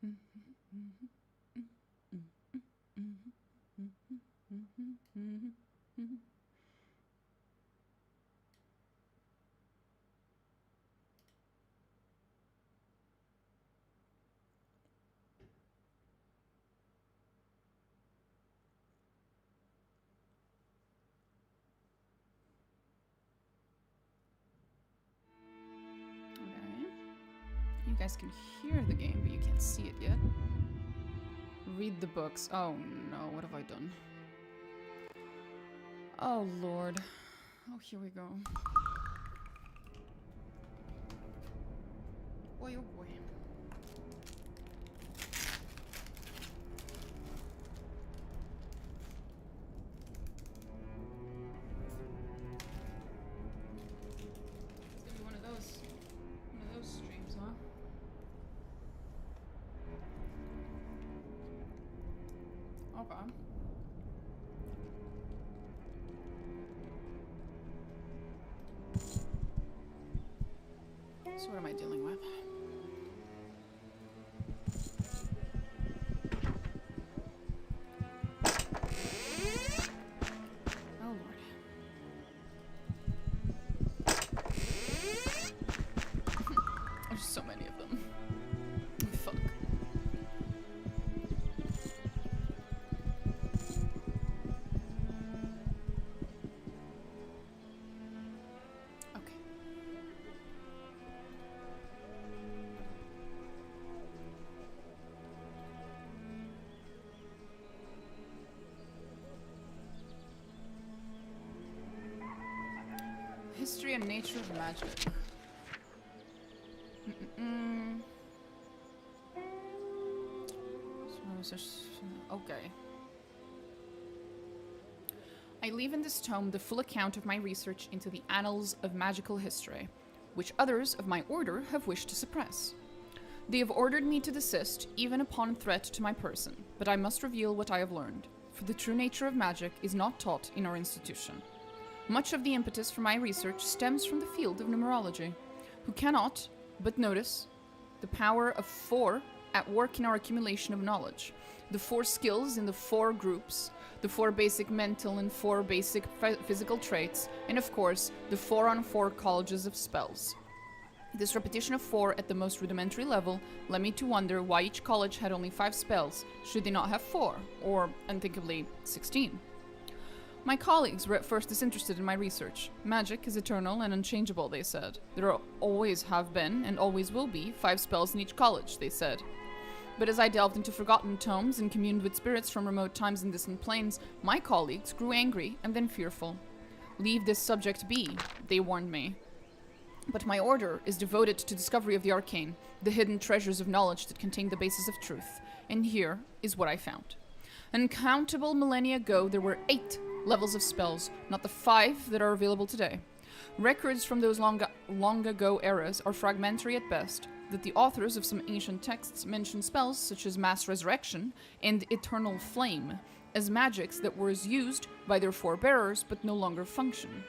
You guys can hear the game, but you can't see it yet. Read the books. Oh no, what have I done? Oh lord. Oh, here we go. Boy, oh boy. It's gonna be one of those streams, huh? Okay. So what am I dealing with? Oh lord. There's so many of them. Fuck. History and nature of magic. Okay. I leave in this tome the full account of my research into the annals of magical history, which others of my order have wished to suppress. They have ordered me to desist, even upon threat to my person, but I must reveal what I have learned, for the true nature of magic is not taught in our institution. Much of the impetus for my research stems from the field of numerology, who cannot but notice the power of 4 at work in our accumulation of knowledge, the 4 skills in the 4 groups, the 4 basic mental and 4 basic physical traits, and of course, the 4-on-4 colleges of spells. This repetition of 4 at the most rudimentary level led me to wonder why each college had only 5 spells, should they not have 4, or, unthinkably, 16. My colleagues were at first disinterested in my research. Magic is eternal and unchangeable, they said. There always have been, and always will be, 5 spells in each college, they said. But as I delved into forgotten tomes and communed with spirits from remote times and distant planes, my colleagues grew angry and then fearful. Leave this subject be, they warned me. But my order is devoted to discovery of the arcane, the hidden treasures of knowledge that contain the basis of truth. And here is what I found. Uncountable millennia ago, there were 8 levels of spells, not the 5 that are available today. Records from those long ago eras are fragmentary at best, that the authors of some ancient texts mention spells such as Mass Resurrection and Eternal Flame as magics that were used by their forebearers but no longer function.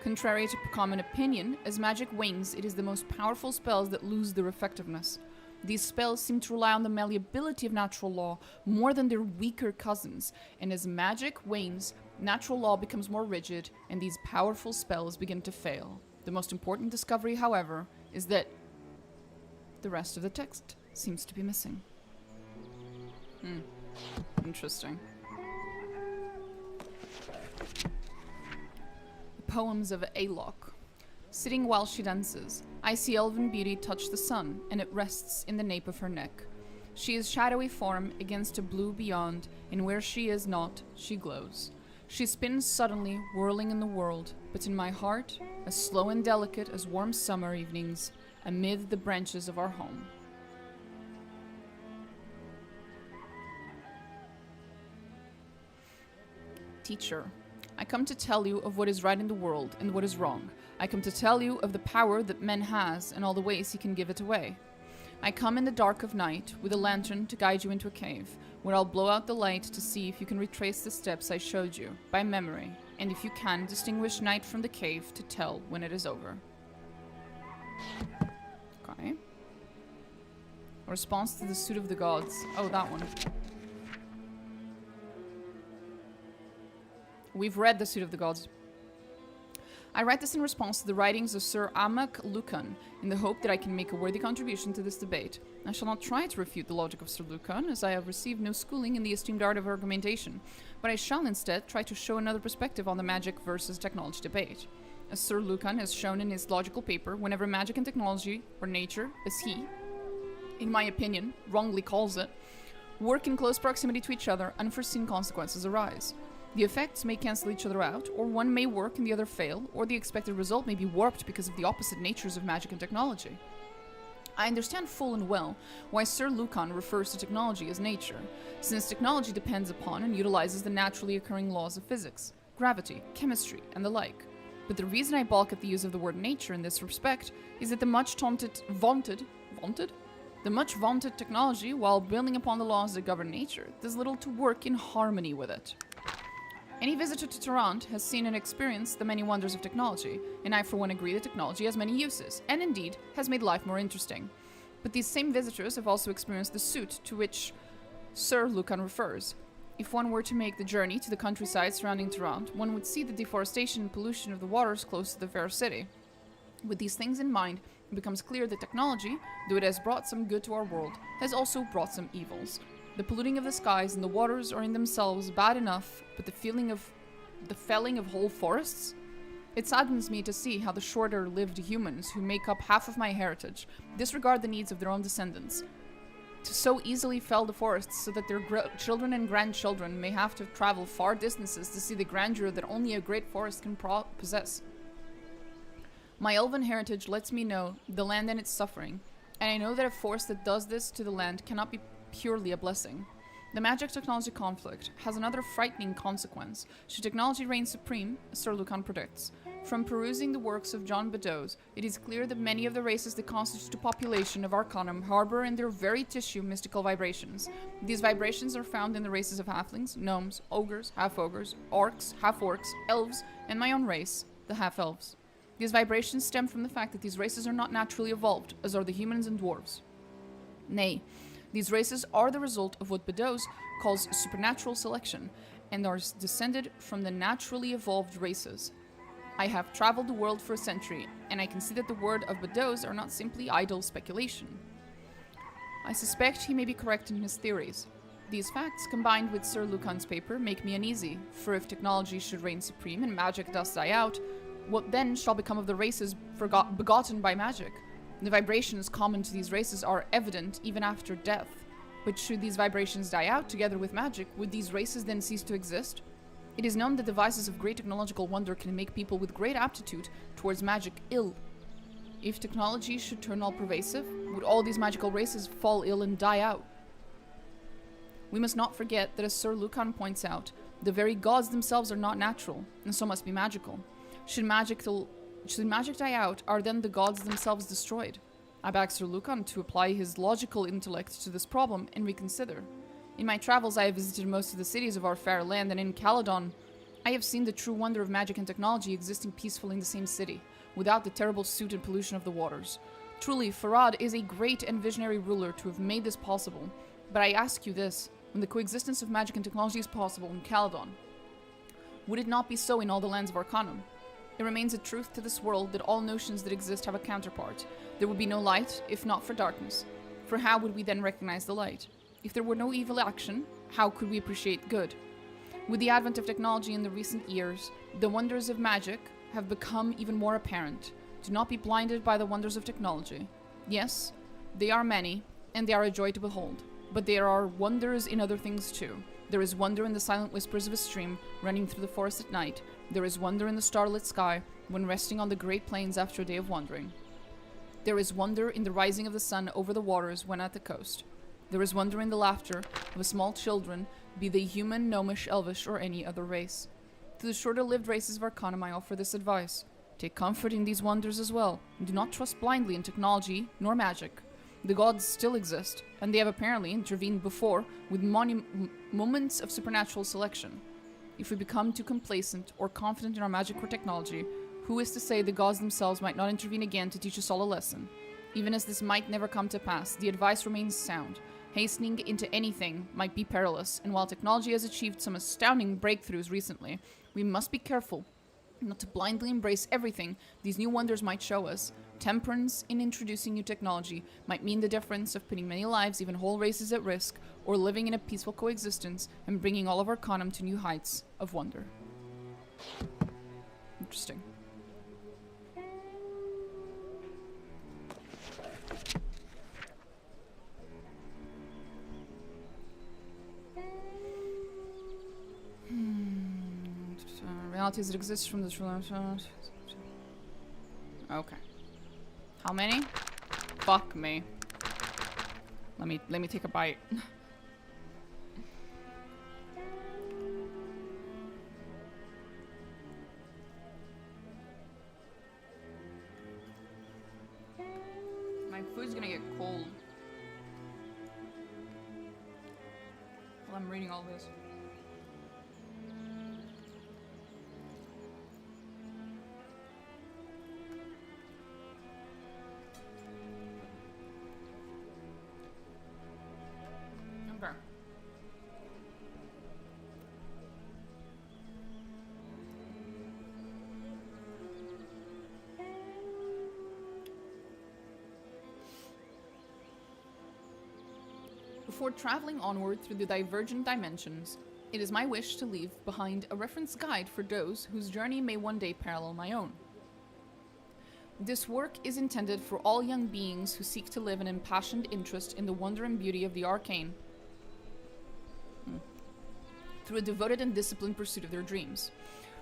Contrary to common opinion, as magic wanes, it is the most powerful spells that lose their effectiveness. These spells seem to rely on the malleability of natural law more than their weaker cousins, and as magic wanes, natural law becomes more rigid, and these powerful spells begin to fail. The most important discovery, however, is that the rest of the text seems to be missing. Interesting. Poems of Alok. Sitting while she dances, I see elven beauty touch the sun, and it rests in the nape of her neck. She is shadowy form against a blue beyond, and where she is not, she glows. She spins suddenly, whirling in the world, but in my heart, as slow and delicate as warm summer evenings, amid the branches of our home. Teacher, I come to tell you of what is right in the world and what is wrong. I come to tell you of the power that man has and all the ways he can give it away. I come in the dark of night with a lantern to guide you into a cave, where I'll blow out the light to see if you can retrace the steps I showed you, by memory, and if you can, distinguish night from the cave to tell when it is over. Okay. A response to the suit of the gods. Oh, that one. We've read the suit of the gods. I write this in response to the writings of Sir Amak Lucan, in the hope that I can make a worthy contribution to this debate. I shall not try to refute the logic of Sir Lucan, as I have received no schooling in the esteemed art of argumentation, but I shall instead try to show another perspective on the magic versus technology debate. As Sir Lucan has shown in his logical paper, whenever magic and technology, or nature, as he, in my opinion, wrongly calls it, work in close proximity to each other, unforeseen consequences arise. The effects may cancel each other out, or one may work and the other fail, or the expected result may be warped because of the opposite natures of magic and technology. I understand full and well why Sir Lucan refers to technology as nature, since technology depends upon and utilizes the naturally occurring laws of physics, gravity, chemistry, and the like. But the reason I balk at the use of the word nature in this respect is that the much vaunted technology, while building upon the laws that govern nature, does little to work in harmony with it. Any visitor to Tarant has seen and experienced the many wonders of technology, and I for one agree that technology has many uses, and indeed has made life more interesting. But these same visitors have also experienced the suit to which Sir Lucan refers. If one were to make the journey to the countryside surrounding Tarant, one would see the deforestation and pollution of the waters close to the fair city. With these things in mind, it becomes clear that technology, though it has brought some good to our world, has also brought some evils. The polluting of the skies and the waters are in themselves bad enough, but the felling of whole forests? It saddens me to see how the shorter-lived humans who make up half of my heritage disregard the needs of their own descendants, to so easily fell the forests so that their children and grandchildren may have to travel far distances to see the grandeur that only a great forest can possess. My elven heritage lets me know the land and its suffering, and I know that a force that does this to the land cannot be purely a blessing. The magic-technology conflict has another frightening consequence should technology reign supreme, as Sir Lucan predicts. From perusing the works of John Beddoes, it is clear that many of the races that constitute the population of Arcanum harbor in their very tissue mystical vibrations. These vibrations are found in the races of halflings, gnomes, ogres, half-ogres, orcs, half-orcs, elves, and my own race, the half-elves. These vibrations stem from the fact that these races are not naturally evolved, as are the humans and dwarves. Nay, these races are the result of what Beddoes calls supernatural selection, and are descended from the naturally evolved races. I have traveled the world for a century, and I can see that the word of Beddoes are not simply idle speculation. I suspect he may be correct in his theories. These facts, combined with Sir Lucan's paper, make me uneasy, for if technology should reign supreme and magic thus die out, what then shall become of the races begotten by magic? The vibrations common to these races are evident even after death. But should these vibrations die out together with magic, would these races then cease to exist? It is known that devices of great technological wonder can make people with great aptitude towards magic ill. If technology should turn all-pervasive, would all these magical races fall ill and die out? We must not forget that, as Sir Lucan points out, the very gods themselves are not natural, and so must be magical. Should magic die out, are then the gods themselves destroyed? I beg Sir Lucan to apply his logical intellect to this problem and reconsider. In my travels I have visited most of the cities of our fair land, and in Caledon I have seen the true wonder of magic and technology existing peacefully in the same city, without the terrible soot and pollution of the waters. Truly, Farad is a great and visionary ruler to have made this possible, but I ask you this, when the coexistence of magic and technology is possible in Caledon, would it not be so in all the lands of Arcanum? It remains a truth to this world that all notions that exist have a counterpart. There would be no light, if not for darkness. For how would we then recognize the light? If there were no evil action, how could we appreciate good? With the advent of technology in the recent years, the wonders of magic have become even more apparent. Do not be blinded by the wonders of technology. Yes, they are many, and they are a joy to behold. But there are wonders in other things too. There is wonder in the silent whispers of a stream running through the forest at night. There is wonder in the starlit sky when resting on the great plains after a day of wandering. There is wonder in the rising of the sun over the waters when at the coast. There is wonder in the laughter of small children, be they human, gnomish, elvish, or any other race. To the shorter-lived races of Arcanum I offer this advice. Take comfort in these wonders as well, and do not trust blindly in technology nor magic. The gods still exist, and they have apparently intervened before with moments of supernatural selection. If we become too complacent or confident in our magic or technology, who is to say the gods themselves might not intervene again to teach us all a lesson? Even as this might never come to pass, the advice remains sound. Hastening into anything might be perilous, and while technology has achieved some astounding breakthroughs recently, we must be careful not to blindly embrace everything these new wonders might show us. Temperance in introducing new technology might mean the difference of putting many lives, even whole races, at risk, or living in a peaceful coexistence and bringing all of Arcanum to new heights of wonder. Interesting. Reality as it exists from this. Okay. How many? Fuck me. Let me take a bite. My food's gonna get cold while I'm reading all this. Okay. Before traveling onward through the divergent dimensions, it is my wish to leave behind a reference guide for those whose journey may one day parallel my own. This work is intended for all young beings who seek to live an impassioned interest in the wonder and beauty of the arcane, through a devoted and disciplined pursuit of their dreams.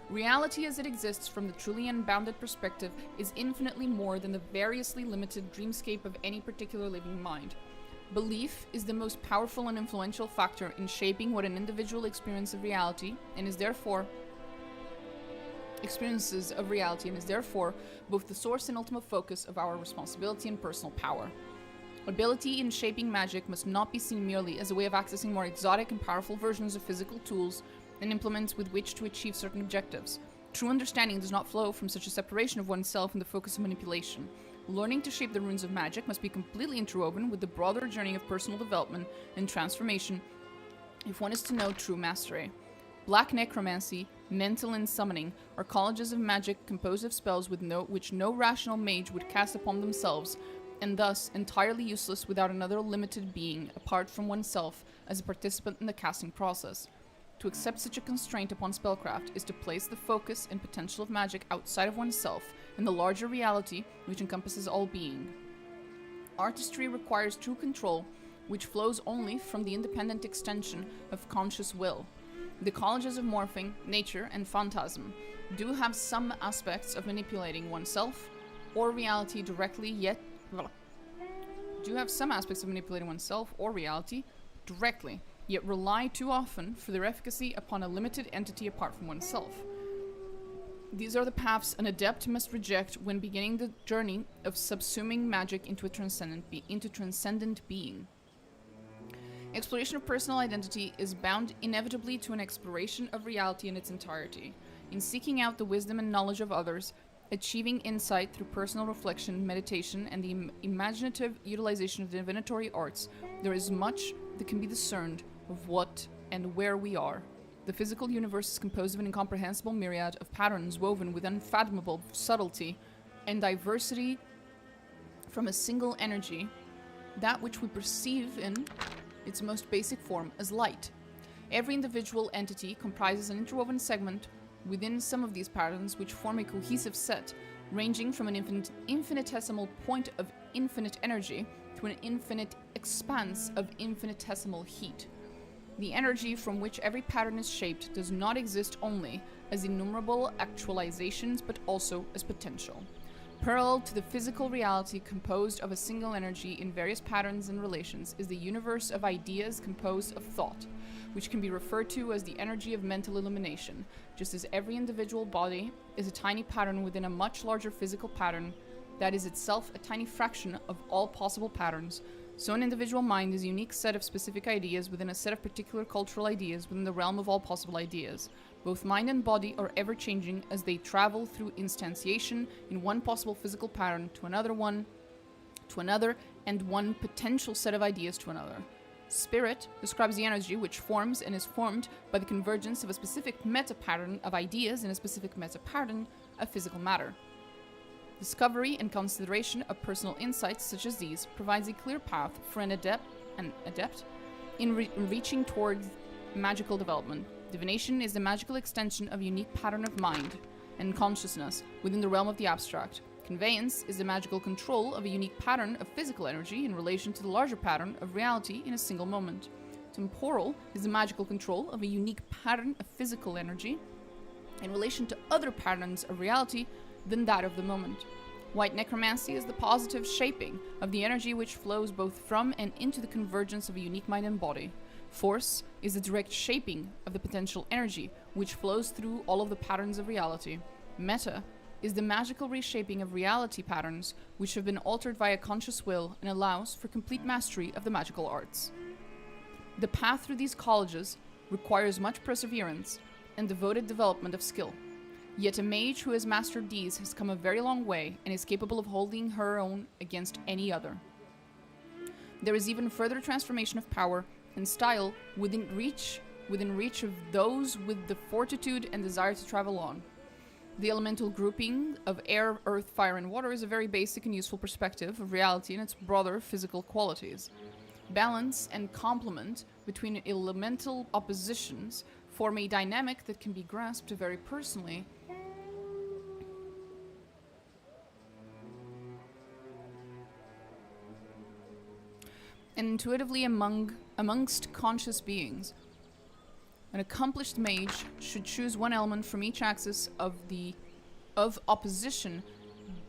Reality as it exists from the truly unbounded perspective is infinitely more than the variously limited dreamscape of any particular living mind. Belief is the most powerful and influential factor in shaping what an individual experiences of reality and is therefore both the source and ultimate focus of our responsibility and personal power. Ability in shaping magic must not be seen merely as a way of accessing more exotic and powerful versions of physical tools and implements with which to achieve certain objectives. True understanding does not flow from such a separation of oneself and the focus of manipulation. Learning to shape the runes of magic must be completely interwoven with the broader journey of personal development and transformation if one is to know true mastery. Black necromancy, mental and summoning are colleges of magic composed of spells which no rational mage would cast upon themselves, and thus entirely useless without another limited being apart from oneself as a participant in the casting process. To accept such a constraint upon spellcraft is to place the focus and potential of magic outside of oneself in the larger reality which encompasses all being. Artistry requires true control, which flows only from the independent extension of conscious will. The colleges of morphing, nature, and phantasm do have some aspects of manipulating oneself or reality directly, yet rely too often for their efficacy upon a limited entity apart from oneself. These are the paths an adept must reject when beginning the journey of subsuming magic into a transcendent being. Exploration of personal identity is bound inevitably to an exploration of reality in its entirety. In seeking out the wisdom and knowledge of others, achieving insight through personal reflection, meditation, and the imaginative utilization of the divinatory arts, there is much that can be discerned of what and where we are. The physical universe is composed of an incomprehensible myriad of patterns woven with unfathomable subtlety and diversity from a single energy, that which we perceive in its most basic form as light. Every individual entity comprises an interwoven segment within some of these patterns which form a cohesive set, ranging from an infinitesimal point of infinite energy to an infinite expanse of infinitesimal heat. The energy from which every pattern is shaped does not exist only as innumerable actualizations, but also as potential. Parallel to the physical reality composed of a single energy in various patterns and relations is the universe of ideas composed of thought, which can be referred to as the energy of mental illumination, just as every individual body is a tiny pattern within a much larger physical pattern that is itself a tiny fraction of all possible patterns. So an individual mind is a unique set of specific ideas within a set of particular cultural ideas within the realm of all possible ideas. Both mind and body are ever-changing as they travel through instantiation in one possible physical pattern to another one, to another, and one potential set of ideas to another. Spirit describes the energy which forms and is formed by the convergence of a specific meta-pattern of ideas in a specific meta-pattern of physical matter. Discovery and consideration of personal insights such as these provides a clear path for an adept in reaching towards magical development. Divination is the magical extension of a unique pattern of mind and consciousness within the realm of the abstract. Conveyance is the magical control of a unique pattern of physical energy in relation to the larger pattern of reality in a single moment. Temporal is the magical control of a unique pattern of physical energy in relation to other patterns of reality than that of the moment. White necromancy is the positive shaping of the energy which flows both from and into the convergence of a unique mind and body. Force is the direct shaping of the potential energy which flows through all of the patterns of reality. Meta is the magical reshaping of reality patterns which have been altered via conscious will and allows for complete mastery of the magical arts. The path through these colleges requires much perseverance and devoted development of skill. Yet a mage who has mastered these has come a very long way and is capable of holding her own against any other. There is even further transformation of power and style within reach of those with the fortitude and desire to travel on. The elemental grouping of air, earth, fire, and water is a very basic and useful perspective of reality and its broader physical qualities. Balance and complement between elemental oppositions form a dynamic that can be grasped very personally and intuitively amongst conscious beings. An accomplished mage should choose one element from each axis of opposition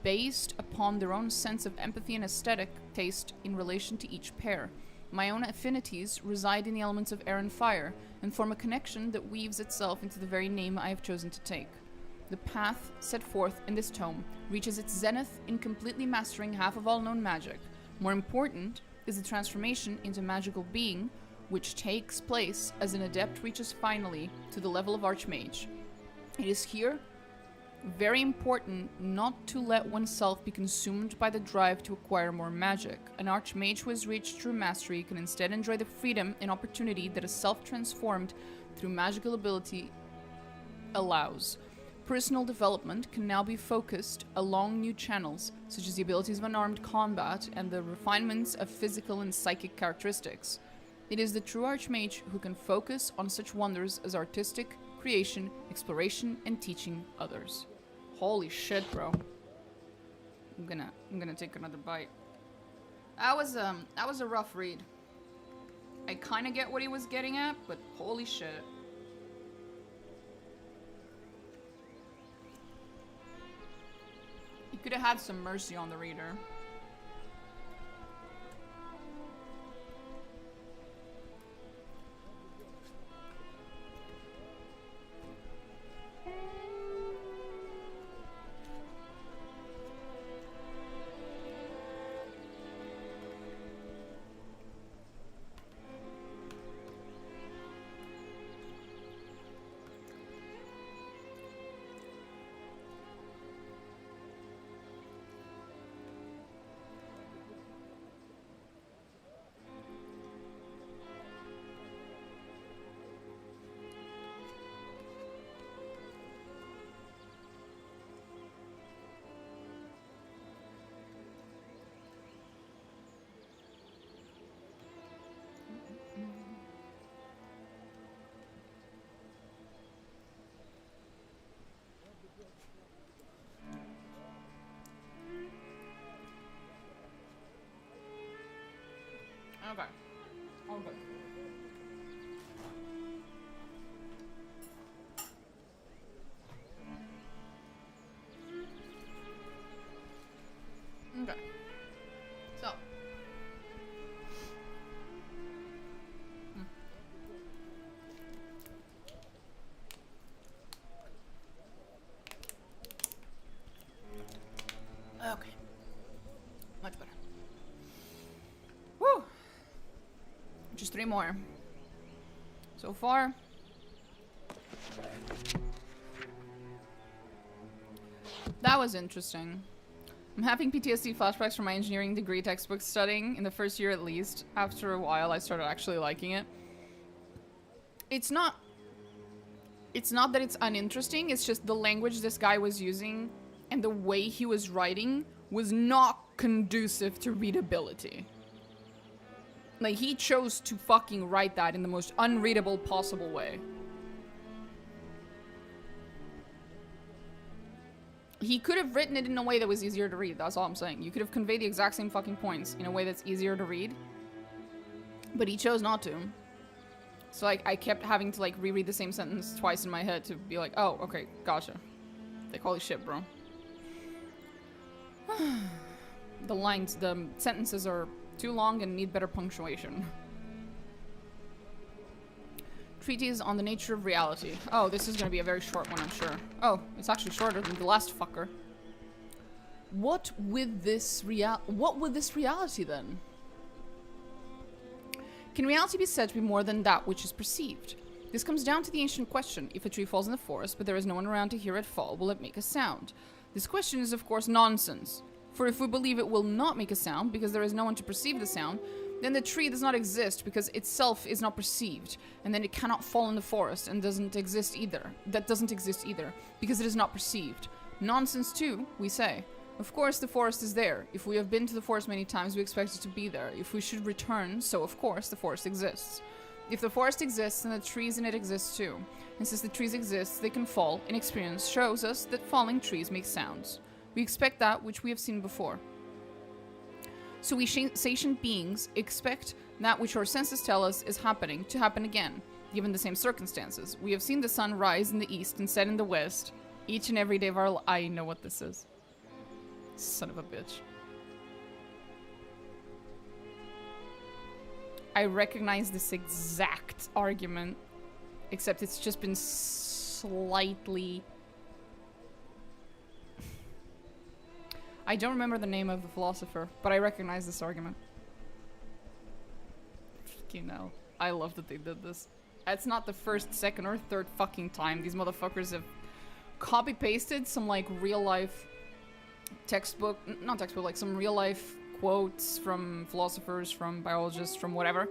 based upon their own sense of empathy and aesthetic taste in relation to each pair. My own affinities reside in the elements of air and fire and form a connection that weaves itself into the very name I have chosen to take. The path set forth in this tome reaches its zenith in completely mastering half of all known magic. More important is the transformation into magical being which takes place as an adept reaches finally to the level of Archmage. It is here very important not to let oneself be consumed by the drive to acquire more magic. An Archmage who has reached true mastery can instead enjoy the freedom and opportunity that a self-transformed through magical ability allows. Personal development can now be focused along new channels, such as the abilities of unarmed combat and the refinements of physical and psychic characteristics. It is the true Archmage who can focus on such wonders as artistic, creation, exploration, and teaching others. Holy shit, bro. I'm gonna take another bite. That was a rough read. I kinda get what he was getting at, but holy shit. He could have had some mercy on the reader. Okay. Okay. Okay. So. Okay. Much better. Woo! Just 3 more. So far. That was interesting. I'm having PTSD flashbacks from my engineering degree textbook studying in the first year at least. After a while, I started actually liking it. It's not that it's uninteresting, it's just the language this guy was using and the way he was writing was not conducive to readability. Like, he chose to fucking write that in the most unreadable possible way. He could have written it in a way that was easier to read, that's all I'm saying. You could have conveyed the exact same fucking points in a way that's easier to read. But he chose not to. So, like, I kept having to, like, reread the same sentence twice in my head to be like, oh, okay, gotcha. Like, holy shit, bro. The sentences are too long and need better punctuation. Treatise on the nature of reality. Oh, this is gonna be a very short one, I'm sure. Oh, it's actually shorter than the last fucker. What with this reality then? Can reality be said to be more than that which is perceived? This comes down to the ancient question: if a tree falls in the forest, but there is no one around to hear it fall, will it make a sound? This question is of course nonsense. For if we believe it will not make a sound because there is no one to perceive the sound, then the tree does not exist because itself is not perceived, and then it cannot fall in the forest and doesn't exist either. That doesn't exist either because it is not perceived. Nonsense too, we say. Of course the forest is there. If we have been to the forest many times, we expect it to be there. If we should return, so of course the forest exists. If the forest exists, then the trees in it exist too. And since the trees exist, they can fall, and experience shows us that falling trees make sounds. We expect that which we have seen before. So we sentient beings expect that which our senses tell us is happening to happen again, given the same circumstances. We have seen the sun rise in the east and set in the west each and every day of our life. I know what this is. Son of a bitch. I recognize this exact argument, except it's just been slightly... I don't remember the name of the philosopher, but I recognize this argument. Fucking hell. I love that they did this. It's not the first, second, or third fucking time these motherfuckers have copy-pasted some, like, real-life textbook, not textbook, like some real-life quotes from philosophers, from biologists, from whatever.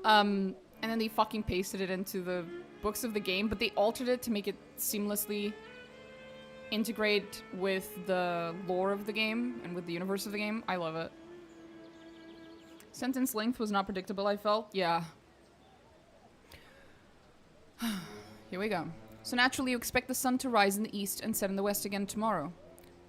And then they fucking pasted it into the books of the game, but they altered it to make it seamlessly integrate with the lore of the game and with the universe of the game. I love it. Sentence length was not predictable, I felt. Yeah. Here we go. So naturally you expect the sun to rise in the east and set in the west again tomorrow.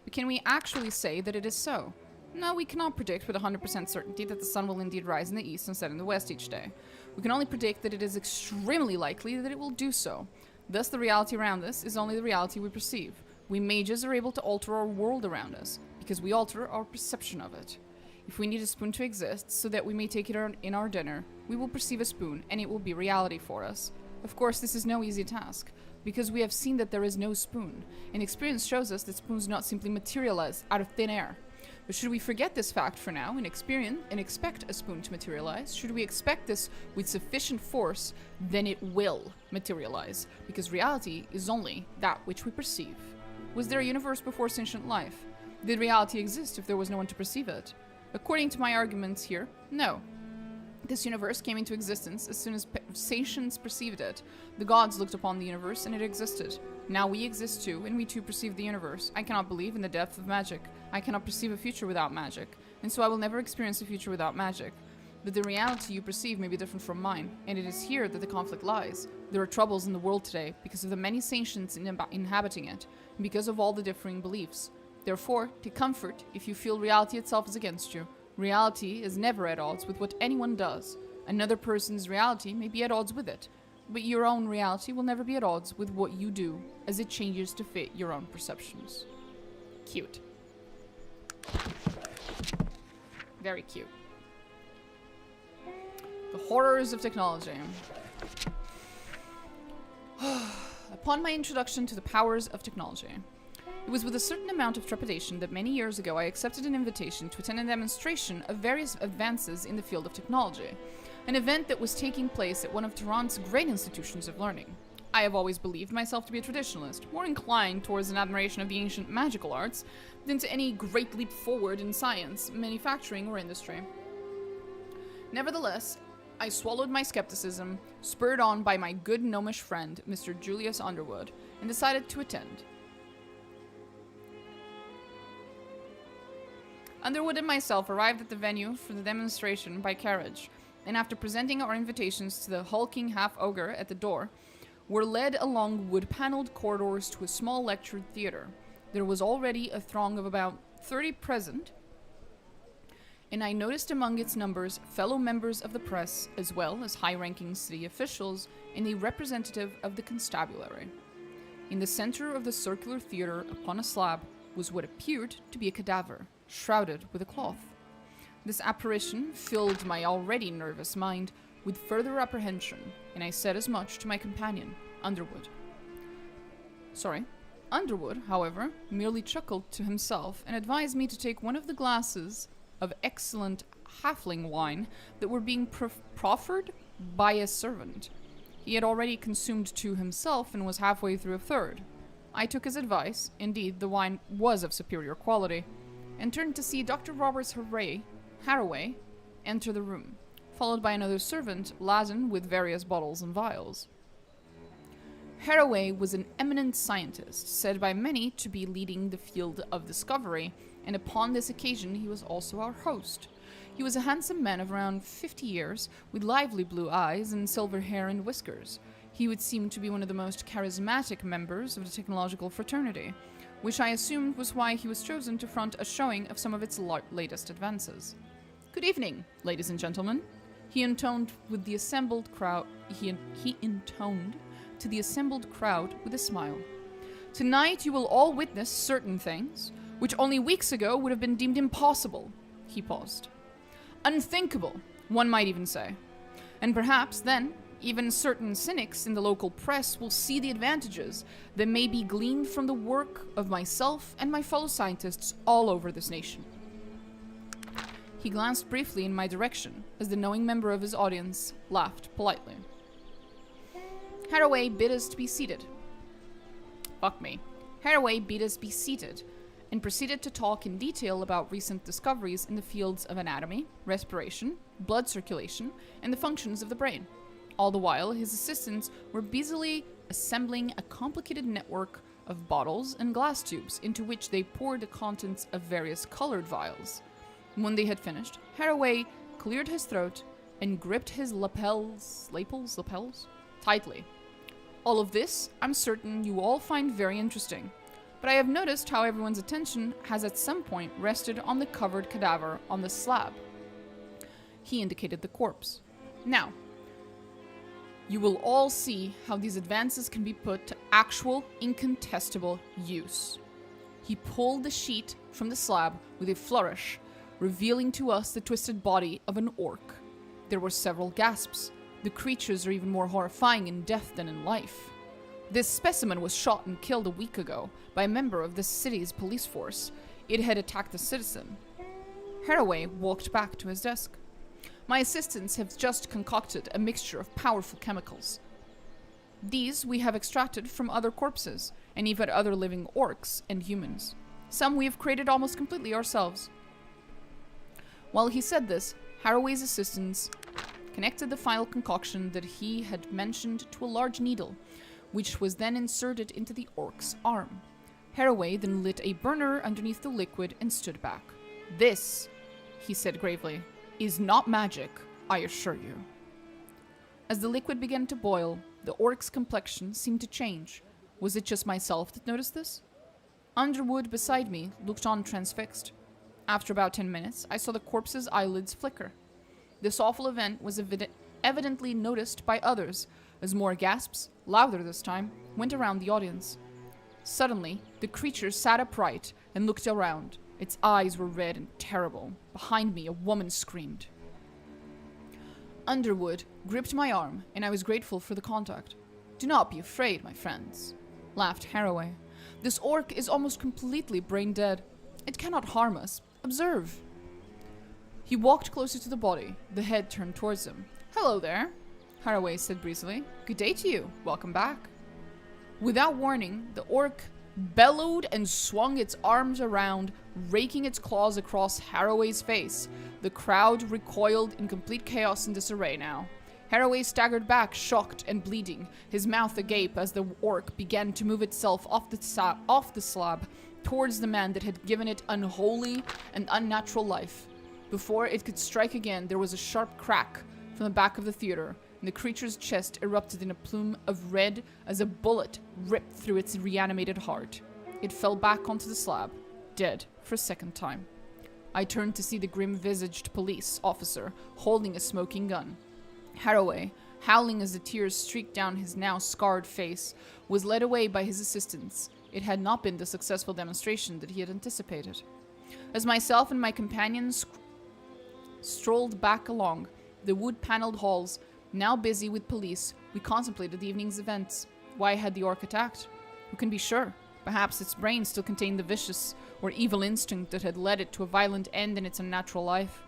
But can we actually say that it is so? No, we cannot predict with 100% certainty that the sun will indeed rise in the east and set in the west each day. We can only predict that it is extremely likely that it will do so. Thus the reality around us is only the reality we perceive. We mages are able to alter our world around us, because we alter our perception of it. If we need a spoon to exist, so that we may take it in our dinner, we will perceive a spoon, and it will be reality for us. Of course, this is no easy task, because we have seen that there is no spoon, and experience shows us that spoons do not simply materialize out of thin air. But should we forget this fact for now, and expect a spoon to materialize, should we expect this with sufficient force, then it will materialize, because reality is only that which we perceive. Was there a universe before sentient life? Did reality exist if there was no one to perceive it? According to my arguments here, no. This universe came into existence as soon as sentients perceived it. The gods looked upon the universe and it existed. Now we exist too, and we too perceive the universe. I cannot believe in the depth of magic. I cannot perceive a future without magic, and so I will never experience a future without magic. But the reality you perceive may be different from mine, and it is here that the conflict lies. There are troubles in the world today because of the many sentients inhabiting it, and because of all the differing beliefs. Therefore, take comfort if you feel reality itself is against you. Reality is never at odds with what anyone does. Another person's reality may be at odds with it, but your own reality will never be at odds with what you do, as it changes to fit your own perceptions. Cute. Very cute. The horrors of technology. Upon my introduction to the powers of technology, it was with a certain amount of trepidation that many years ago I accepted an invitation to attend a demonstration of various advances in the field of technology, an event that was taking place at one of Tehran's great institutions of learning. I have always believed myself to be a traditionalist, more inclined towards an admiration of the ancient magical arts than to any great leap forward in science, manufacturing, or industry. Nevertheless, I swallowed my skepticism, spurred on by my good gnomish friend, Mr. Julius Underwood, and decided to attend. Underwood and myself arrived at the venue for the demonstration by carriage, and after presenting our invitations to the hulking half-ogre at the door, were led along wood-paneled corridors to a small lecture theater. There was already a throng of about 30 present, and I noticed among its numbers fellow members of the press, as well as high-ranking city officials and a representative of the constabulary. In the center of the circular theater, upon a slab, was what appeared to be a cadaver, shrouded with a cloth. This apparition filled my already nervous mind with further apprehension, and I said as much to my companion, Underwood. Underwood, however, merely chuckled to himself and advised me to take one of the glasses of excellent halfling wine that were being proffered by a servant. He had already consumed 2 himself and was halfway through a third. I took his advice, indeed the wine was of superior quality, and turned to see Dr. Roberts Haraway enter the room, followed by another servant laden with various bottles and vials. Haraway was an eminent scientist, said by many to be leading the field of discovery, and upon this occasion he was also our host. He was a handsome man of around 50 years, with lively blue eyes and silver hair and whiskers. He would seem to be one of the most charismatic members of the technological fraternity, which I assumed was why he was chosen to front a showing of some of its latest advances. "Good evening, ladies and gentlemen," he intoned with the assembled crowd. He intoned to the assembled crowd with a smile. "Tonight you will all witness certain things, which only weeks ago would have been deemed impossible." He paused. "Unthinkable, one might even say. And perhaps, then, even certain cynics in the local press will see the advantages that may be gleaned from the work of myself and my fellow scientists all over this nation." He glanced briefly in my direction as the knowing member of his audience laughed politely. Haraway bid us to be seated. Haraway bid us be seated and proceeded to talk in detail about recent discoveries in the fields of anatomy, respiration, blood circulation, and the functions of the brain. All the while, his assistants were busily assembling a complicated network of bottles and glass tubes into which they poured the contents of various colored vials. When they had finished, Haraway cleared his throat and gripped his lapels tightly. "All of this, I'm certain you all find very interesting, but I have noticed how everyone's attention has at some point rested on the covered cadaver on the slab." He indicated the corpse. "Now, you will all see how these advances can be put to actual, incontestable use." He pulled the sheet from the slab with a flourish, revealing to us the twisted body of an orc. There were several gasps. The creatures are even more horrifying in death than in life. This specimen was shot and killed a week ago by a member of the city's police force. It had attacked a citizen. Haraway walked back to his desk. "My assistants have just concocted a mixture of powerful chemicals. These we have extracted from other corpses, and even other living orcs and humans. Some we have created almost completely ourselves." While he said this, Haraway's assistants connected the final concoction that he had mentioned to a large needle, which was then inserted into the orc's arm. Haraway then lit a burner underneath the liquid and stood back. "This," he said gravely, "is not magic, I assure you." As the liquid began to boil, the orc's complexion seemed to change. Was it just myself that noticed this? Underwood beside me looked on transfixed. After about 10 minutes, I saw the corpse's eyelids flicker. This awful event was evidently noticed by others, as more gasps, louder this time, went around the audience. Suddenly, the creature sat upright and looked around. Its eyes were red and terrible. Behind me, a woman screamed. Underwood gripped my arm, and I was grateful for the contact. "Do not be afraid, my friends," laughed Haraway. "This orc is almost completely brain dead. It cannot harm us. Observe." He walked closer to the body, the head turned towards him. "Hello there," Haraway said breezily. "Good day to you. Welcome back." Without warning, the orc bellowed and swung its arms around, raking its claws across Haraway's face. The crowd recoiled in complete chaos and disarray now. Haraway staggered back, shocked and bleeding, his mouth agape as the orc began to move itself off the slab towards the man that had given it unholy and unnatural life. Before it could strike again, there was a sharp crack from the back of the theater, and the creature's chest erupted in a plume of red as a bullet ripped through its reanimated heart. It fell back onto the slab, dead for a second time. I turned to see the grim-visaged police officer holding a smoking gun. Haraway, howling as the tears streaked down his now scarred face, was led away by his assistants. It had not been the successful demonstration that he had anticipated. As myself and my companions strolled back along the wood-paneled halls, now busy with police, we contemplated the evening's events. Why had the orc attacked? Who can be sure? Perhaps its brain still contained the vicious or evil instinct that had led it to a violent end in its unnatural life.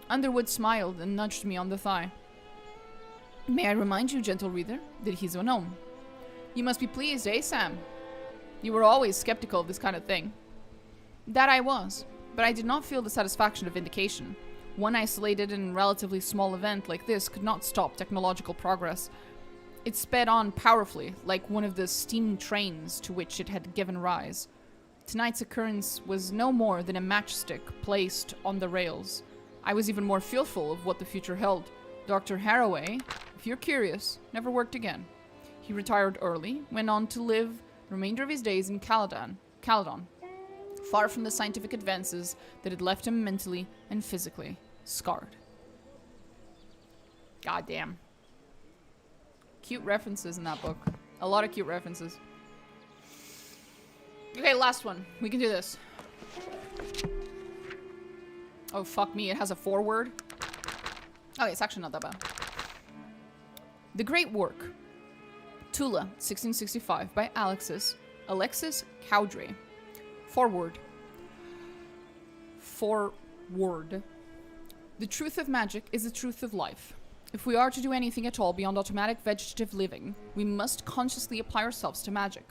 Underwood smiled and nudged me on the thigh. May I remind you, gentle reader, that he's a gnome. You must be pleased, eh, Sam? You were always skeptical of this kind of thing. That I was, but I did not feel the satisfaction of vindication. One isolated and relatively small event like this could not stop technological progress. It sped on powerfully, like one of the steam trains to which it had given rise. Tonight's occurrence was no more than a matchstick placed on the rails. I was even more fearful of what the future held. Dr. Haraway, if you're curious, never worked again. He retired early, went on to live the remainder of his days in Caledon, far from the scientific advances that had left him mentally and physically scarred. Goddamn. Cute references in that book. A lot of cute references. Okay, last one. We can do this. Oh, fuck me. It has a foreword. Okay, it's actually not that bad. The Great Work. Tula, 1665, by Alexis Cowdrey. Forward. The truth of magic is the truth of life. If we are to do anything at all beyond automatic vegetative living, we must consciously apply ourselves to magic.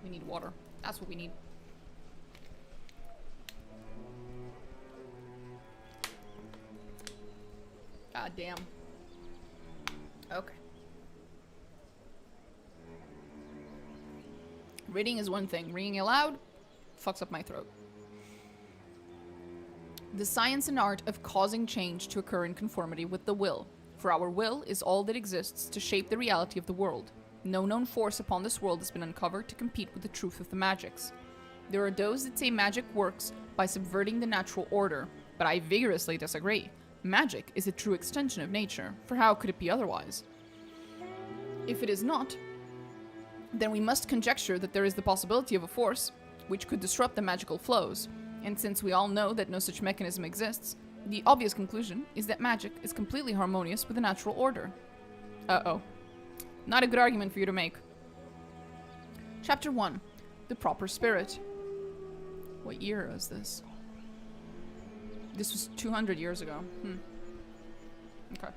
We need water. That's what we need. God damn. Okay. Reading is one thing. Reading aloud fucks up my throat. The science and art of causing change to occur in conformity with the will. For our will is all that exists to shape the reality of the world. No known force upon this world has been uncovered to compete with the truth of the magics. There are those that say magic works by subverting the natural order, but I vigorously disagree. Magic is a true extension of nature, for how could it be otherwise? If it is not, then we must conjecture that there is the possibility of a force which could disrupt the magical flows, and since we all know that no such mechanism exists, the obvious conclusion is that magic is completely harmonious with the natural order. Uh-oh. Not a good argument for you to make. Chapter 1. The Proper Spirit. What year is this? This was 200 years ago. Okay.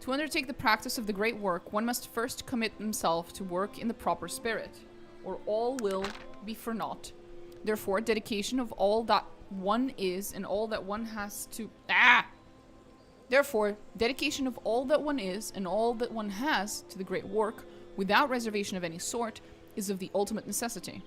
To undertake the practice of the great work, one must first commit himself to work in the proper spirit, or all will be for naught. Therefore, dedication of all that one is and all that one has to... Therefore, dedication of all that one is and all that one has to the great work, without reservation of any sort, is of the ultimate necessity.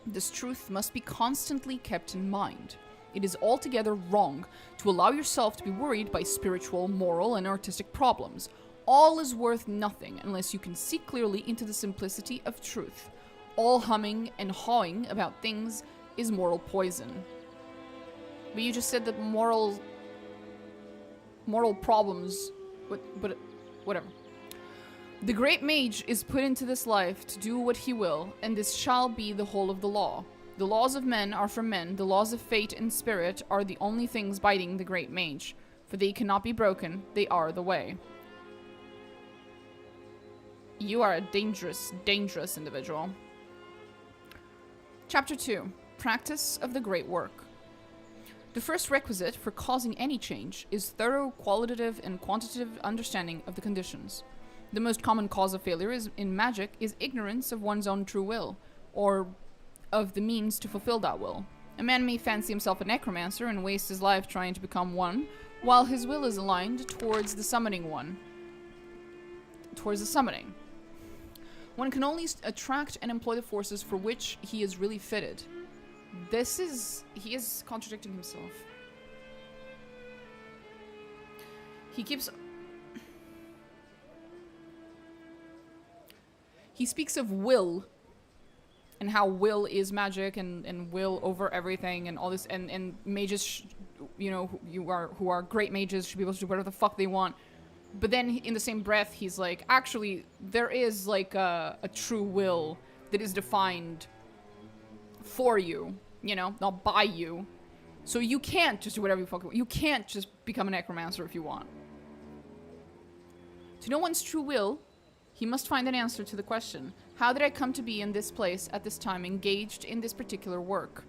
This truth must be constantly kept in mind. It is altogether wrong to allow yourself to be worried by spiritual, moral, and artistic problems. All is worth nothing unless you can see clearly into the simplicity of truth. All humming and hawing about things is moral poison. But you just said that moral problems, but whatever. The great mage is put into this life to do what he will, and this shall be the whole of the law. The laws of men are for men, the laws of fate and spirit are the only things binding the great mage, for they cannot be broken, they are the way. You are a dangerous, dangerous individual. Chapter 2. Practice of the Great Work. The first requisite for causing any change is thorough qualitative and quantitative understanding of the conditions. The most common cause of failure in magic is ignorance of one's own true will, or of the means to fulfill that will. A man may fancy himself a necromancer and waste his life trying to become one, while his will is aligned towards the summoning one. Towards the summoning. One can only attract and employ the forces for which he is really fitted. He is contradicting himself. He speaks of will, and how will is magic, and will over everything, and all this, and mages, who are great mages should be able to do whatever the fuck they want. But then in the same breath, he's like, actually, there is like a true will that is defined for you, not by you. So you can't just do whatever you fucking want. You can't just become a necromancer if you want. To know one's true will, he must find an answer to the question, how did I come to be in this place at this time engaged in this particular work?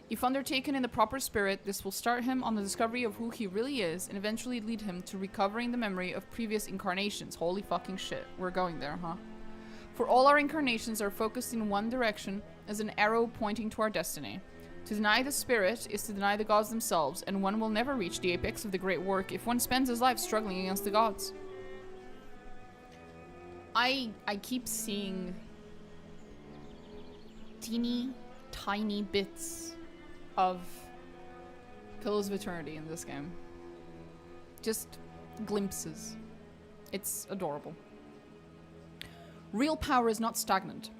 If undertaken in the proper spirit, this will start him on the discovery of who he really is and eventually lead him to recovering the memory of previous incarnations. Holy fucking shit. We're going there, huh? For all our incarnations are focused in one direction as an arrow pointing to our destiny. To deny the spirit is to deny the gods themselves, and one will never reach the apex of the great work if one spends his life struggling against the gods. I keep seeing teeny tiny bits of Pillars of Eternity in this game. Just glimpses. It's adorable. Real power is not stagnant.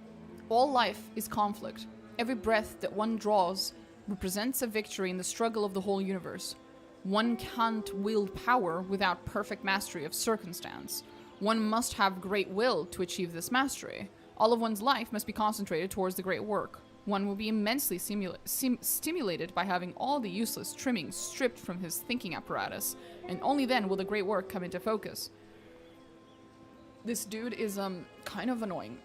All life is conflict. Every breath that one draws represents a victory in the struggle of the whole universe. One can't wield power without perfect mastery of circumstance. One must have great will to achieve this mastery. All of one's life must be concentrated towards the great work. One will be immensely stimulated by having all the useless trimmings stripped from his thinking apparatus, and only then will the great work come into focus. This dude is, kind of annoying.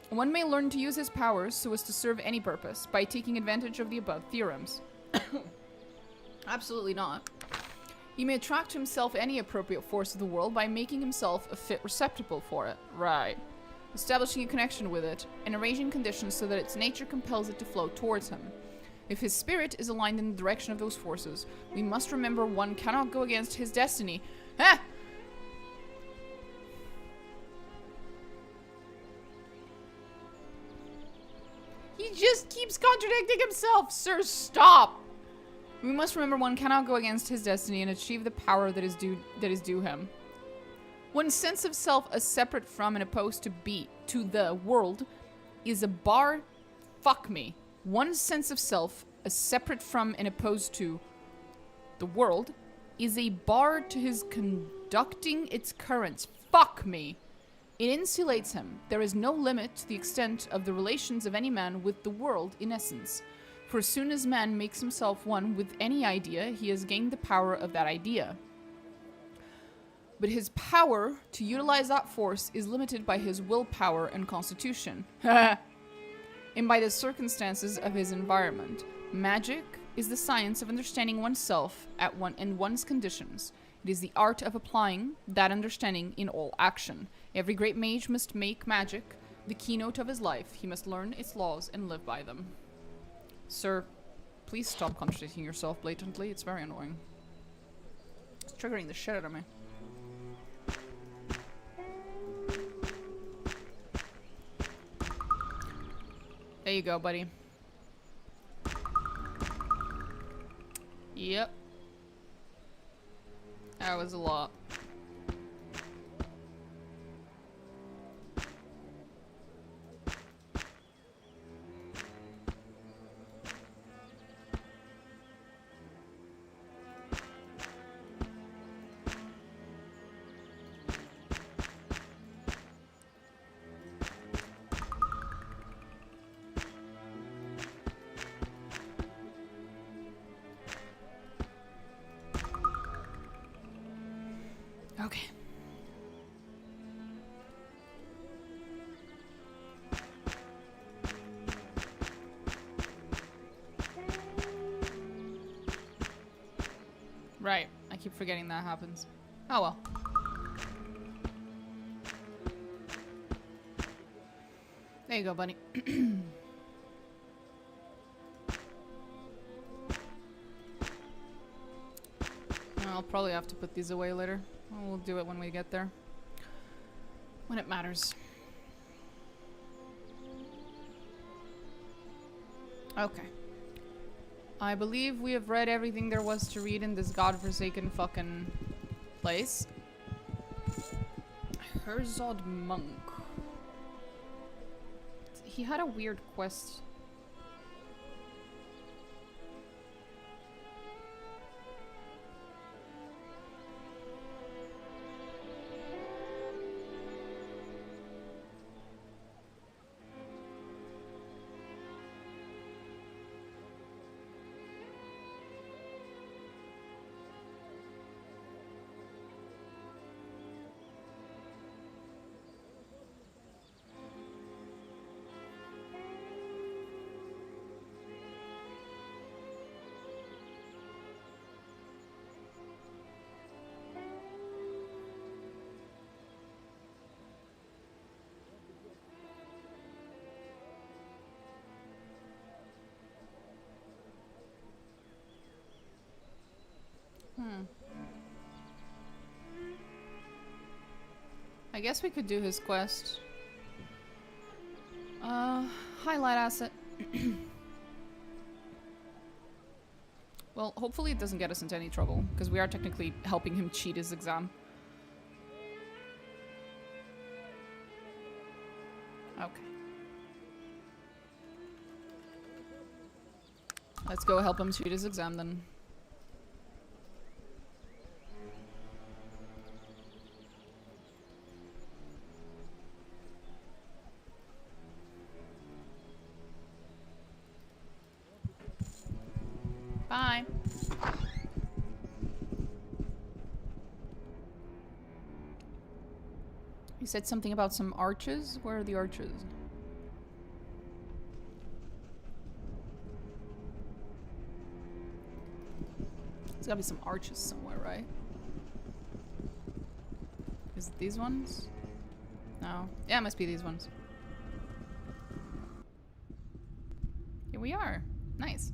One may learn to use his powers so as to serve any purpose by taking advantage of the above theorems. Absolutely not. He may attract to himself any appropriate force of the world by making himself a fit receptacle for it. Right. Establishing a connection with it, and arranging conditions so that its nature compels it to flow towards him. If his spirit is aligned in the direction of those forces, we must remember one cannot go against his destiny. Ah! He just keeps contradicting himself! Sir, stop! We must remember one cannot go against his destiny and achieve the power that is due him. One's sense of self as separate from and opposed to the world is a bar. Fuck me. One's sense of self as separate from and opposed to the world is a bar to his conducting its currents. Fuck me. It insulates him. There is no limit to the extent of the relations of any man with the world in essence. For as soon as man makes himself one with any idea, he has gained the power of that idea. But his power to utilize that force is limited by his willpower and constitution. And by the circumstances of his environment. Magic is the science of understanding oneself in one's conditions. It is the art of applying that understanding in all action. Every great mage must make magic the keynote of his life. He must learn its laws and live by them. Sir, please stop contradicting yourself blatantly. It's very annoying. It's triggering the shit out of me. There you go, buddy. Yep. That was a lot. Okay. I keep forgetting that happens. Oh well. There you go, buddy. I'll probably have to put these away later. We'll do it when we get there. When it matters. Okay. I believe we have read everything there was to read in this godforsaken fucking place. Herzog Monk. He had a weird quest. I guess we could do his quest. Highlight asset. Well, hopefully it doesn't get us into any trouble, because we are technically helping him cheat his exam. Okay. Let's go help him cheat his exam then. Bye. You said something about some arches? Where are the arches? There's gotta be some arches somewhere, right? Is it these ones? No. Yeah, it must be these ones. Here we are. Nice.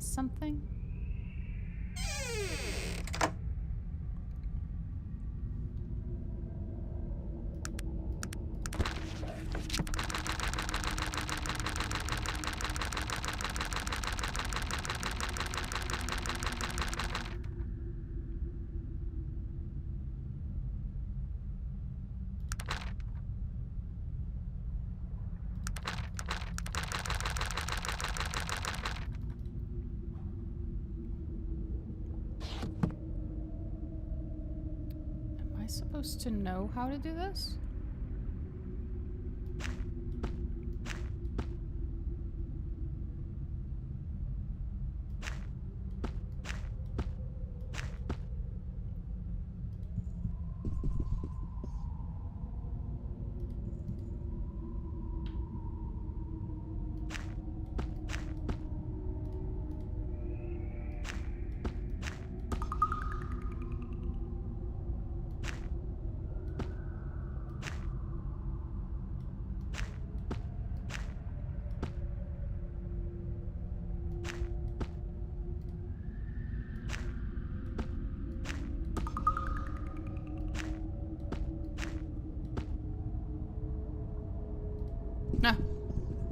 Something? Supposed to know how to do this?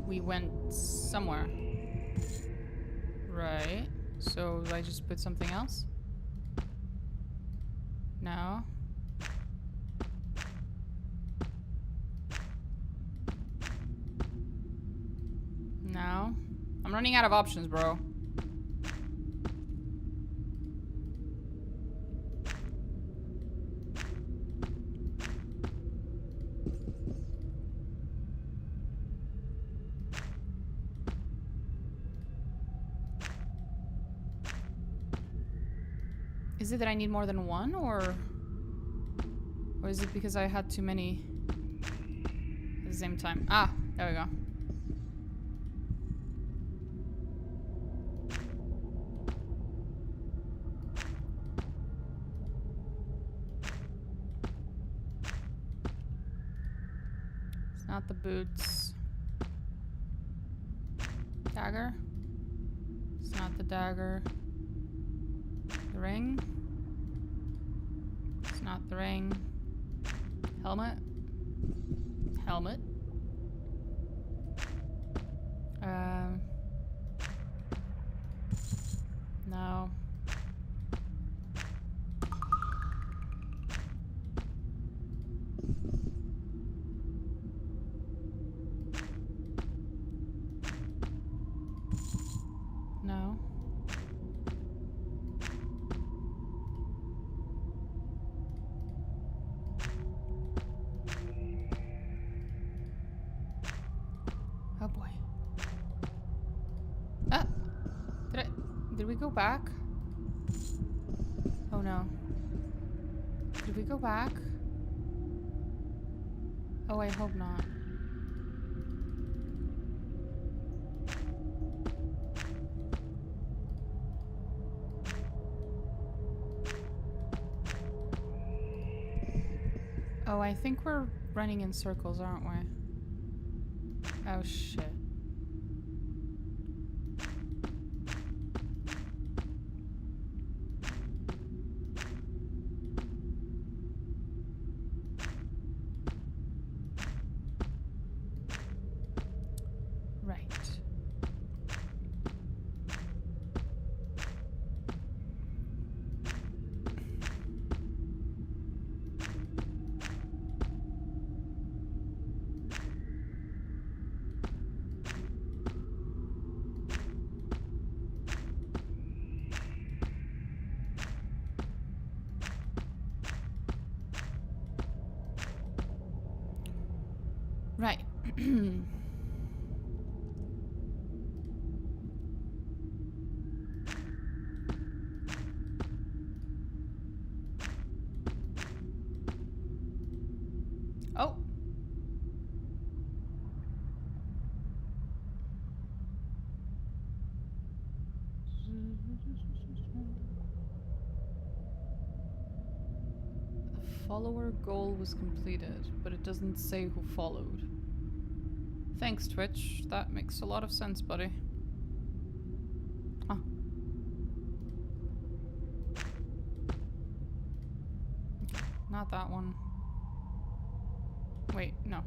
We went somewhere. Right. So I just put something else? No. No. I'm running out of options, bro. Is it that I need more than one, or is it because I had too many at the same time? Ah, there we go. It's not the boots. Dagger? It's not the dagger. The ring? It's not the ring. Helmet? Helmet? No. No. Oh boy. Ah! Did we go back? Oh no. Did we go back? Oh, I hope not. Oh, I think we're running in circles, aren't we? Oh shit. Right. Right. Oh. The follower goal was completed, but it doesn't say who followed. Thanks, Twitch. That makes a lot of sense, buddy. Ah. Okay, not that one. Wait, no. Am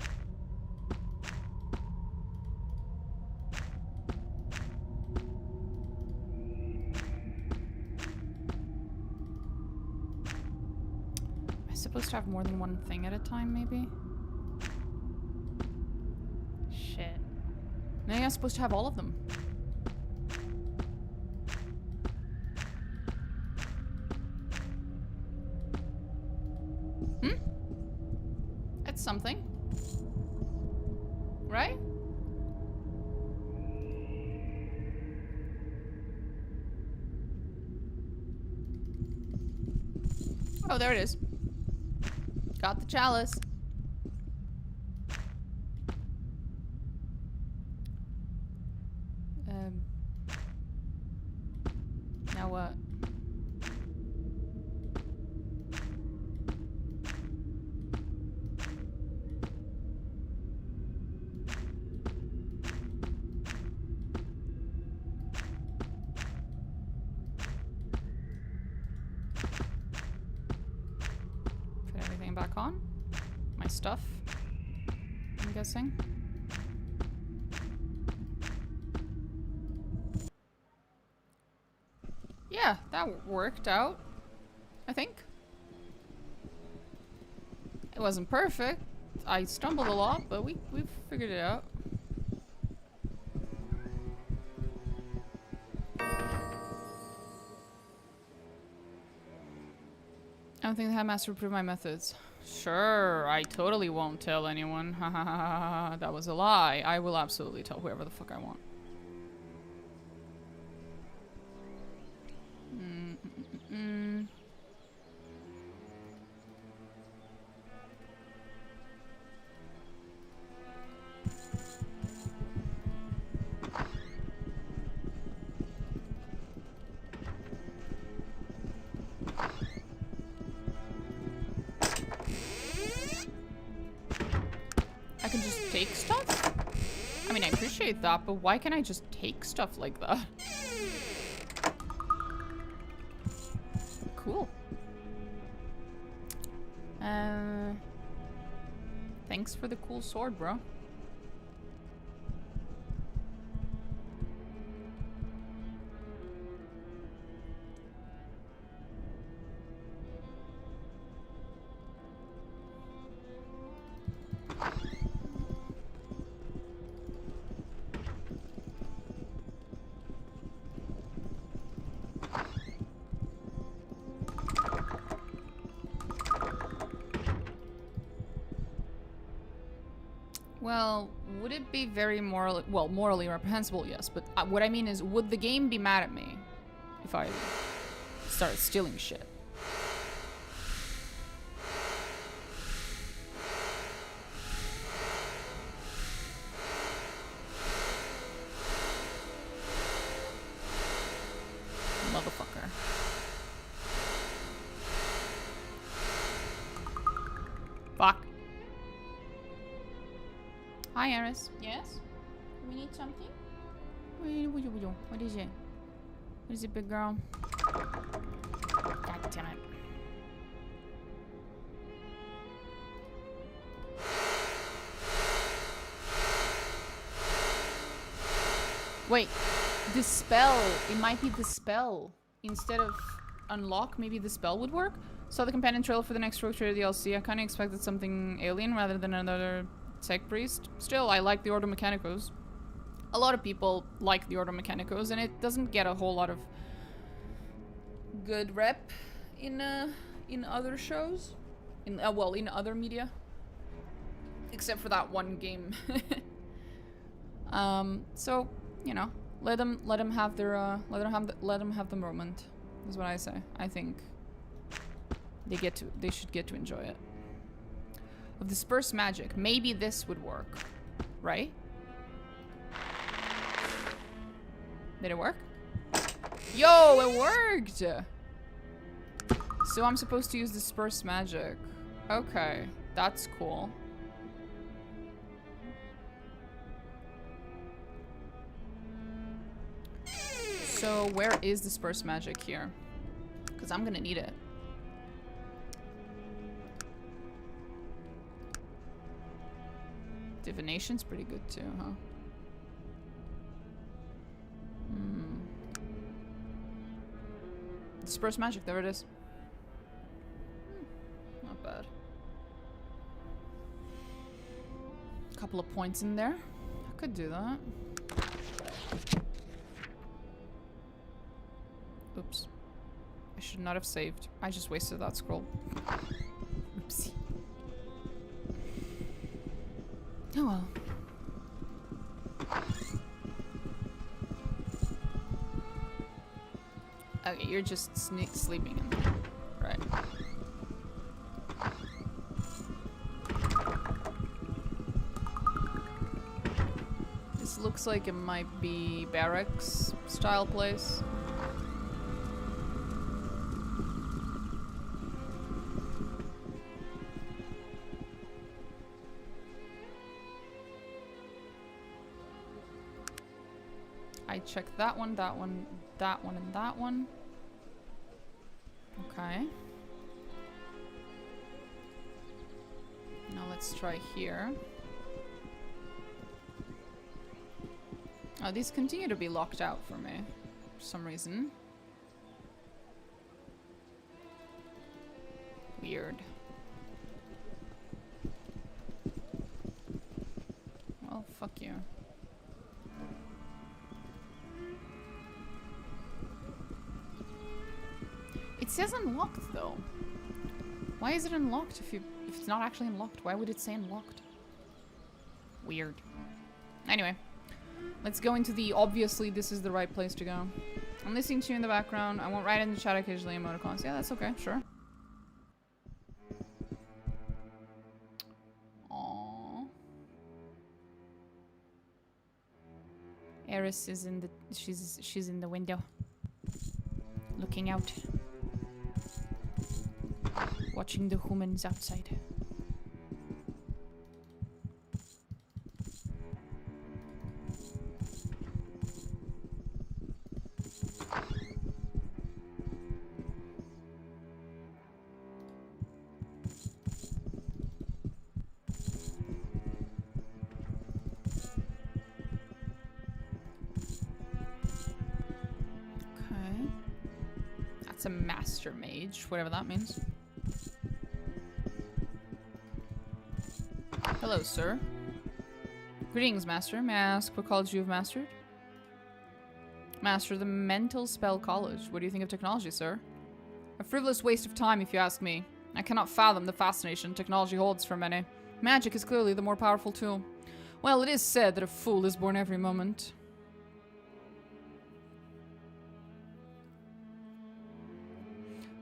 I supposed to have more than one thing at a time, maybe? Shit. Maybe I'm supposed to have all of them. Hmm? That's something. Right? Oh, there it is. Got the chalice. Now what? Put everything back on. My stuff, I'm guessing. Yeah, that worked out, I think. It wasn't perfect. I stumbled a lot, but we figured it out. I don't think the headmaster approved my methods. Sure, I totally won't tell anyone. Ha ha ha ha. That was a lie. I will absolutely tell whoever the fuck I want. take stuff? I mean, I appreciate that, but why can't I just take stuff like that? Cool. Thanks for the cool sword, bro. Well, would it be very morally reprehensible? Yes, but what I mean is, would the game be mad at me if I started stealing shit? Motherfucker. Fuck. Hi, Eris. Yes? We need something? What is it? What is it, big girl? God damn it. Wait. Dispel. It might be dispel. Instead of unlock, maybe the spell would work? Saw the companion trailer for the next Rogue Trader DLC. I kind of expected something alien rather than another tech priest. Still, I like the Ordo Mechanicos. A lot of people like the Ordo Mechanicos, and it doesn't get a whole lot of good rep in other shows, in other media, except for that one game. So you know, let them have their let them have the moment. Is what I say. I think they should get to enjoy it. Of disperse magic, maybe this would work, right? Did it work? Yo, it worked! So I'm supposed to use disperse magic. Okay, that's cool. So where is disperse magic here? Because I'm gonna need it. Divination's pretty good too, huh? Disperse magic, there it is. Not bad. A couple of points in there. I could do that. Oops. I should not have saved. I just wasted that scroll. Oopsie. Oh well. Okay, you're just sleeping in there. Right. This looks like it might be barracks style place. I checked that one, that one, that one, and that one. Okay. Now let's try here. Oh, these continue to be locked out for me for some reason. Weird. Well, fuck you. It says unlocked though. Why is it unlocked if it's not actually unlocked? Why would it say unlocked? Weird. Anyway, let's go into the obviously this is the right place to go. I'm listening to you in the background. I won't write in the chat occasionally emoticons. Yeah, that's okay, sure. Aww. Eris is in the she's in the window. Looking out. Watching the humans outside. It's a master mage, whatever that means. Hello, sir. Greetings, master. May I ask what college you have mastered? Master, the Mental Spell College. What do you think of technology, sir? A frivolous waste of time, if you ask me. I cannot fathom the fascination technology holds for many. Magic is clearly the more powerful tool. Well, it is said that a fool is born every moment.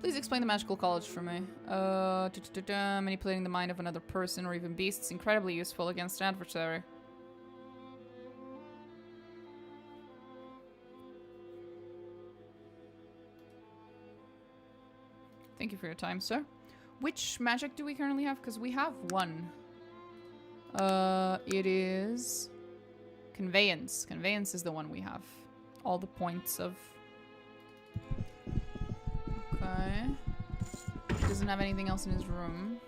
Please explain the magical college for me. Manipulating the mind of another person or even beasts, incredibly useful against an adversary. Thank you for your time, sir. Which magic do we currently have? Because we have one. It is... Conveyance. Conveyance is the one we have. All the points of... Okay. He doesn't have anything else in his room.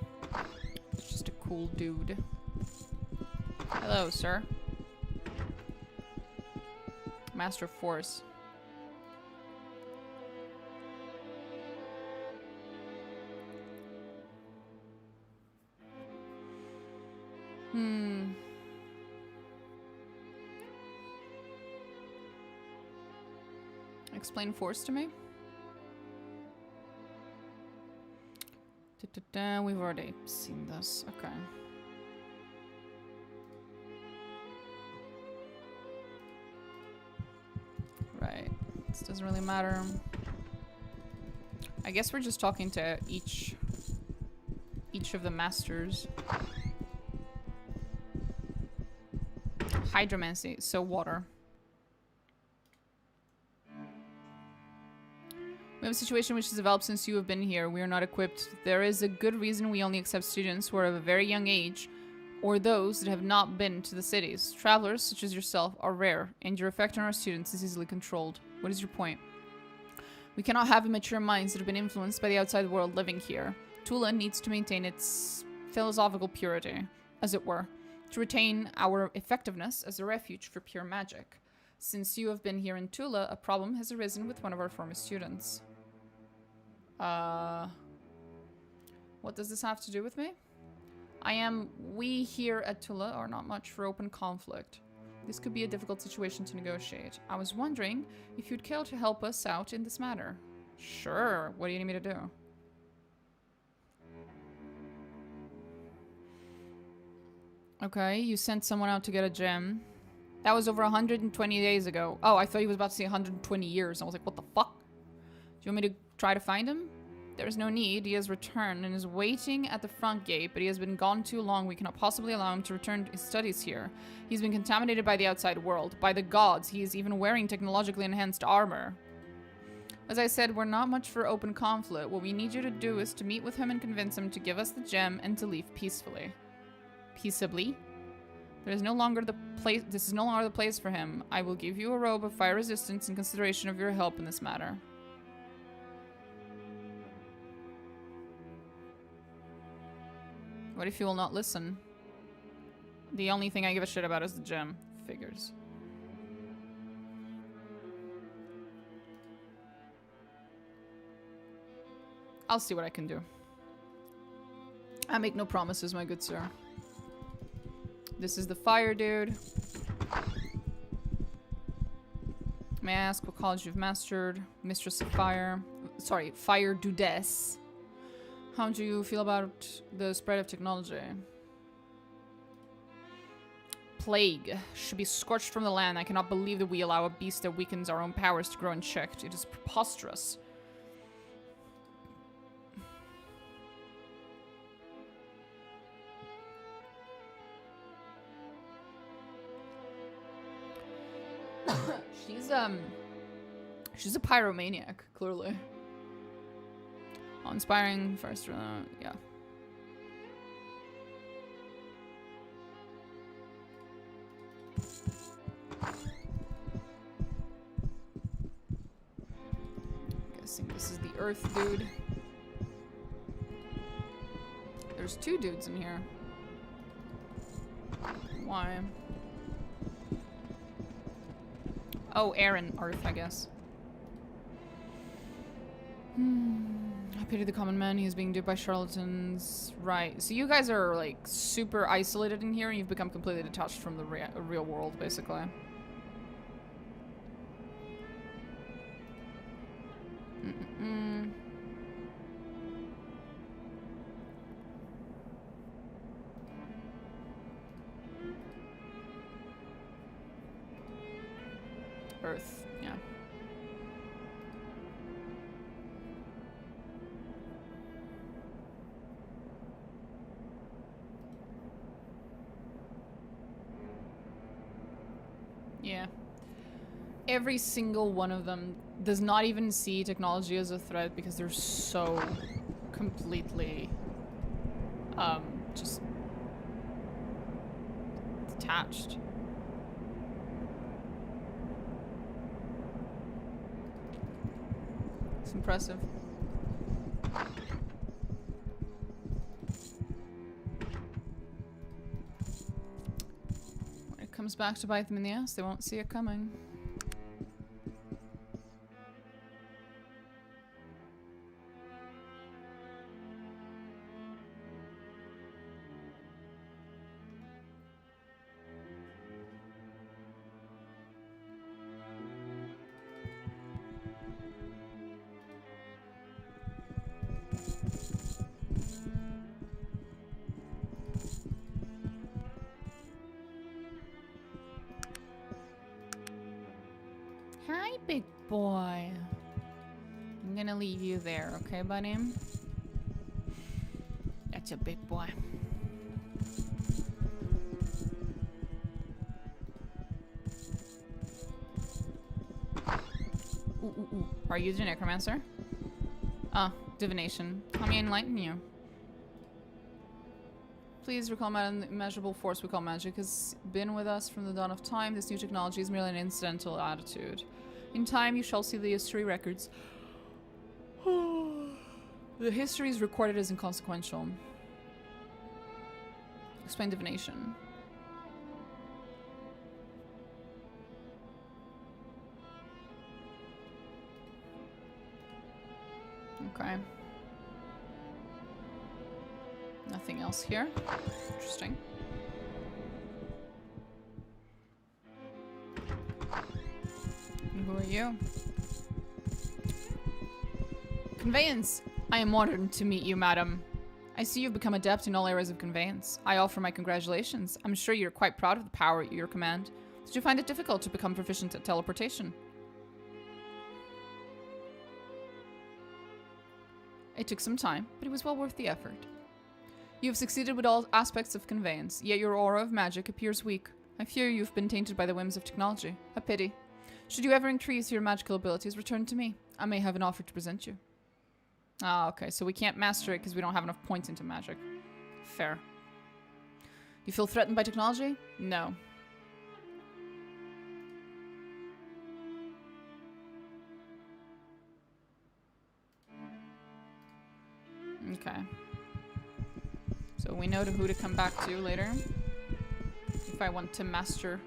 It's just a cool dude. Hello, sir. Master of Force. Explain force to me. We've already seen this. Okay. Right. This doesn't really matter. I guess we're just talking to each of the masters. Hydromancy, so water. We have a situation which has developed since you have been here. We are not equipped. There is a good reason we only accept students who are of a very young age, or those that have not been to the cities. Travelers, such as yourself, are rare, and your effect on our students is easily controlled. What is your point? We cannot have immature minds that have been influenced by the outside world living here. Tula needs to maintain its philosophical purity, as it were, to retain our effectiveness as a refuge for pure magic. Since you have been here in Tula, a problem has arisen with one of our former students. What does this have to do with me? We here at Tula are not much for open conflict. This could be a difficult situation to negotiate. I was wondering if you'd care to help us out in this matter. Sure, what do you need me to do? Okay, you sent someone out to get a gem. That was over 120 days ago. Oh, I thought he was about to say 120 years. I was like, what the fuck? Do you want me to try to find him? There's no need. He has returned and is waiting at the front gate, but he has been gone too long. We cannot possibly allow him to return to his studies here. He's been contaminated by the outside world. By the gods, he is even wearing technologically enhanced armor. As I said, we're not much for open conflict. What we need you to do is to meet with him and convince him to give us the gem and to leave peacefully. Peaceably? This is no longer the place for him. I will give you a robe of fire resistance in consideration of your help in this matter. What if you will not listen? The only thing I give a shit about is the gem. Figures. I'll see what I can do. I make no promises, my good sir. This is the fire dude. May I ask what college you've mastered? Mistress of Fire. Sorry, Fire Dudess. How do you feel about the spread of technology? Plague. Should be scorched from the land. I cannot believe that we allow a beast that weakens our own powers to grow unchecked. It is preposterous. She's a pyromaniac, clearly. Inspiring first, yeah. Guessing this is the Earth dude. There's two dudes in here. Why? Oh, air and Earth, I guess. I pity the common man. He is being duped by charlatans. Right. So you guys are like super isolated in here and you've become completely detached from the real world, basically. Earth, yeah. Yeah. Every single one of them does not even see technology as a threat because they're so completely just detached. It's impressive. When it comes back to bite them in the ass, they won't see it coming. Hi, big boy. I'm gonna leave you there, okay, buddy? That's a big boy. Ooh. Are you the necromancer? Ah, divination. Let me enlighten you. Please recall the immeasurable force we call magic has been with us from the dawn of time. This new technology is merely an incidental attitude. In time, you shall see the history records. The history is recorded as inconsequential. Explain divination. Okay. Nothing else here. Interesting. And who are you? Conveyance! I am honored to meet you, madam. I see you've become adept in all areas of conveyance. I offer my congratulations. I'm sure you're quite proud of the power at your command. Did you find it difficult to become proficient at teleportation? It took some time, but it was well worth the effort. You have succeeded with all aspects of conveyance, yet your aura of magic appears weak. I fear you've been tainted by the whims of technology. A pity. Should you ever increase your magical abilities, return to me. I may have an offer to present you. Ah, okay, so we can't master it because we don't have enough points into magic. Fair. You feel threatened by technology? No. Okay. So we know who to come back to later. If I want to master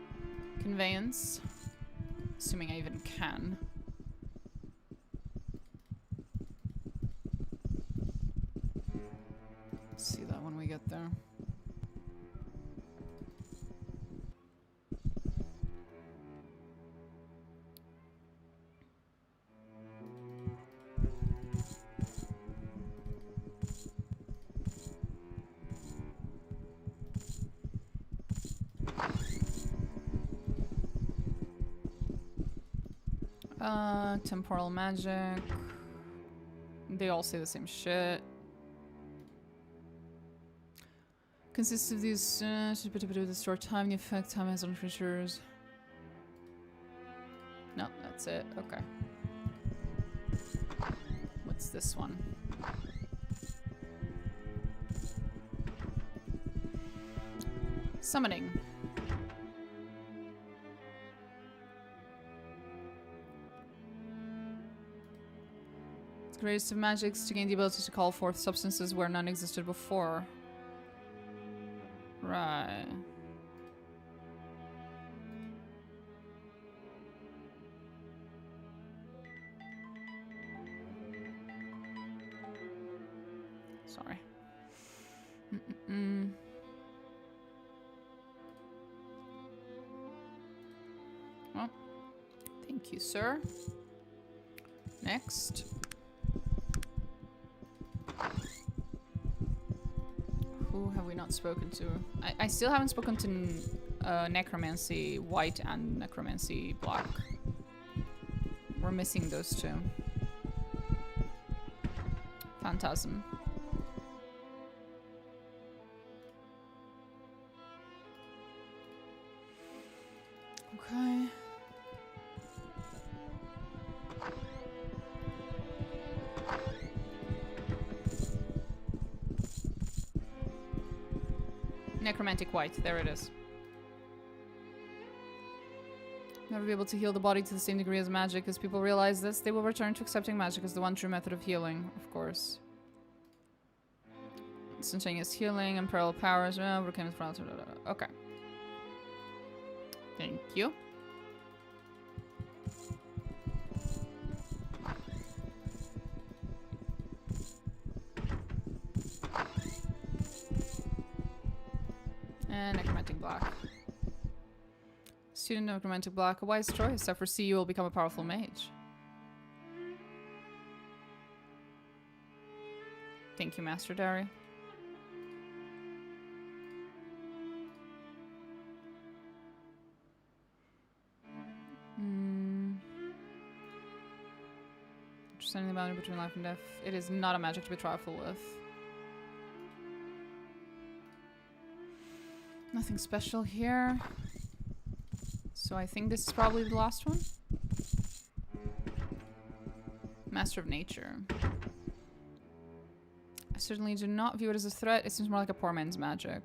conveyance. Assuming I even can. See that when we get there. Temporal magic. They all say the same shit. Consists of these the store time, the effect time has on creatures. No, that's it. Okay. What's this one? Summoning. The greatest of magics to gain the ability to call forth substances where none existed before. Right. Oh, thank you, sir. Next. Who have we not spoken to? I still haven't spoken to Necromancy White and Necromancy Black. We're missing those two. Phantasm. Okay. Necromantic White, there it is. Never be able to heal the body to the same degree as magic. As people realize this, they will return to accepting magic as the one true method of healing, of course. Instantaneous healing, unparalleled powers, overcame the okay. Thank you. And Necromantic Black. Student of Necromantic Black, a wise choice. I foresee you will become a powerful mage. Thank you, Master Dari. Understanding the boundary between life and death. It is not a magic to be trifled with. Nothing special here. So I think this is probably the last one. Master of Nature. I certainly do not view it as a threat. It seems more like a poor man's magic.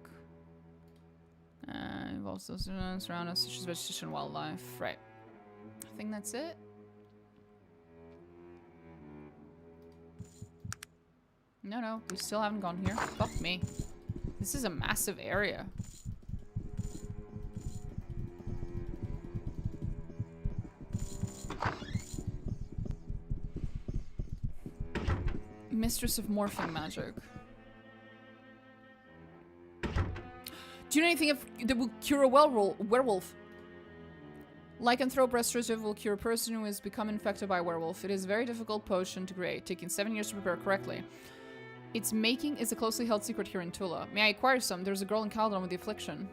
Involves those around us, such as vegetation and wildlife. Right. I think that's it. No, we still haven't gone here. Fuck me. This is a massive area. Mistress of Morphing Magic. Do you know anything that will cure a werewolf? Lycanthrope Restorative will cure a person who has become infected by a werewolf. It is a very difficult potion to create, taking 7 years to prepare correctly. Its making is a closely held secret here in Tula. May I acquire some? There's a girl in Caledon with the affliction.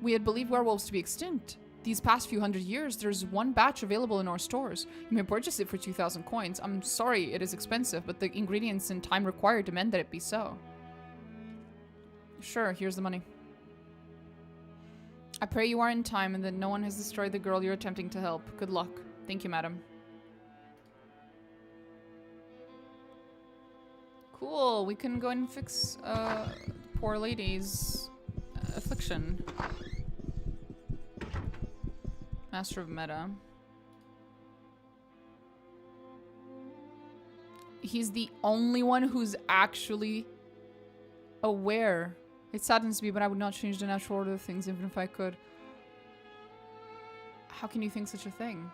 We had believed werewolves to be extinct. These past few hundred years, there's one batch available in our stores. You may purchase it for 2,000 coins. I'm sorry it is expensive, but the ingredients and time required demand that it be so. Sure, here's the money. I pray you are in time and that no one has destroyed the girl you're attempting to help. Good luck. Thank you, madam. Cool, we can go and fix poor lady's affliction. Master of Meta. He's the only one who's actually aware. It saddens me, but I would not change the natural order of things even if I could. How can you think such a thing?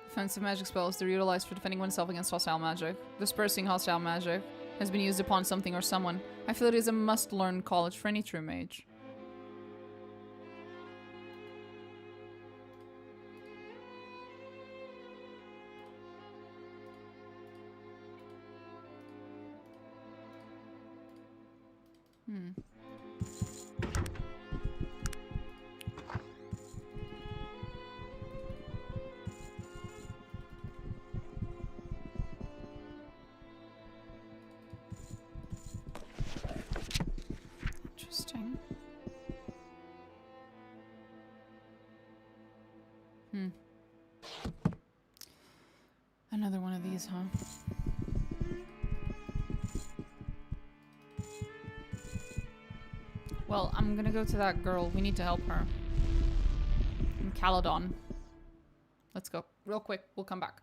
Defensive magic spells, they're utilized for defending oneself against hostile magic. Dispersing hostile magic has been used upon something or someone. I feel it is a must-learn college for any true mage. Interesting. Another one of these, huh? Well, I'm gonna go to that girl. We need to help her. In Caledon. Let's go. Real quick. We'll come back.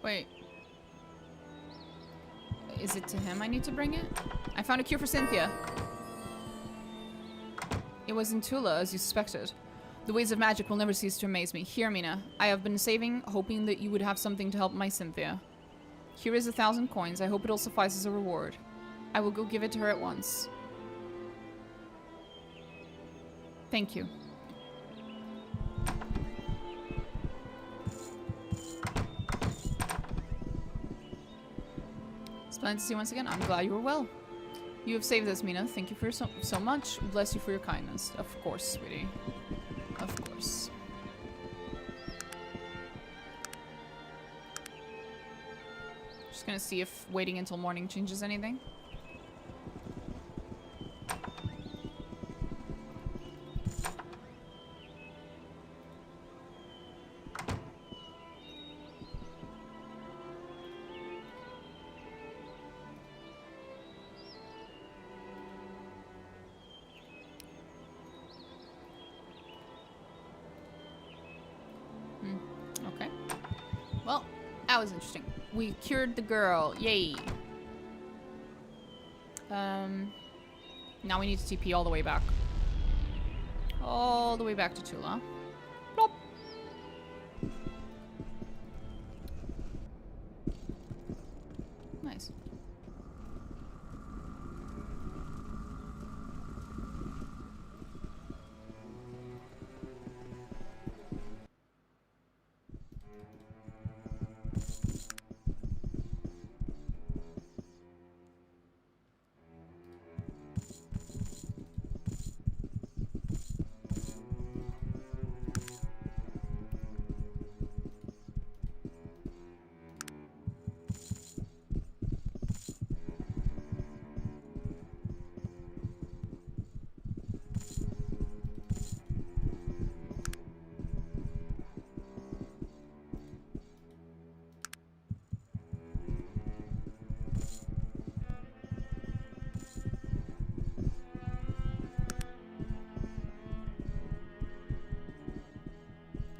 Wait. Is it to him I need to bring it? I found a cure for Cynthia. It was in Tula, as you suspected. The ways of magic will never cease to amaze me. Here, Mina. I have been saving, hoping that you would have something to help my Cynthia. Here is 1,000 coins. I hope it'll suffice as a reward. I will go give it to her at once. Thank you. Splendid to see you once again. I'm glad you were well. You have saved us, Mina. Thank you for so much. Bless you for your kindness. Of course, sweetie. Of course. Just gonna see if waiting until morning changes anything. Okay. Well, that was interesting. We cured the girl. Yay. Now we need to TP all the way back. All the way back to Tula. Plop. Nice.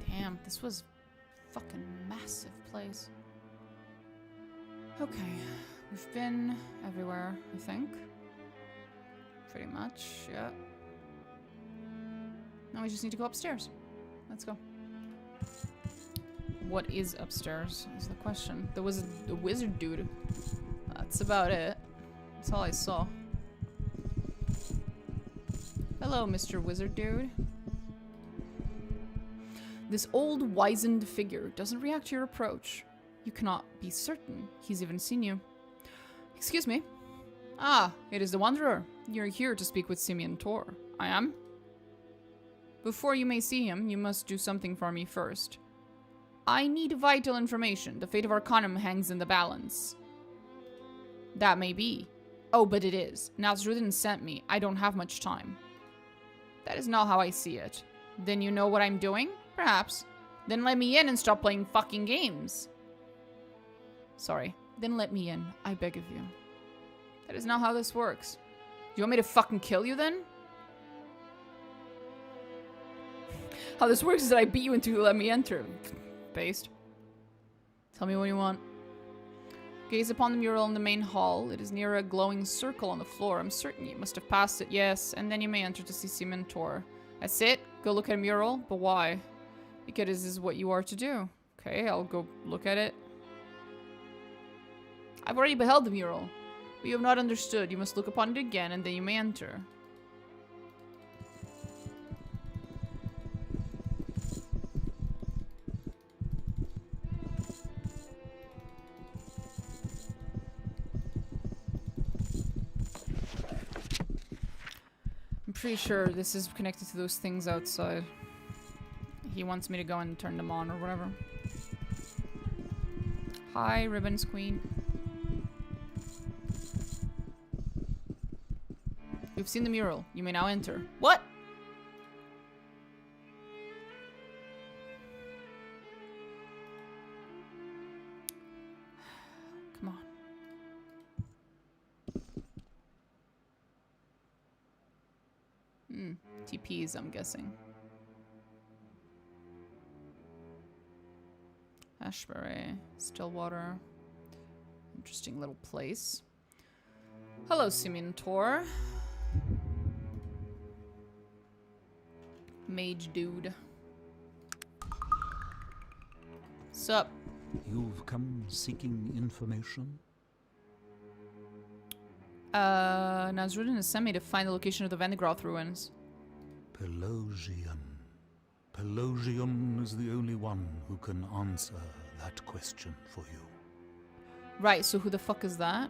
Damn, this was fucking massive place. Okay, we've been everywhere, I think. Pretty much, yeah. Now we just need to go upstairs. Let's go. What is upstairs is the question. There was a wizard dude. That's about it. That's all I saw. Hello, Mr. Wizard Dude. This old, wizened figure doesn't react to your approach. You cannot be certain he's even seen you. Excuse me. Ah, it is the Wanderer. You're here to speak with Simeon Tor. I am? Before you may see him, you must do something for me first. I need vital information. The fate of Arcanum hangs in the balance. That may be. Oh, but it is. Nasruddin sent me. I don't have much time. That is not how I see it. Then you know what I'm doing? Perhaps. Then let me in and stop playing fucking games. Sorry. Then let me in. I beg of you. That is not how this works. Do you want me to fucking kill you then? How this works is that I beat you until you let me enter. Based. Tell me what you want. Gaze upon the mural in the main hall. It is near a glowing circle on the floor. I'm certain you must have passed it, yes. And then you may enter to see Simeon Tor. That's it? Go look at a mural? But why? Because this is what you are to do. Okay, I'll go look at it. I've already beheld the mural. But you have not understood. You must look upon it again, and then you may enter. I'm pretty sure this is connected to those things outside. He wants me to go and turn them on or whatever. Hi, Ribbons Queen. You've seen the mural. You may now enter. What? Come on. TPs, I'm guessing. Ashbury, Stillwater. Interesting little place. Hello, Simeon Tor. Mage dude. Sup? You've come seeking information? Nasruddin has sent me to find the location of the Vendigroth Ruins. Pelosian. Pelosian is the only one who can answer that question for you. Right, so who the fuck is that?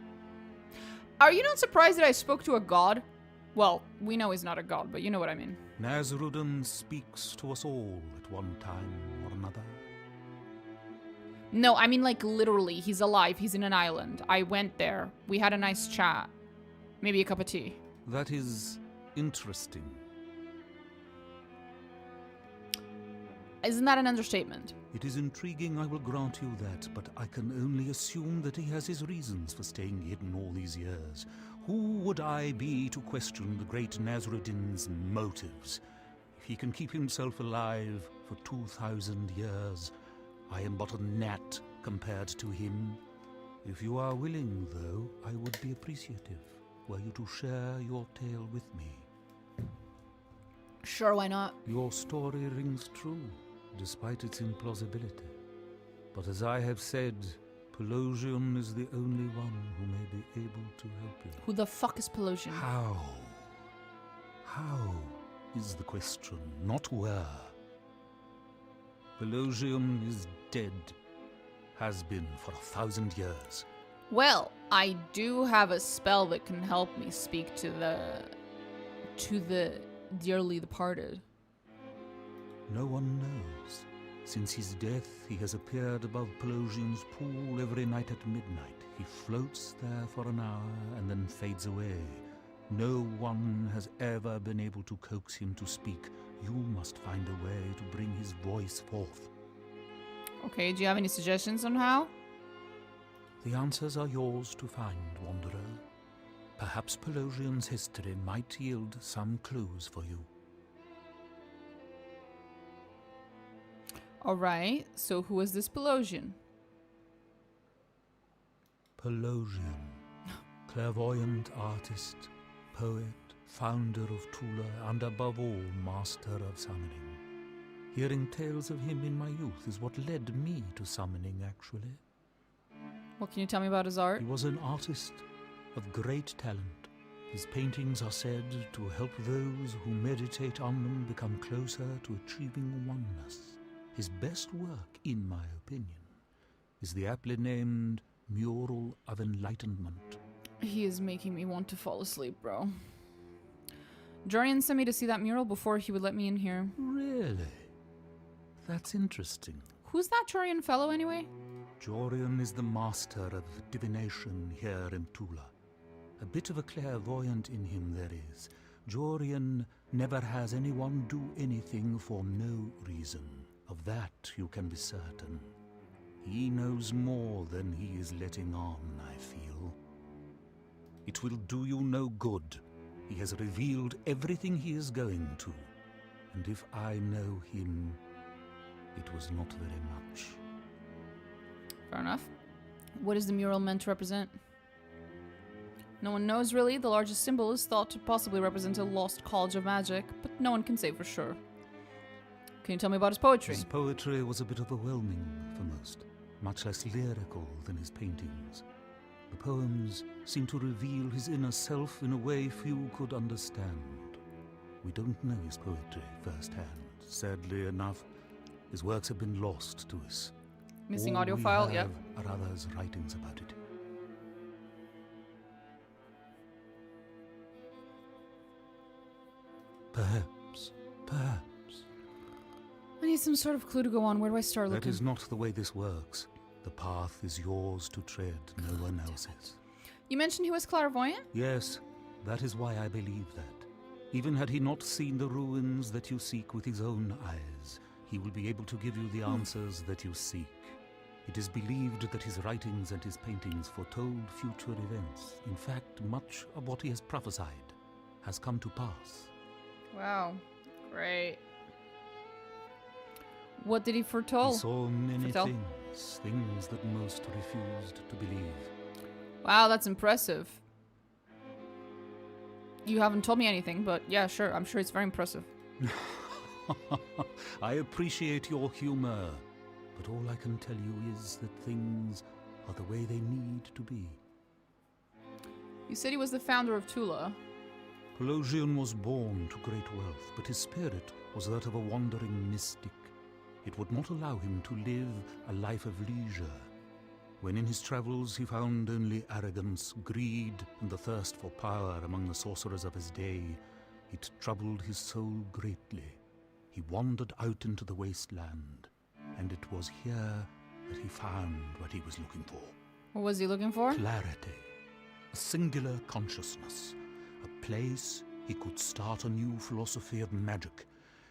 Are you not surprised that I spoke to a god? Well, we know he's not a god, but you know what I mean. Nasruddin speaks to us all at one time or another. No, I mean like literally, he's alive, he's in an island. I went there, we had a nice chat. Maybe a cup of tea. That is interesting. Isn't that an understatement? It is intriguing, I will grant you that, but I can only assume that he has his reasons for staying hidden all these years. Who would I be to question the great Nasruddin's motives? If he can keep himself alive for 2,000 years, I am but a gnat compared to him. If you are willing, though, I would be appreciative were you to share your tale with me. Sure, why not? Your story rings true, despite its implausibility. But as I have said, Pelosian is the only one who may be able to help you. Who the fuck is Pelosian? How? How is the question, not where. Pelosian is dead. Has been for 1,000 years. Well, I do have a spell that can help me speak to the dearly departed. No one knows. Since his death, he has appeared above Pelosian's pool every night at midnight. He floats there for an hour and then fades away. No one has ever been able to coax him to speak. You must find a way to bring his voice forth. Okay, do you have any suggestions on how? The answers are yours to find, Wanderer. Perhaps Pelosian's history might yield some clues for you. Alright, so who is this Pelosian? Pelosian, clairvoyant artist, poet, founder of Tula, and above all, master of summoning. Hearing tales of him in my youth is what led me to summoning, actually. What can you tell me about his art? He was an artist of great talent. His paintings are said to help those who meditate on them become closer to achieving oneness. His best work, in my opinion, is the aptly named Mural of Enlightenment. He is making me want to fall asleep, bro. Jorian sent me to see that mural before he would let me in here. Really? That's interesting. Who's that Jorian fellow, anyway? Jorian is the master of divination here in Tula. A bit of a clairvoyant in him there is. Jorian never has anyone do anything for no reason. Of that you can be certain. He knows more than he is letting on, I feel. It will do you no good. He has revealed everything he is going to. And if I know him, it was not very much. Fair enough. What is the mural meant to represent? No one knows really. The largest symbol is thought to possibly represent a lost college of magic, but no one can say for sure. Can you tell me about his poetry? His poetry was a bit overwhelming for most, much less lyrical than his paintings. The poems seem to reveal his inner self in a way few could understand. We don't know his poetry firsthand. Sadly enough, his works have been lost to us. Missing All audio we file, have yep. are others' writings about it. Perhaps. I need some sort of clue to go on. Where do I start looking? That is not the way this works. The path is yours to tread, no one else's. You mentioned he was clairvoyant? Yes, that is why I believe that. Even had he not seen the ruins that you seek with his own eyes, he will be able to give you the answers that you seek. It is believed that his writings and his paintings foretold future events. In fact, much of what he has prophesied has come to pass. Wow. Great. What did he foretold? He saw many Foretell? things. things that most refused to believe. Wow, that's impressive. You haven't told me anything, but yeah, sure. I'm sure it's very impressive. I appreciate your humor, but all I can tell you is that things are the way they need to be. You said he was the founder of Tula. Pelosian was born to great wealth, but his spirit was that of a wandering mystic. It would not allow him to live a life of leisure. When in his travels he found only arrogance, greed, and the thirst for power among the sorcerers of his day, it troubled his soul greatly. He wandered out into the wasteland, and it was here that he found what he was looking for. What was he looking for? Clarity. A singular consciousness. A place he could start a new philosophy of magic.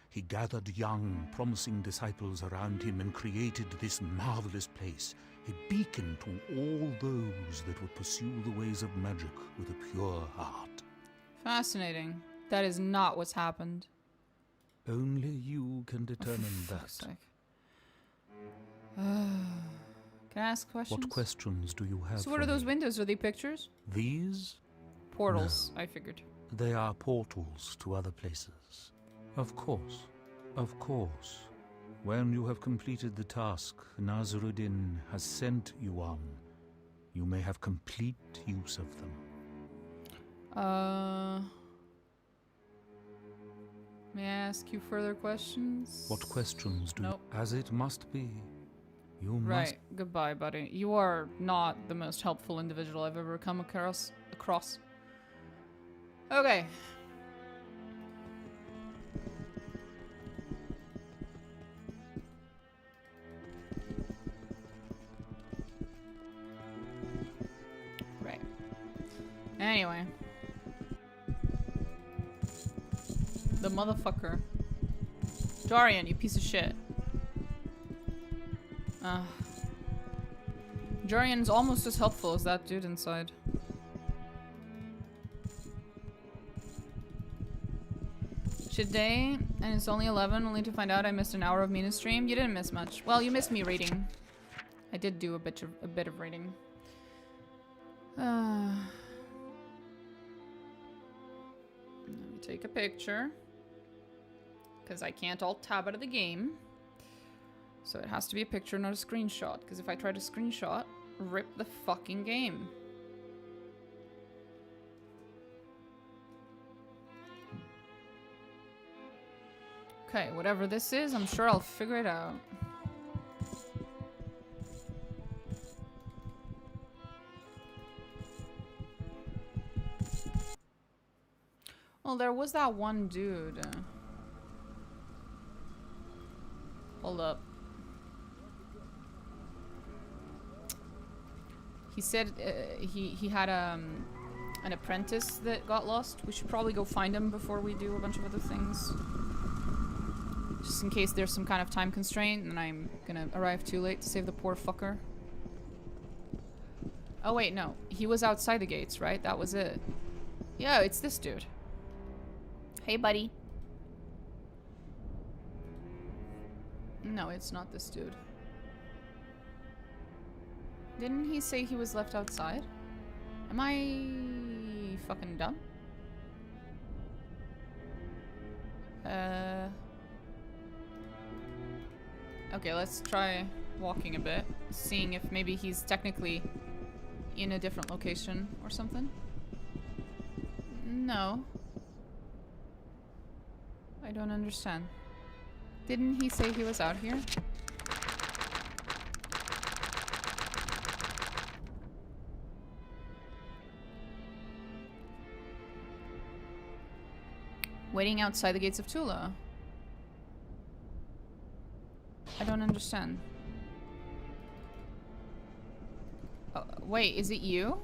He gathered young, promising disciples around him and created this marvelous place, a beacon to all those that would pursue the ways of magic with a pure heart. Fascinating. That is not what's happened. Only you can determine that. Can I ask questions? What questions do you have? So what are those windows? Are they pictures? These? Portals, No. I figured. They are portals to other places. Of course. Of course. When you have completed the task Nazruddin has sent you on, you may have complete use of them. May I ask you further questions? What questions do Nope. you... As it must be. You Right. Goodbye, buddy. You are not the most helpful individual I've ever come across. Okay. Right. Anyway. The motherfucker. Darian, you piece of shit. Jarian's almost as helpful as that dude inside. Today, and it's only 11, only to find out I missed an hour of Mina stream. You didn't miss much. Well, you missed me reading. I did do a bit of reading. Let me take a picture. Because I can't alt-tab out of the game. So it has to be a picture, not a screenshot. Because if I try to screenshot, rip the fucking game. Okay, whatever this is, I'm sure I'll figure it out. Well, there was that one dude. Hold up. He said he had an apprentice that got lost. We should probably go find him before we do a bunch of other things. Just in case there's some kind of time constraint and I'm gonna arrive too late to save the poor fucker. Oh wait, no. He was outside the gates, right? That was it. Yeah, it's this dude. Hey, buddy. No, it's not this dude. Didn't he say he was left outside? Am I fucking dumb? Okay, let's try walking a bit. Seeing if maybe he's technically in a different location or something. No. I don't understand. Didn't he say he was out here? Waiting outside the gates of Tula. I don't understand. Oh, wait, is it you?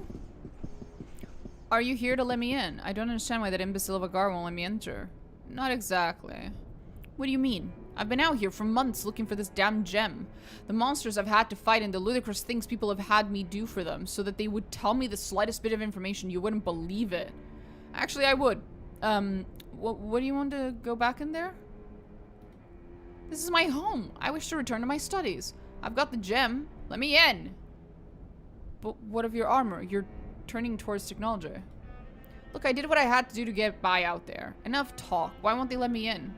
Are you here to let me in? I don't understand why that imbecile of a guard won't let me enter. Not exactly. What do you mean? I've been out here for months looking for this damn gem. The monsters I've had to fight and the ludicrous things people have had me do for them so that they would tell me the slightest bit of information, you wouldn't believe it. Actually, I would. What do you want to go back in there? This is my home. I wish to return to my studies. I've got the gem. Let me in. But what of your armor? You're turning towards technology. Look, I did what I had to do to get by out there. Enough talk. Why won't they let me in?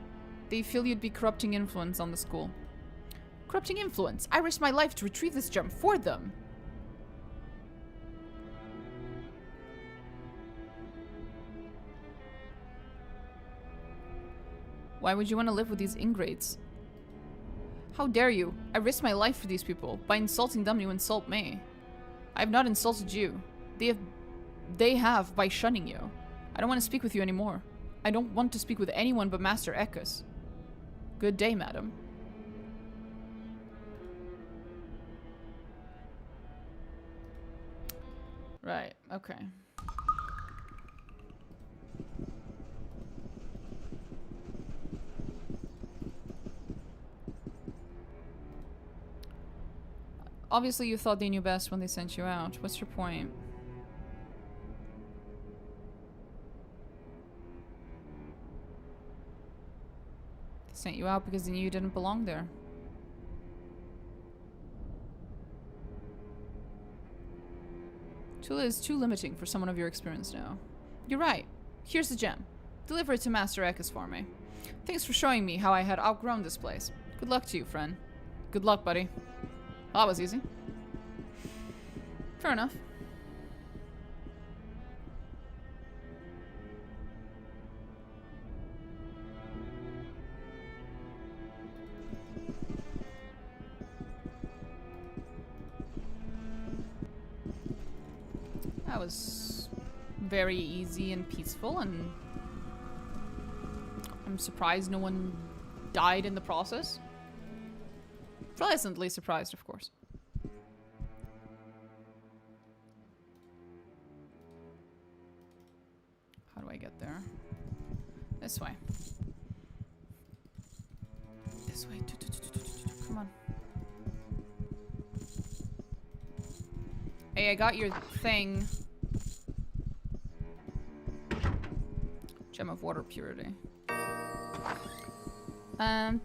They feel you'd be corrupting influence on the school. Corrupting influence? I risked my life to retrieve this gem for them. Why would you want to live with these ingrates? How dare you? I risked my life for these people. By insulting them, you insult me. I have not insulted you. They have by shunning you. I don't want to speak with you anymore. I don't want to speak with anyone but Master Ekkus. Good day, madam. Right, okay. Obviously you thought they knew best when they sent you out. What's your point? They sent you out because they knew you didn't belong there. Tula is too limiting for someone of your experience now. You're right. Here's the gem. Deliver it to Master Ekkus for me. Thanks for showing me how I had outgrown this place. Good luck to you, friend. Good luck, buddy. Well, that was easy. Fair enough. That was very easy and peaceful, and I'm surprised no one died in the process. Pleasantly surprised, of course. How do I get there? This way. This way. Come on. Hey, I got your thing. Gem of water purity.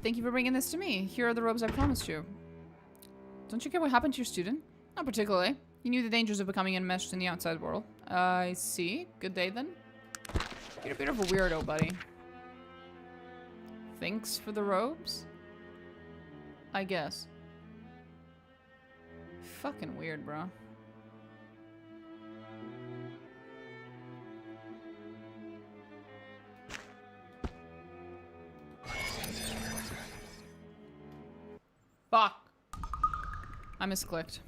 Thank you for bringing this to me. Here are the robes I promised you. Don't you care what happened to your student? Not particularly. You knew the dangers of becoming enmeshed in the outside world. I see. Good day, then. You're a bit of a weirdo, buddy. Thanks for the robes? I guess. Fucking weird, bro. Fuck. I misclicked.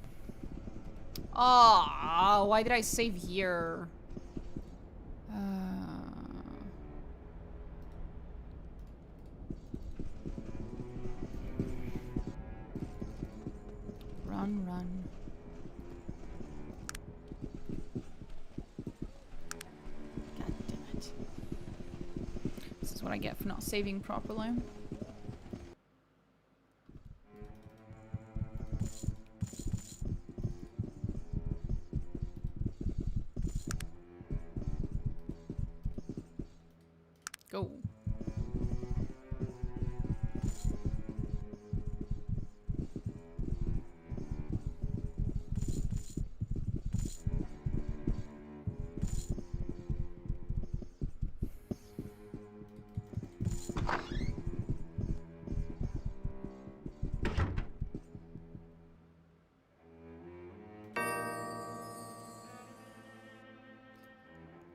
Oh, why did I save here? Run. God damn it. This is what I get for not saving properly. Go.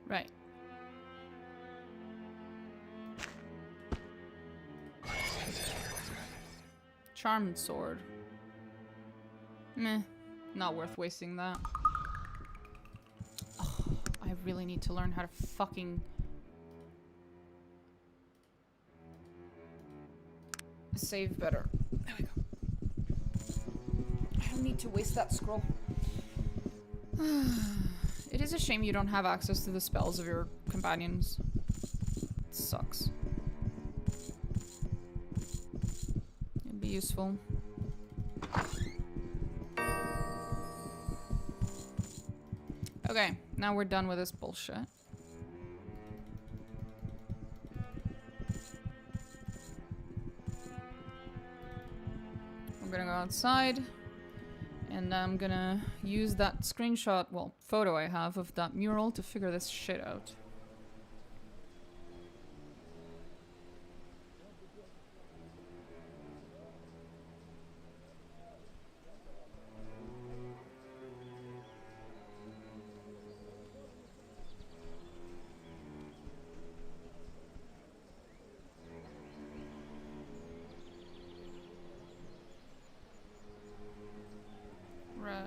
Right. Charmed sword. Meh. Not worth wasting that. Oh, I really need to learn how to fucking... save better. There we go. I don't need to waste that scroll. It is a shame you don't have access to the spells of your companions. It sucks. It'd be useful. Okay, now we're done with this bullshit. We're gonna go outside. And I'm gonna use that screenshot, well, photo I have of that mural to figure this shit out. Right.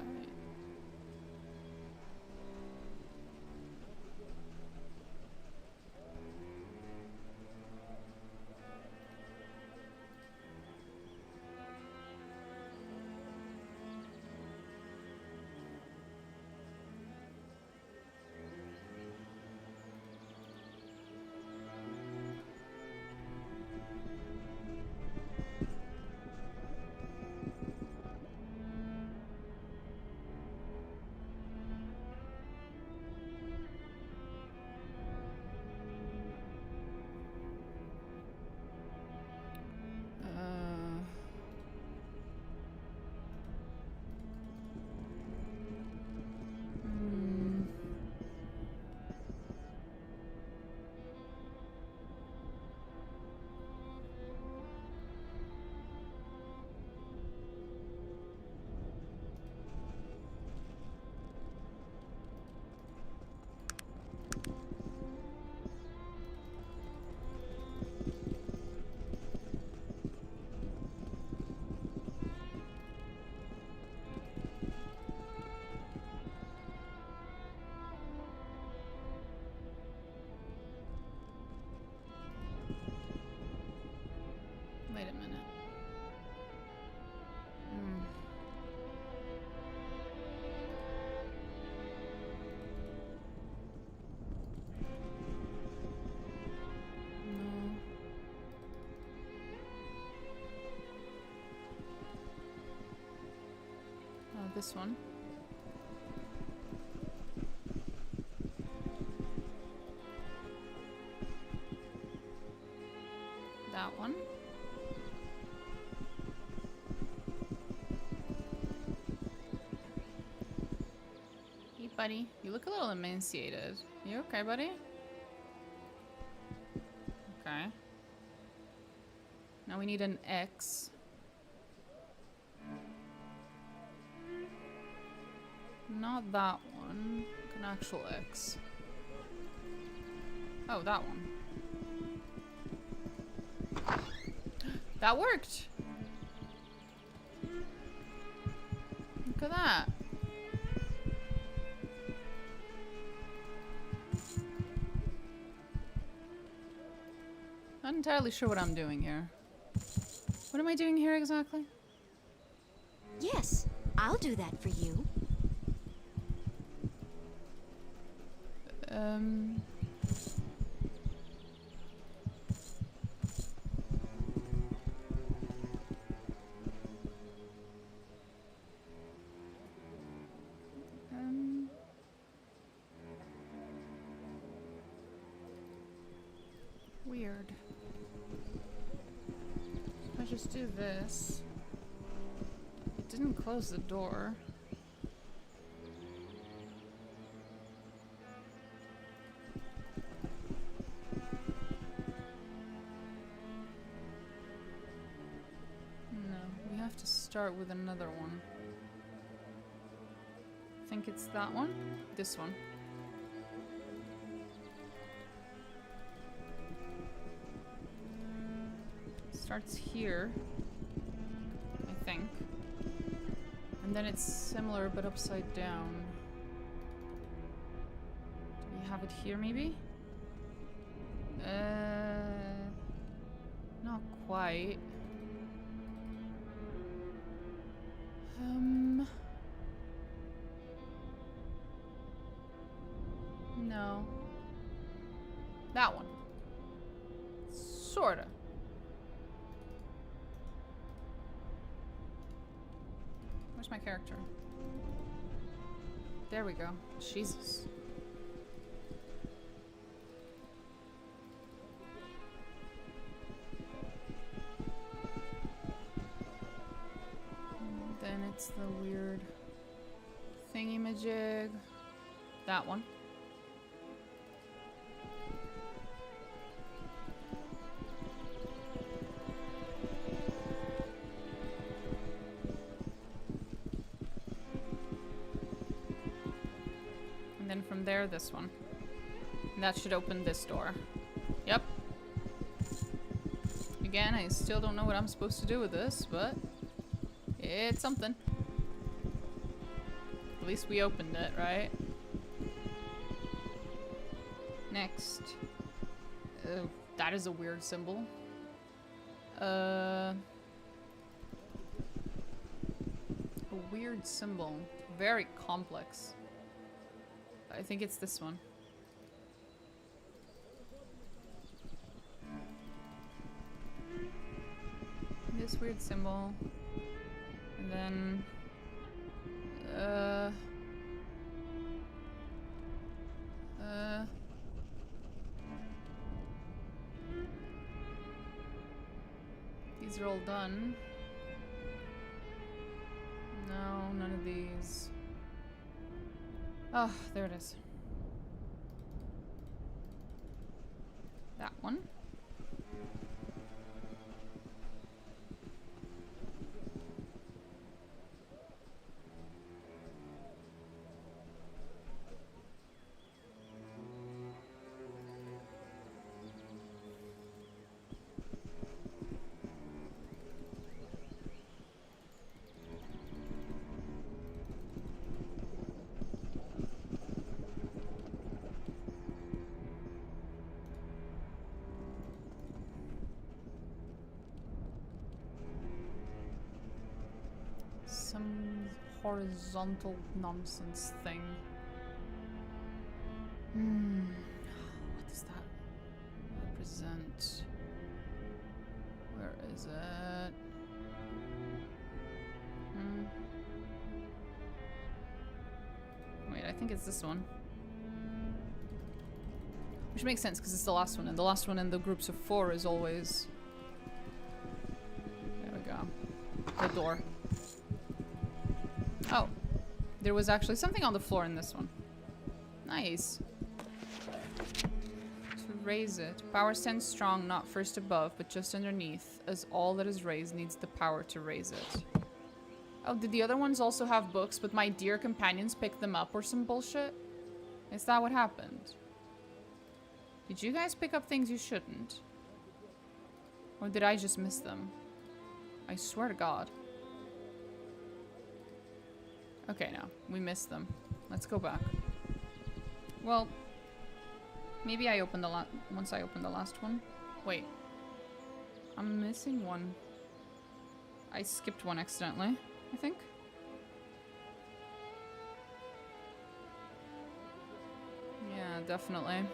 Wait a minute. No. Oh, this one. That one. Hey, buddy. You look a little emaciated. You okay, buddy? Okay. Now we need an X. Not that one. Like an actual X. Oh, that one. That worked! Look at that. Not entirely sure what I'm doing here. What am I doing here exactly? Yes, I'll do that for you. Weird. If I just do this. It didn't close the door. No, we have to start with another one. I think it's that one? This one. Starts here, I think. And then it's similar but upside down. Do we have it here maybe? Not quite. No. That one. Sorta. Where's my character? There we go. Jesus. What's the weird thingy-majig? That one. And then from there, this one. And that should open this door. Yep. Again, I still don't know what I'm supposed to do with this, but it's something. At least we opened it, right? Next. That is a weird symbol. A weird symbol. Very complex. I think it's this one. This weird symbol. And then... these are all done. No, none of these. Oh, there it is. That one. Some horizontal nonsense thing. What does that represent? Where is it? Wait, I think it's this one. Which makes sense because it's the last one, and the last one in the groups of 4 is always... There we go. The door. Oh, there was actually something on the floor in this one. Nice. To raise it. Power stands strong, not first above, but just underneath, as all that is raised needs the power to raise it. Oh, did the other ones also have books, but my dear companions picked them up or some bullshit? Is that what happened? Did you guys pick up things you shouldn't? Or did I just miss them? I swear to God. Okay, no. We missed them. Let's go back. Well, maybe I opened the once I opened the last one. Wait. I'm missing one. I skipped one accidentally, I think. Yeah, definitely.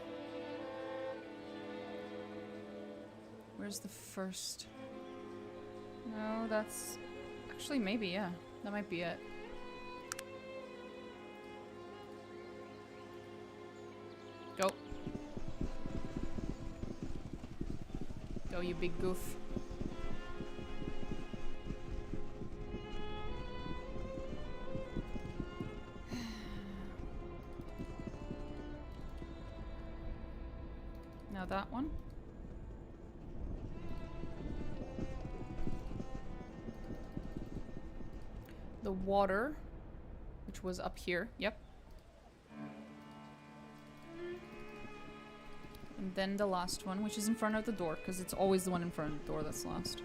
Where's the first? No, that's... Actually, maybe, yeah. That might be it. Go. Go, you big goof. Now that one. The water, which was up here. Yep. And then the last one, which is in front of the door, because it's always the one in front of the door that's lost.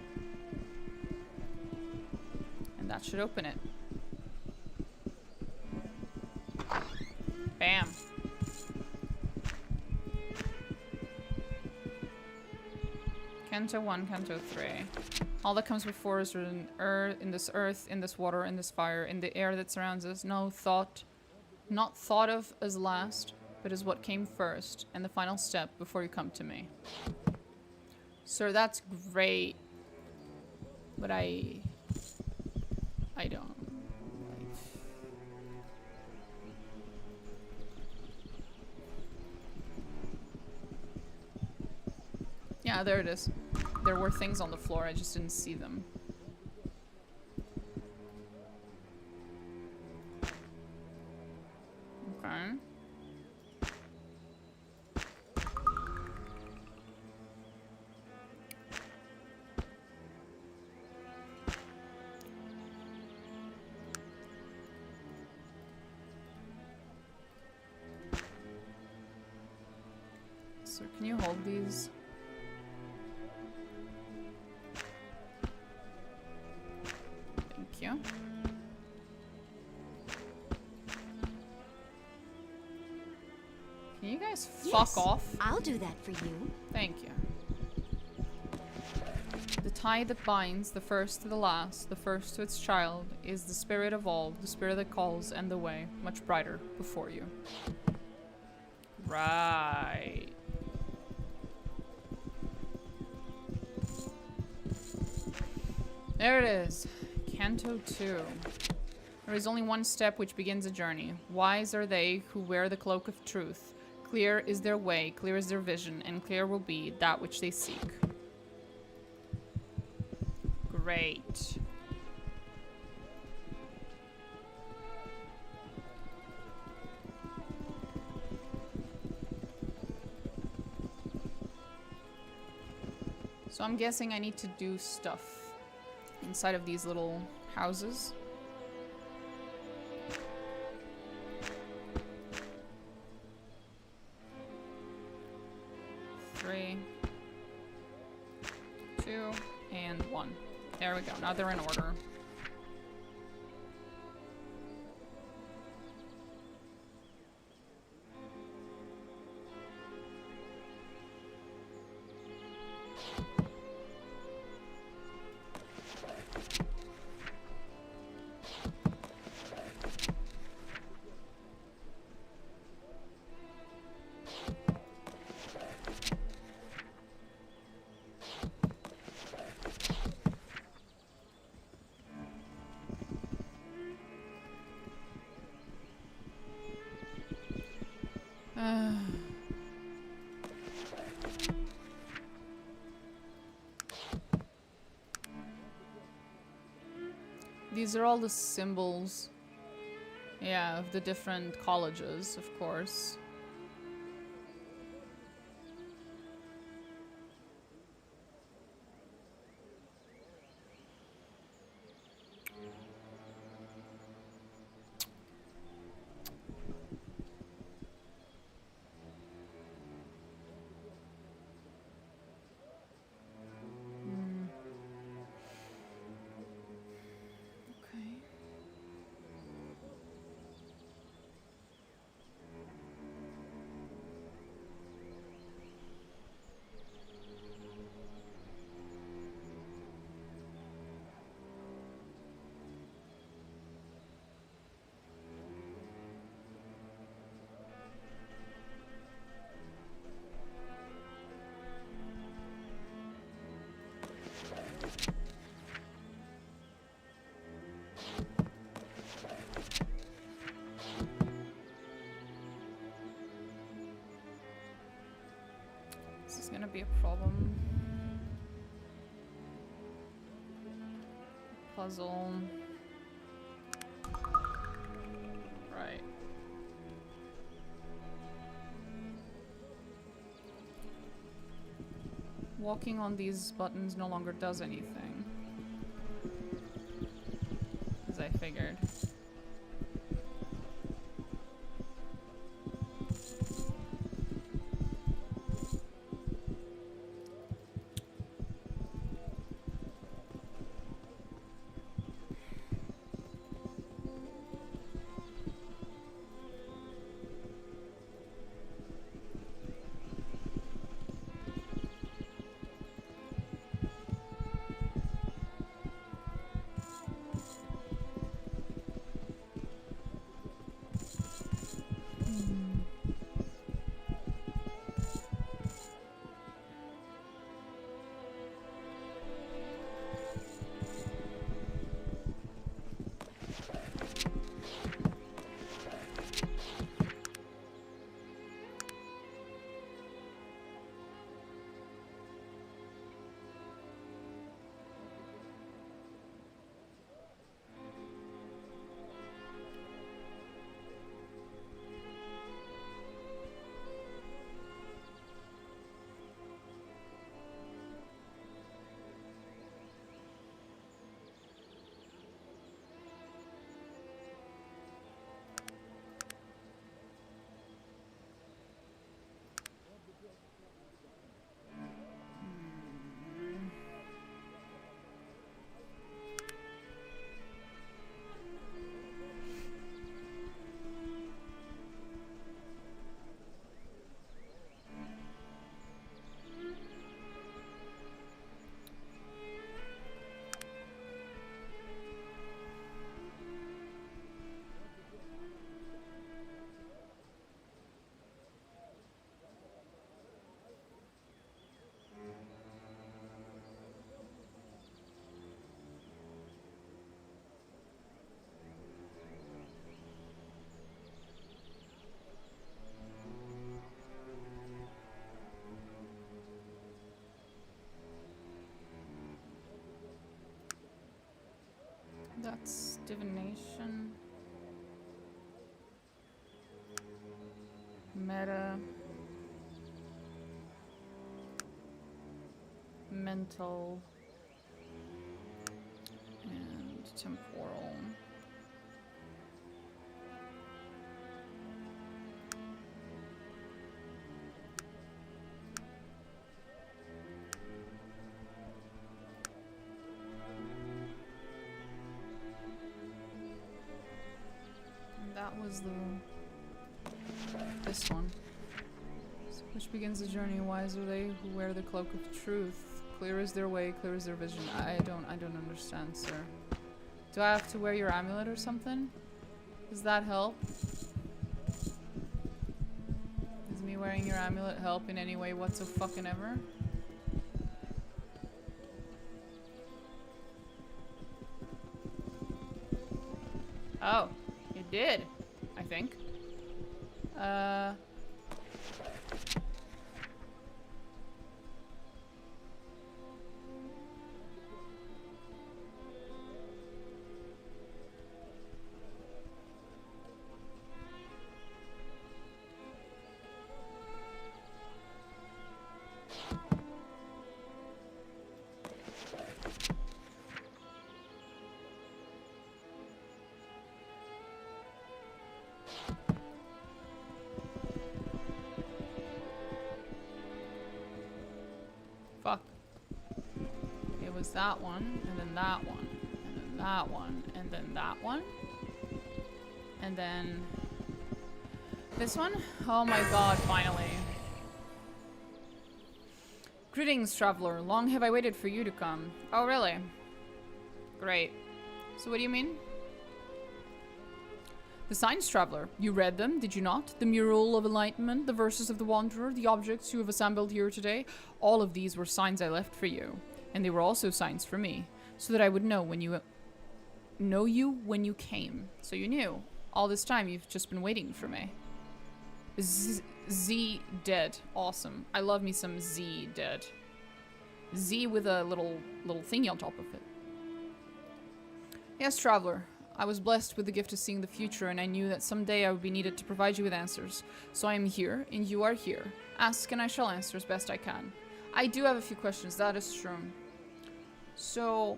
And that should open it. Bam. Canto 1, Canto 3. All that comes before is in this earth, in this water, in this fire, in the air that surrounds us. No thought, not thought of as last, but as what came first, and the final step before you come to me. Sir, that's great. But I don't. Yeah, there it is. There were things on the floor, I just didn't see them. Can you hold these? Thank you. Can you guys fuck off? I'll do that for you. Thank you. The tie that binds the first to the last, the first to its child, is the spirit of all, the spirit that calls, and the way, much brighter before you. Right. There it is. Canto 2. There is only one step which begins a journey. Wise are they who wear the cloak of truth. Clear is their way, clear is their vision, and clear will be that which they seek. Great. So I'm guessing I need to do stuff inside of these little houses. Three, 2, and 1. There we go. Now they're in order. These are all the symbols, yeah, of the different colleges, of course. This is gonna be a problem. Puzzle. Right. Walking on these buttons no longer does anything. As I figured. That's divination. Meta. Mental. And temporal. That was this one. Which begins the journey. Wise are they who wear the cloak of truth. Clear is their way, clear is their vision. I don't understand, sir. Do I have to wear your amulet or something? Does that help? Does me wearing your amulet help in any way whatsoever? Oh, it did, I think. Fuck. It was that one, and then that one, and then that one, and then that one. And then this one? Oh my god, finally. Greetings, traveler. Long have I waited for you to come. Oh, really? Great. So what do you mean? The signs, traveler. You read them, did you not? The mural of enlightenment, the verses of the wanderer, the objects you have assembled here today. All of these were signs I left for you. And they were also signs for me. So that I would know when you came. So you knew. All this time you've just been waiting for me. Z dead. Awesome. I love me some Z dead. Z with a little thingy on top of it. Yes, traveler. I was blessed with the gift of seeing the future, and I knew that someday I would be needed to provide you with answers. So I am here, and you are here. Ask, and I shall answer as best I can. I do have a few questions, that is true. So,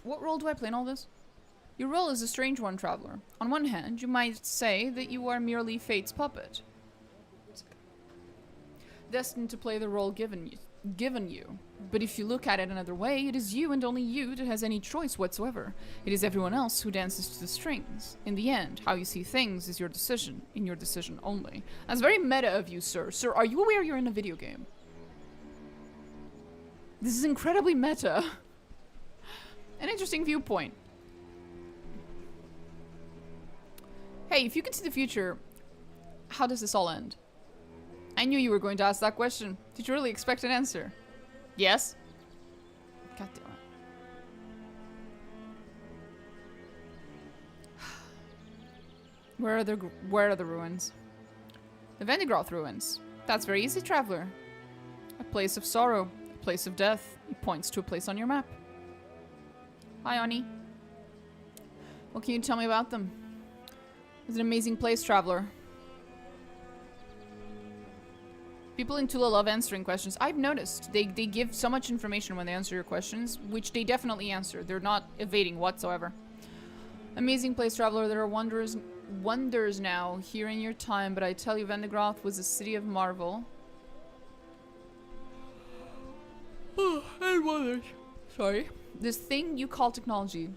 what role do I play in all this? Your role is a strange one, traveler. On one hand, you might say that you are merely fate's puppet, destined to play the role given you. But if you look at it another way, it is you and only you that has any choice whatsoever. It is everyone else who dances to the strings. In the end, how you see things is your decision, and your decision only. That's very meta of you, sir. Sir, are you aware you're in a video game? This is incredibly meta. An interesting viewpoint. Hey, if you can see the future, how does this all end? I knew you were going to ask that question. Did you really expect an answer? Yes? God damn it. Where are the ruins? The Vendigroth Ruins. That's very easy, traveler. A place of sorrow, a place of death. It points to a place on your map. Hi, Ani. What can you tell me about them? It's an amazing place, traveler. People in Tula love answering questions. I've noticed. They give so much information when they answer your questions, which they definitely answer. They're not evading whatsoever. Amazing place, traveler. There are wonders now here in your time, but I tell you, Vendigroth was a city of marvel. And wonders. Sorry. This thing you call technology.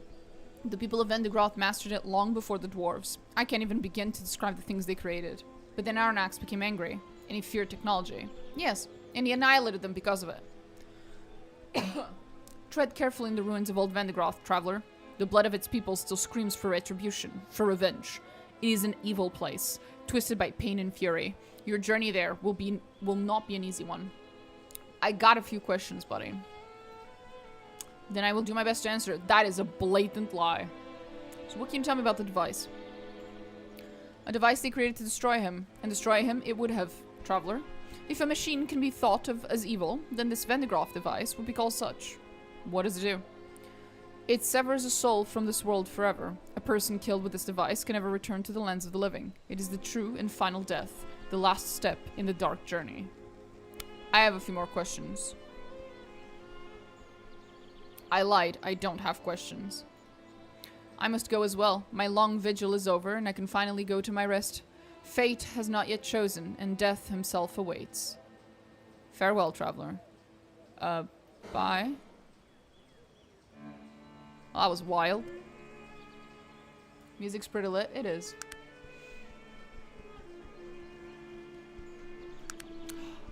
The people of Vendigroth mastered it long before the dwarves. I can't even begin to describe the things they created. But then Aranax became angry. And he feared technology. Yes, and he annihilated them because of it. Tread carefully in the ruins of old Vendigroth, traveler. The blood of its people still screams for retribution, for revenge. It is an evil place, twisted by pain and fury. Your journey there will not be an easy one. I got a few questions, buddy. Then I will do my best to answer. That is a blatant lie. So what can you tell me about the device? A device they created to destroy him. And destroy him, it would have... Traveler. If a machine can be thought of as evil, then this Vendigroth device would be called such. What does it do? It severs a soul from this world forever. A person killed with this device can never return to the lands of the living. It is the true and final death, the last step in the dark journey. I have a few more questions. I lied. I don't have questions. I must go as well. My long vigil is over, and I can finally go to my rest. Fate has not yet chosen, and death himself awaits. Farewell, traveler. Bye. Well, that was wild. Music's pretty lit. It is.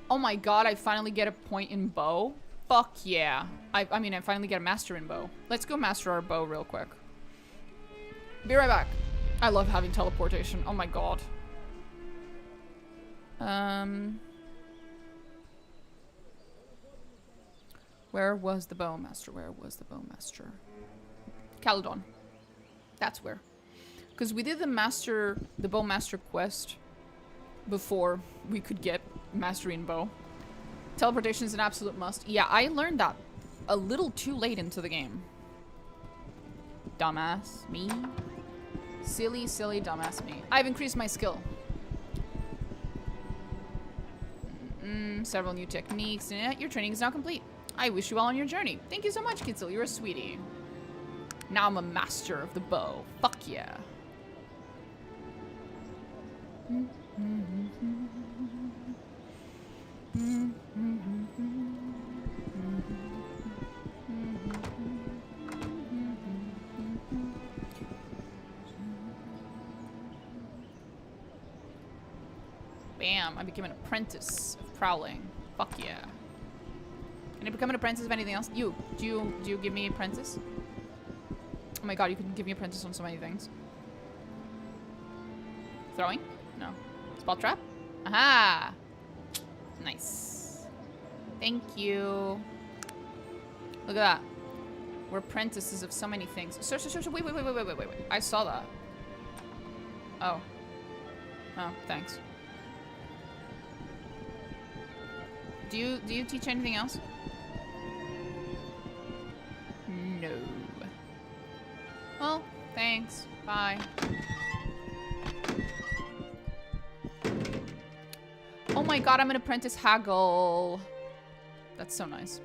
Oh my god, I finally get a point in bow. Fuck yeah. I mean, I finally get a master in bow. Let's go master our bow real quick. Be right back. I love having teleportation. Oh my god. Where was the bowmaster? Where was the bowmaster? Caledon. That's where. Because we did the bowmaster quest before we could get mastery in bow. Teleportation is an absolute must. Yeah, I learned that a little too late into the game. Dumbass me. Silly, silly dumbass me. I've increased my skill. Several new techniques. Your training is now complete. I wish you well on your journey. Thank you so much, Kitzel. You're a sweetie. Now I'm a master of the bow. Fuck yeah. Bam, I became an apprentice of prowling. Fuck yeah. Can I become an apprentice of anything else? Do you give me apprentice? Oh my god, you can give me apprentice on so many things. Throwing? No. Spot trap? Aha! Nice. Thank you. Look at that. We're apprentices of so many things. Sir, wait. I saw that. Oh. Oh, thanks. Do you teach anything else? No. Well, thanks. Bye. Oh my god, I'm an apprentice haggle. That's so nice.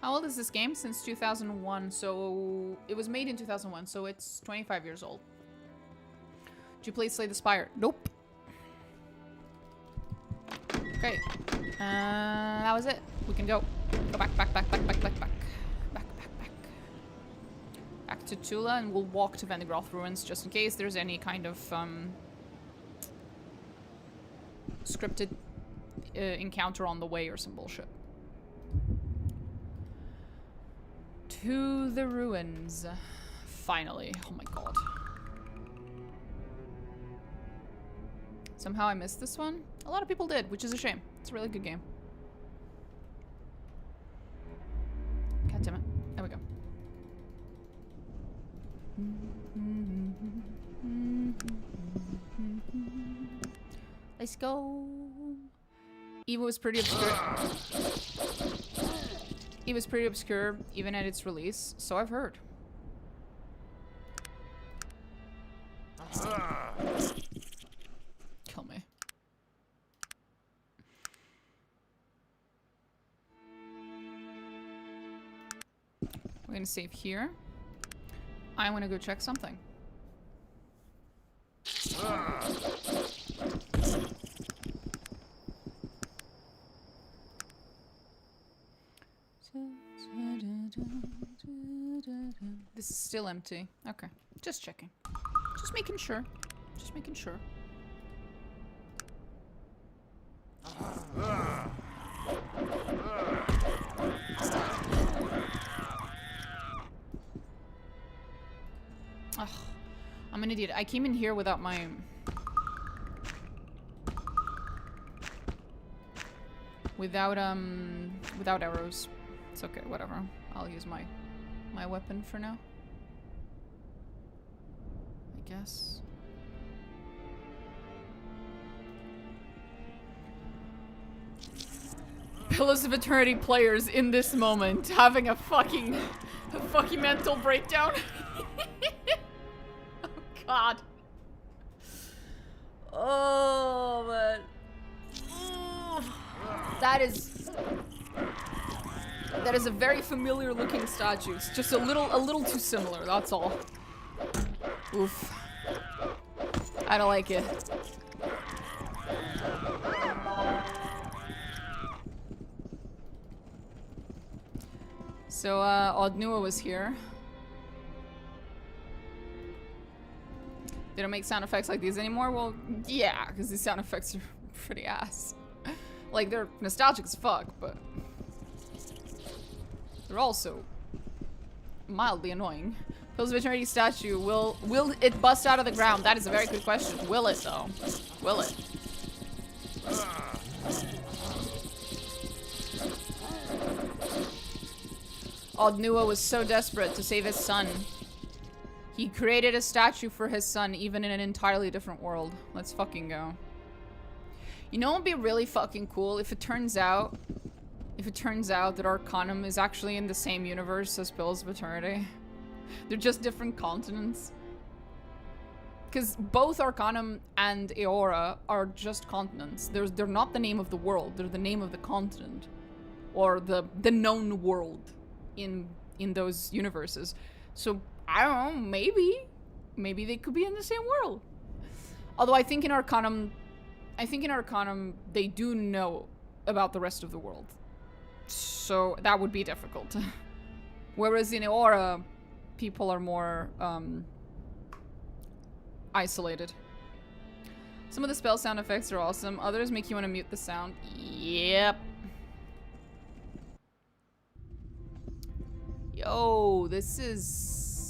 How old is this game? Since 2001, so it was made in 2001, so it's 25 years old. Did you play Slay the Spire? Nope. Okay. That was it. We can go. Go back. Back to Tula, and we'll walk to Vendigroth Ruins just in case there's any kind of scripted encounter on the way or some bullshit. To the ruins. Finally. Oh my god. Somehow I missed this one. A lot of people did, which is a shame. It's a really good game. God damn it. There we go. Let's go. Eva was pretty obscure. It was pretty obscure even at its release, so I've heard. Kill me. We're gonna save here. I wanna go check something. This is still empty. Okay. Just checking. Just making sure. Just making sure. an idiot. I came in here without my... Without arrows. It's okay, whatever. I'll use my weapon for now. I guess. Pillars of Eternity players in this moment having a fucking mental breakdown. Oh god. Oh man. That is a very familiar looking statue. It's just a little too similar, that's all. Oof. I don't like it. So, Odnua was here. They don't make sound effects like these anymore? Well, yeah, because these sound effects are pretty ass. Like, they're nostalgic as fuck, but... they're also mildly annoying. Pillars of Eternity statue, will it bust out of the ground? That is a very good question. Will it, though? Will it? Odnua was so desperate to save his son. He created a statue for his son, even in an entirely different world. Let's fucking go. You know what would be really fucking cool if it turns out that Arcanum is actually in the same universe as Pillars of Eternity. They're just different continents. Because both Arcanum and Eora are just continents. They're not the name of the world, they're the name of the continent. Or the known world in those universes. So, I don't know, maybe they could be in the same world. Although I think in Arcanum they do know about the rest of the world. So that would be difficult. Whereas in Eora, people are more isolated. Some of the spell sound effects are awesome. Others make you want to mute the sound. Yep. Yo, this is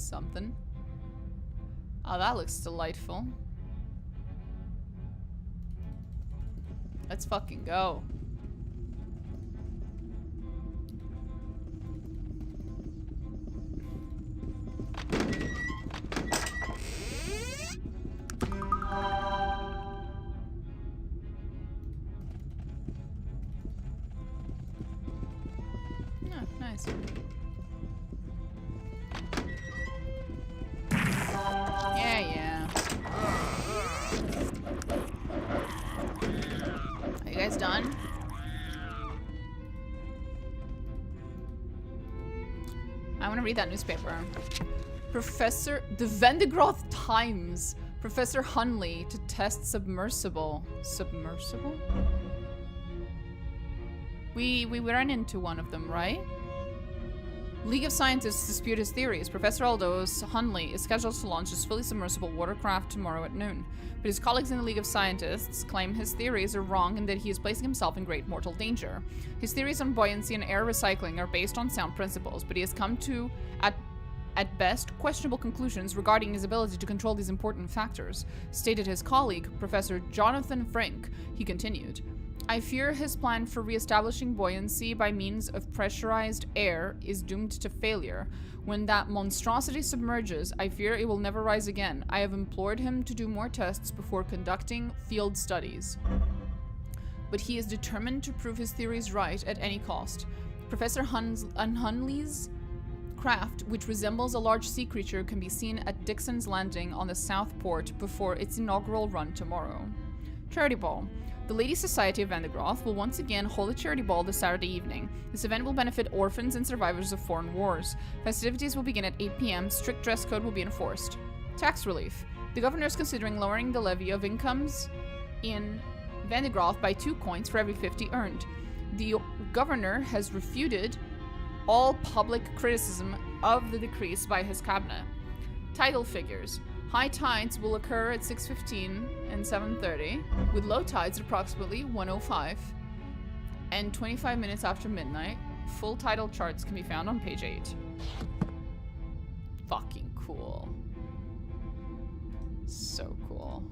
something. Oh, that looks delightful. Let's fucking go. Oh, nice. Yeah. Are you guys done? I want to read that newspaper. The Vendigroth Times. Professor Hunley to test submersible. Submersible? We ran into one of them, right? League of Scientists dispute his theories. Professor Aldous Hunley is scheduled to launch his fully submersible watercraft tomorrow at noon. But his colleagues in the League of Scientists claim his theories are wrong and that he is placing himself in great mortal danger. His theories on buoyancy and air recycling are based on sound principles, but he has come to, at best, questionable conclusions regarding his ability to control these important factors. Stated his colleague, Professor Jonathan Frank, he continued. I fear his plan for re-establishing buoyancy by means of pressurized air is doomed to failure. When that monstrosity submerges, I fear it will never rise again. I have implored him to do more tests before conducting field studies. But he is determined to prove his theories right at any cost. Professor Hunley's craft, which resembles a large sea creature, can be seen at Dixon's Landing on the South Port before its inaugural run tomorrow. Charity Ball. The Ladies' Society of Vendigroth will once again hold a charity ball this Saturday evening. This event will benefit orphans and survivors of foreign wars. Festivities will begin at 8 p.m. Strict dress code will be enforced. Tax relief. The governor is considering lowering the levy of incomes in Vendigroth by 2 coins for every 50 earned. The governor has refuted all public criticism of the decrease by his cabinet. Tidal figures. High tides will occur at 6:15 and 7:30, with low tides at approximately 1:05 and 25 minutes after midnight. Full tidal charts can be found on page 8. Fucking cool. So cool.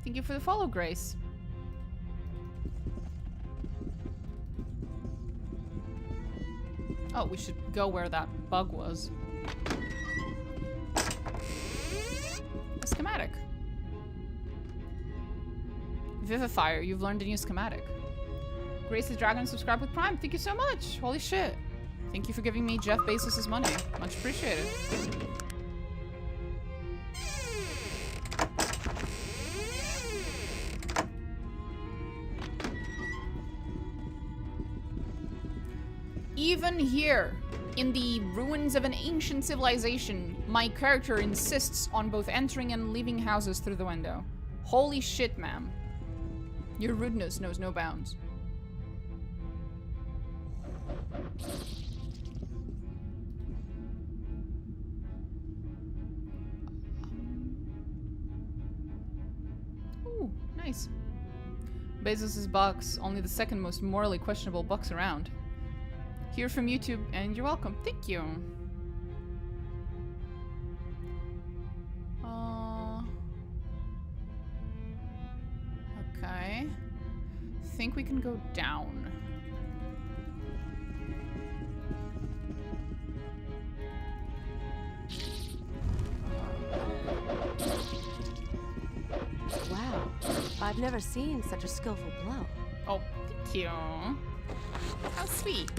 Thank you for the follow, Grace. Oh, we should go where that bug was. A schematic. Vivifier, you've learned a new schematic. Grace the Dragon subscribed with Prime. Thank you so much. Holy shit. Thank you for giving me Jeff Bezos' money. Much appreciated. Even here, in the ruins of an ancient civilization, my character insists on both entering and leaving houses through the window. Holy shit, ma'am. Your rudeness knows no bounds. Ooh, nice. Bezos' box, only the second most morally questionable box around. Here from YouTube, and you're welcome. Thank you. Okay. Think we can go down. Wow. I've never seen such a skillful blow. Oh, thank you. How sweet.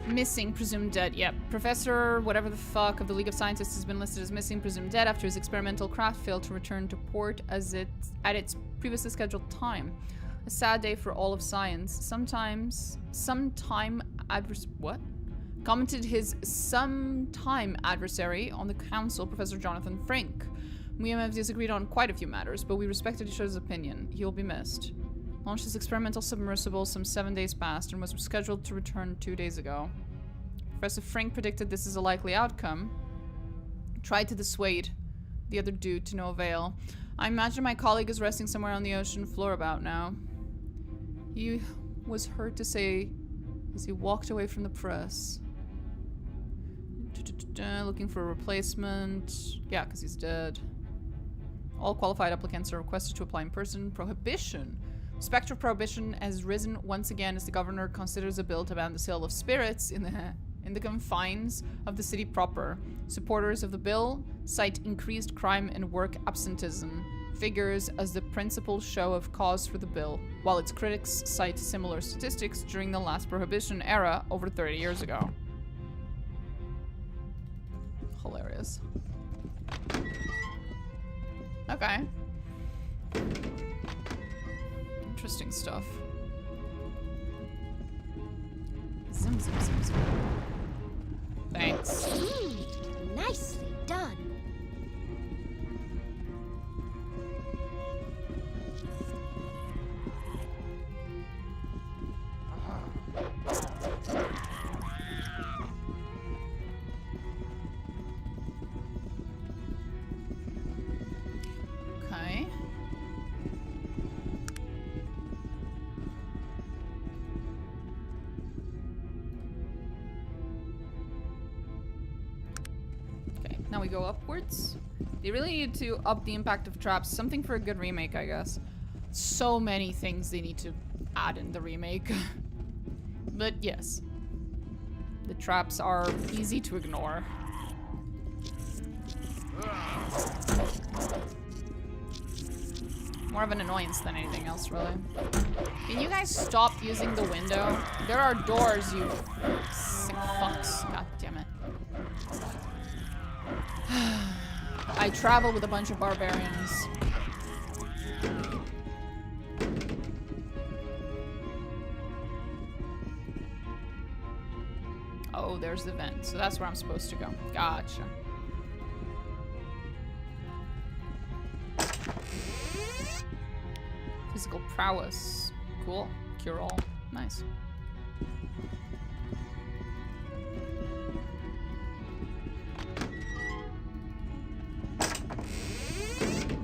Missing, presumed dead. Yep. Professor, whatever the fuck, of the League of Scientists has been listed as missing, presumed dead after his experimental craft failed to return to port at its previously scheduled time. A sad day for all of science. Commented his sometime adversary on the council, Professor Jonathan Frink. We have disagreed on quite a few matters, but we respected each other's opinion. He will be missed. Launched his experimental submersible some 7 days past and was scheduled to return 2 days ago. Professor Frink predicted this is a likely outcome. Tried to dissuade the other dude to no avail. I imagine my colleague is resting somewhere on the ocean floor about now. He was heard to say as he walked away from the press. Looking for a replacement. Yeah, because he's dead. All qualified applicants are requested to apply in person. Prohibition. Spectre of prohibition has risen once again as the governor considers a bill to ban the sale of spirits in the confines of the city proper. Supporters of the bill cite increased crime and work absenteeism figures as the principal show of cause for the bill, while its critics cite similar statistics during the last prohibition era over 30 years ago. Hilarious. Okay. Interesting stuff. Zim, zim, zim, zim. Thanks. Nicely done. Okay. Okay, now we go upwards. They really need to up the impact of traps. Something for a good remake, I guess. So many things they need to add in the remake. But yes. The traps are easy to ignore. More of an annoyance than anything else, really. Can you guys stop using the window? There are doors, you sick fucks. God damn it. I travel with a bunch of barbarians. Oh, there's the vent. So that's where I'm supposed to go. Gotcha. Physical prowess. Cool. Cure all. Nice.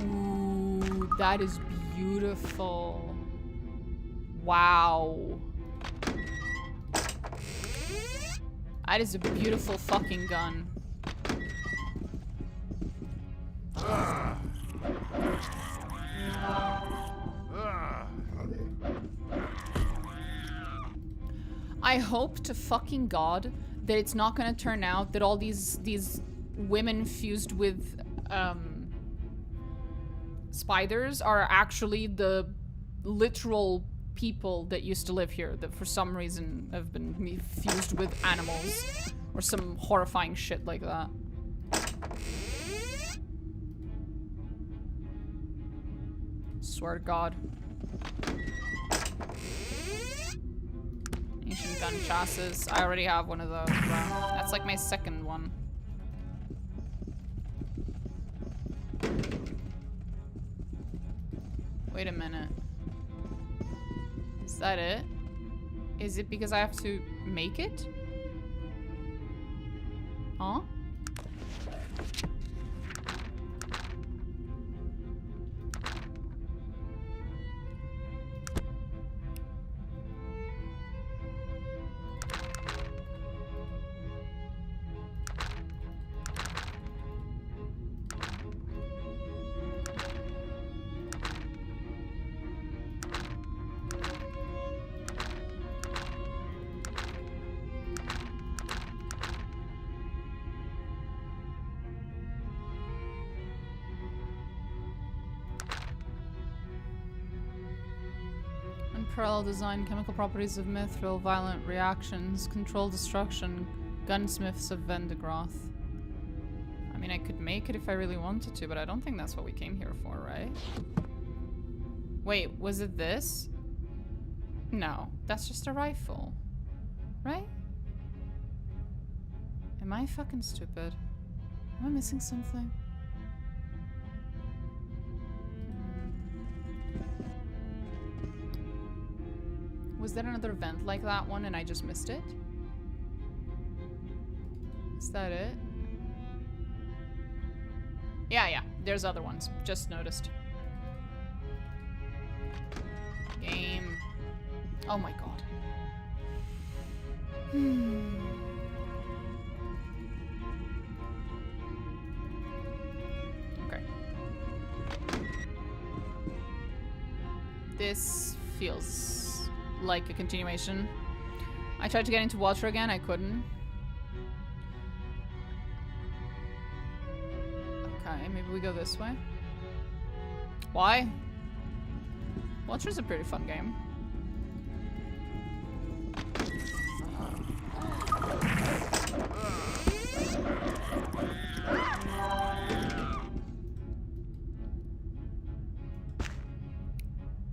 Ooh, that is beautiful. Wow. That is a beautiful fucking gun. I hope to fucking God that it's not gonna turn out that all these women fused with spiders are actually the literal people that used to live here that for some reason have been fused with animals or some horrifying shit like that. Swear to God. Ancient gun chassis. I already have one of those, bro. That's like my second one. Wait a minute. Is that it? Is it because I have to make it? Huh? Parallel design, chemical properties of mithril, violent reactions, control destruction, gunsmiths of Vendigroth. I mean, I could make it if I really wanted to, but I don't think that's what we came here for, right? Wait, was it this? No, that's just a rifle. Right? Am I fucking stupid? Am I missing something? Was there another vent like that one and I just missed it? Is that it? Yeah, there's other ones. Just noticed. Game. Oh my God. Okay. This feels like a continuation. I tried to get into water again, I couldn't. Okay, maybe we go this way. Why? Water's a pretty fun game.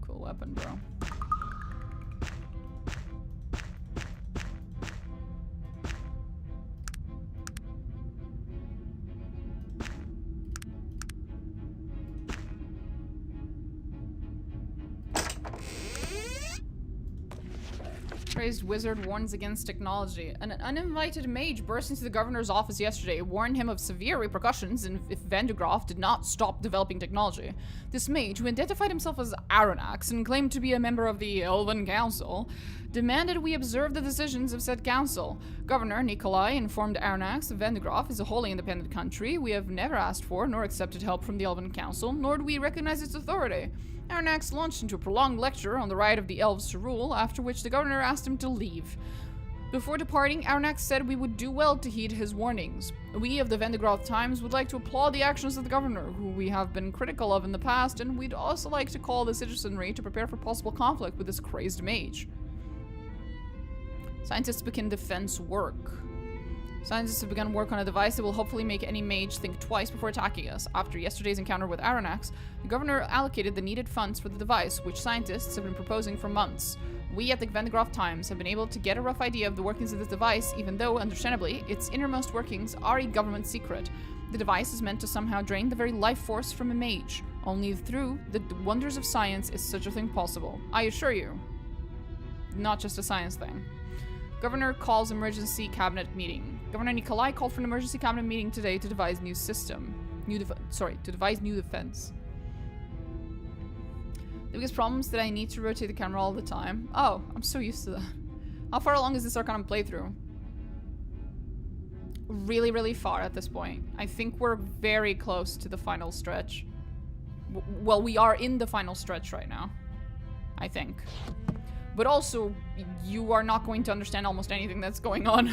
Cool weapon, bro. Crazed wizard warns against technology. An uninvited mage burst into the governor's office yesterday, warned him of severe repercussions if Vendigroth did not stop developing technology. This mage, who identified himself as Aranax and claimed to be a member of the Elven Council, demanded we observe the decisions of said council. Governor Nikolai informed Aranax that Vendigroth is a wholly independent country. We have never asked for nor accepted help from the Elven Council, nor do we recognize its authority. Aranax launched into a prolonged lecture on the right of the elves to rule, after which the governor asked him to leave. Before departing, Aranax said we would do well to heed his warnings. We of the Vendigroth Times would like to applaud the actions of the governor, who we have been critical of in the past, and we'd also like to call the citizenry to prepare for possible conflict with this crazed mage. Scientists begin defense work. Scientists have begun work on a device that will hopefully make any mage think twice before attacking us. After yesterday's encounter with Aranax, the governor allocated the needed funds for the device, which scientists have been proposing for months. We at the Vendigroth Times have been able to get a rough idea of the workings of this device, even though, understandably, its innermost workings are a government secret. The device is meant to somehow drain the very life force from a mage. Only through the wonders of science is such a thing possible. I assure you. Not just a science thing. Governor calls emergency cabinet meeting. Governor Nikolai called for an emergency cabinet meeting today to devise new system. To devise new defense. The biggest problem is that I need to rotate the camera all the time. Oh, I'm so used to that. How far along is this Arcanum playthrough? Really, really far at this point. I think we're very close to the final stretch. Well, we are in the final stretch right now. I think. But also, you are not going to understand almost anything that's going on.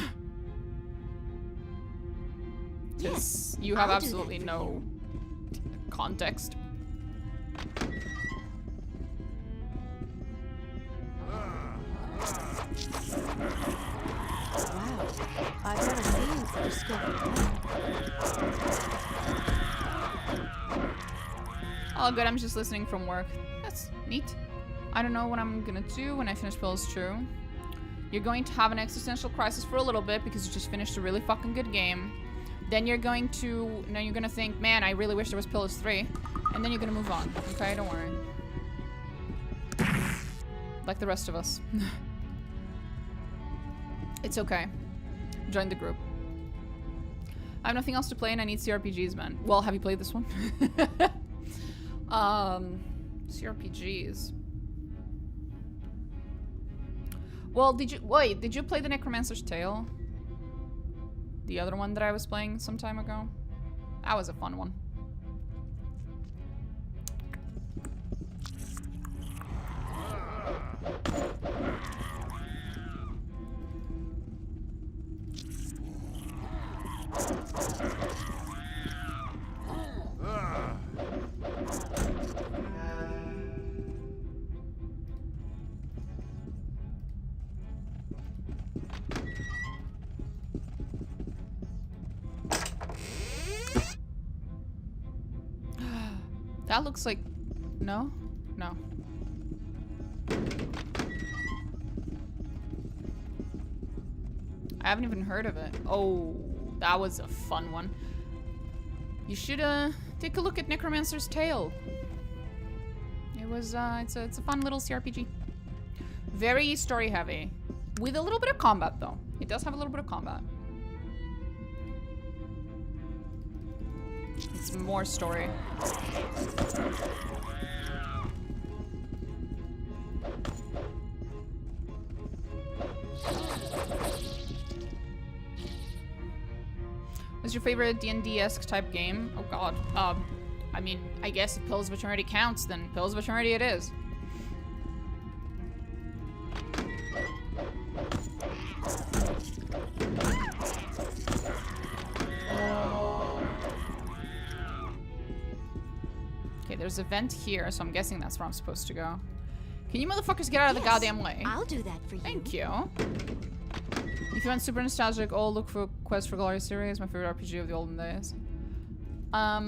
Yes, You have I'll do absolutely that for no context. Wow. I've never seen such a skillful Oh, good. I'm just listening from work. That's neat. I don't know what I'm gonna do when I finish Pills True. You're going to have an existential crisis for a little bit because you just finished a really fucking good game. Then you're going to... Now you're gonna think, man, I really wish there was Pillars 3. And then you're gonna move on. Okay, don't worry. Like the rest of us. It's okay. Join the group. I have nothing else to play and I need CRPGs, man. Well, have you played this one? CRPGs. Well, did you play the Necromancer's Tale? The other one that I was playing some time ago? That was a fun one. That looks like... No? No. I haven't even heard of it. Oh, that was a fun one. You should take a look at Necromancer's Tale. It was it's a fun little CRPG. Very story heavy. With a little bit of combat though. It does have a little bit of combat. It's more story. What's your favorite D&D-esque type game? Oh god. I mean, I guess if Pills of Eternity counts, then Pills of Eternity it is. Okay, there's a vent here, so I'm guessing that's where I'm supposed to go. Can you motherfuckers get out of the goddamn way? I'll do that for you. Thank you. If you want super nostalgic, oh, look for Quest for Glory series, my favorite RPG of the olden days. I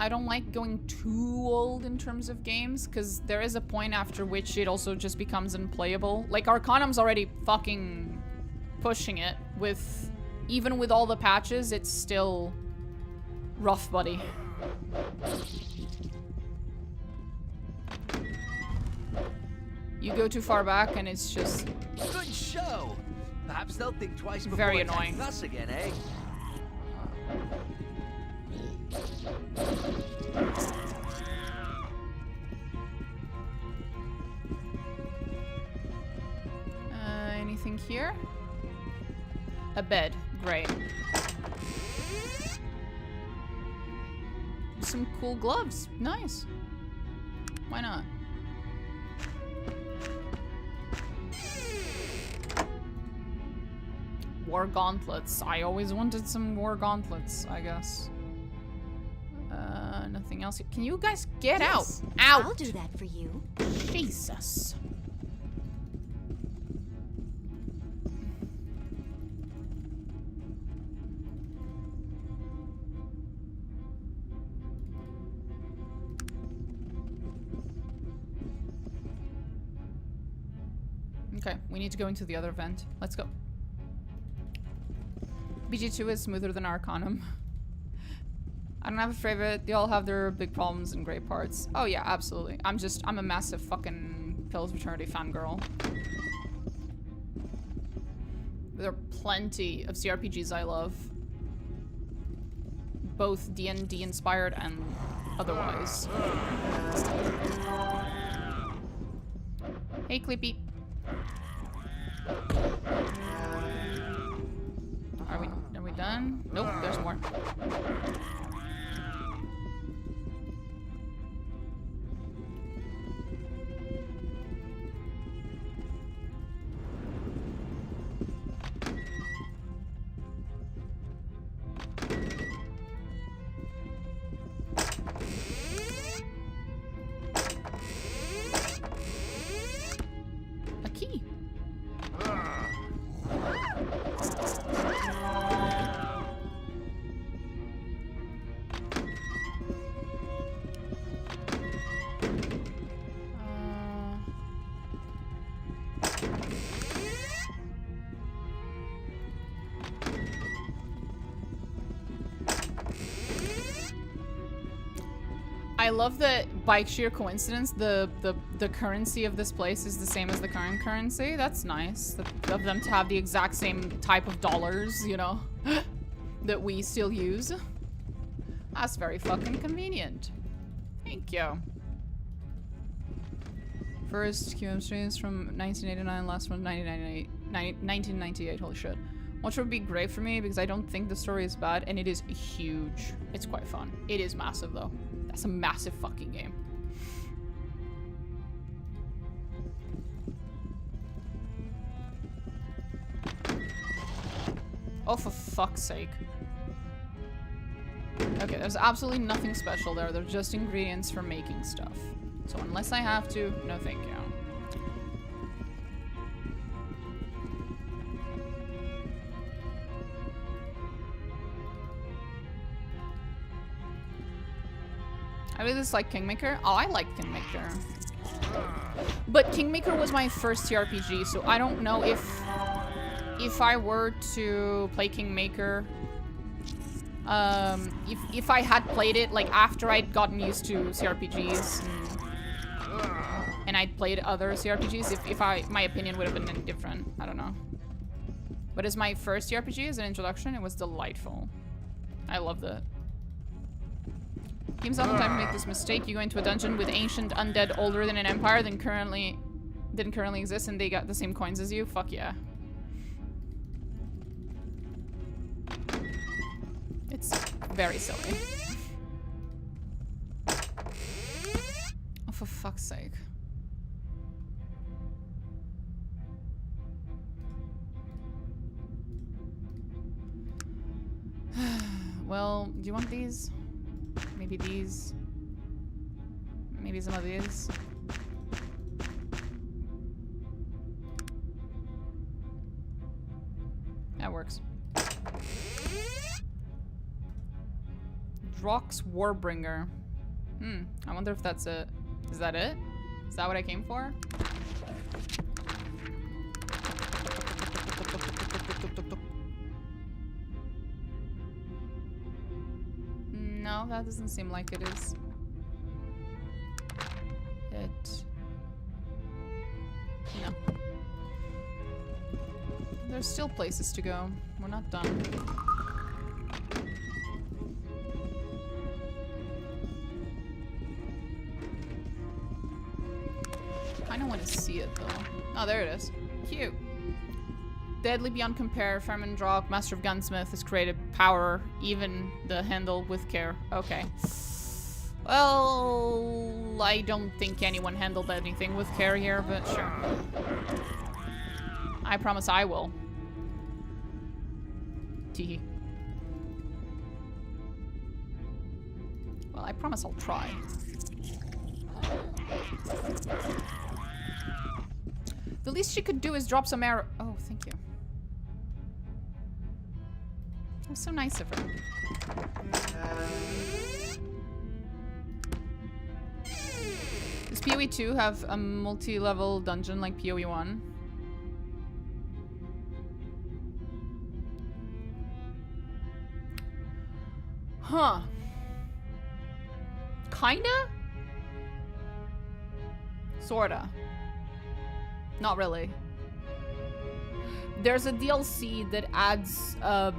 don't like going too old in terms of games, because there is a point after which it also just becomes unplayable. Like, Arcanum's already fucking pushing it with... Even with all the patches, it's still rough, buddy. You go too far back and it's just Good show. Perhaps they'll think twice before very attacking annoying. us again, eh? Anything here? A bed. Great. Some cool gloves. Nice. Why not? War gauntlets. I always wanted some war gauntlets, I guess. Nothing else. Can you guys get Yes, out? Out! I'll do that for you. Jesus. Okay, we need to go into the other vent. Let's go. BG2 is smoother than Arcanum. I don't have a favorite. They all have their big problems and great parts. Oh yeah, absolutely. I'm a massive fucking Pillars of Eternity fangirl. There are plenty of CRPGs I love. Both D&D inspired and otherwise. Hey, Clippy. Are we done? Nope, there's more. A key. I love that by sheer coincidence, the currency of this place is the same as the current currency. That's nice of them to have the exact same type of dollars, you know, that we still use. That's very fucking convenient. Thank you. First QM streams from 1989, last one 1998. Holy shit. Which would be great for me because I don't think the story is bad and it is huge. It's quite fun. It is massive though. That's a massive fucking game. Oh, for fuck's sake. Okay, there's absolutely nothing special there. They're just ingredients for making stuff. So unless I have to, no thank you. I really dislike Kingmaker. Oh, I like Kingmaker. But Kingmaker was my first TRPG, so I don't know if I were to play Kingmaker, if I had played it like after I'd gotten used to CRPGs and I'd played other CRPGs, if my opinion would have been any different. I don't know. But as my first TRPG, as an introduction, it was delightful. I loved it. Games oftentimes make this mistake. You go into a dungeon with ancient undead older than an empire than didn't currently exist, and they got the same coins as you. Fuck yeah. It's very silly. Oh, for fuck's sake. Well, do you want these? Maybe these. Maybe some of these. That works. Drox Warbringer. I wonder if that's it. Is that it? Is that what I came for? No, that doesn't seem like it is. There's still places to go. We're not done. Kinda wanna see it though. Oh, there it is. Cute. Deadly beyond compare, Fermendrock, Master of Gunsmith, has created power, even the handle with care. Okay. Well, I don't think anyone handled anything with care here, but sure. I promise I will. Teehee. Well, I promise I'll try. The least she could do is drop some arrow. Oh, thank you. That was so nice of her. Does PoE 2 have a multi-level dungeon like PoE 1? Huh. Kinda? Sorta. Not really. There's a DLC that adds a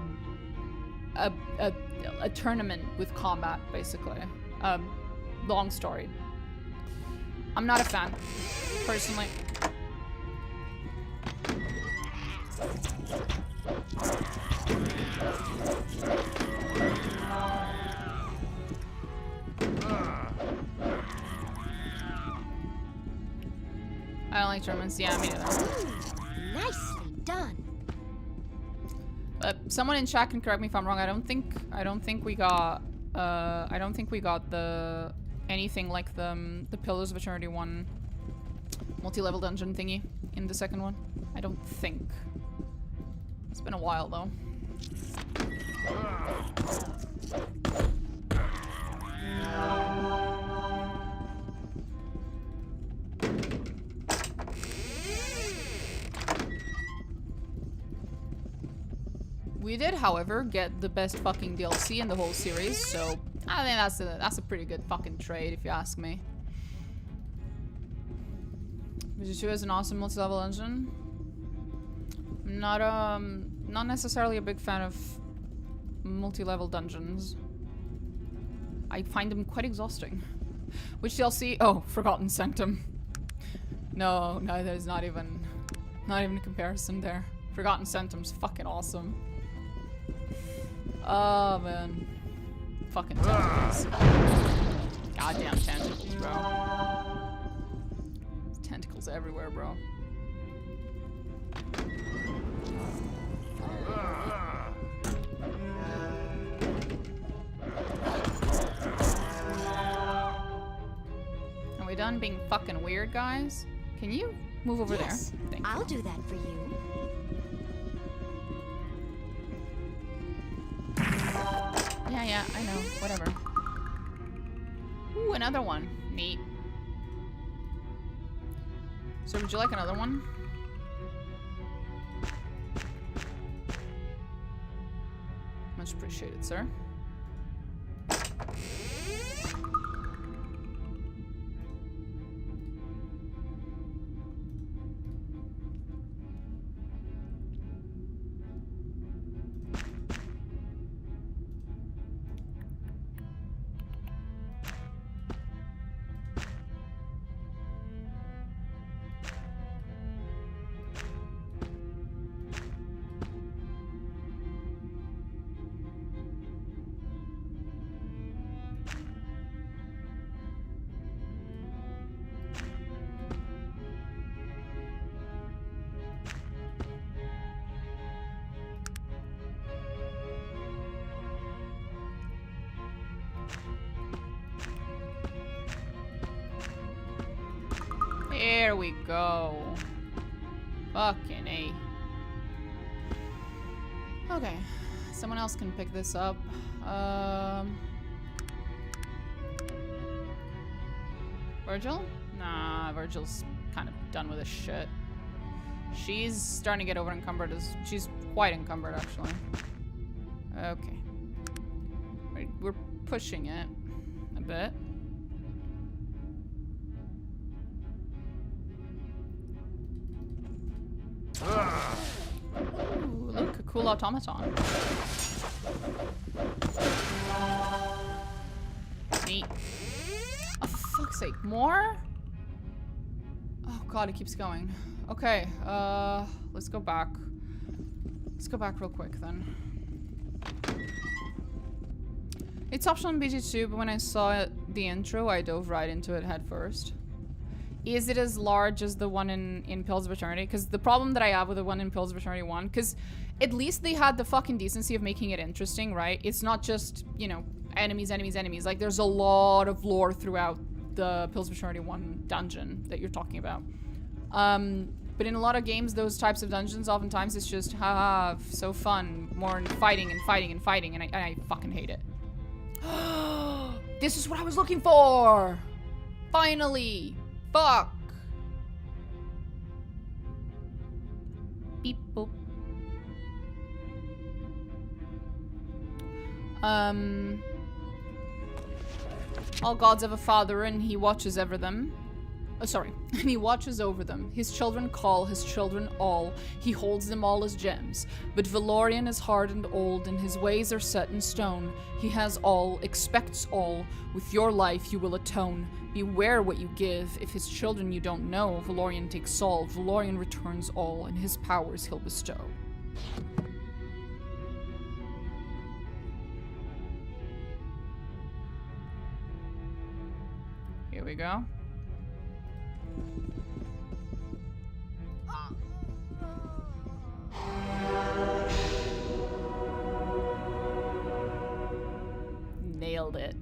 tournament with combat, basically. Long story. I'm not a fan, personally. I don't like tournaments. Yeah, me neither. Nicely done. Someone in chat can correct me if I'm wrong. I don't think we got the anything like the Pillars of Eternity one multi-level dungeon thingy in the second one. I don't think. It's been a while though. We did, however, get the best fucking DLC in the whole series, so I think that's a pretty good fucking trade, if you ask me. Witcher 2 is an awesome multi-level dungeon. I'm not necessarily a big fan of multi-level dungeons. I find them quite exhausting. Which DLC? Oh, Forgotten Sanctum. No, there's not even a comparison there. Forgotten Sanctum's fucking awesome. Oh man. Fucking tentacles. Goddamn tentacles, bro. There's tentacles everywhere, bro. Are we done being fucking weird, guys? Can you move over there? Thank I'll you. do that for you. Yeah, I know. Whatever. Ooh, another one. Neat. So would you like another one? Much appreciated, sir. There we go. Fucking A. Okay. Someone else can pick this up. Virgil? Nah, Virgil's kind of done with this shit. She's starting to get over encumbered. She's quite encumbered, actually. Okay. We're pushing it a bit. cool automaton. Neat. Oh, for fuck's sake. More? Oh god, it keeps going. Okay, let's go back. Let's go back real quick then. It's optional in BG2, but when I saw the intro, I dove right into it head first. Is it as large as the one in Pills of Eternity? Because the problem that I have with the one in Pills of Eternity 1, because at least they had the fucking decency of making it interesting, right? It's not just, you know, enemies, enemies, enemies. Like, there's a lot of lore throughout the Pills of Eternity 1 dungeon that you're talking about. But in a lot of games, those types of dungeons, oftentimes it's just, haha, so fun. More fighting and fighting and fighting, and I fucking hate it. This is what I was looking for! Finally! Fuck! Beep boop. All gods have a father and he watches over them. And he watches over them. His children call his children all. He holds them all as gems. But Valorian is hard and old, and his ways are set in stone. He has all, expects all. With your life you will atone. Beware what you give. If his children you don't know, Valorian takes all. Valorian returns all, and his powers he'll bestow. Here we go. Nailed it.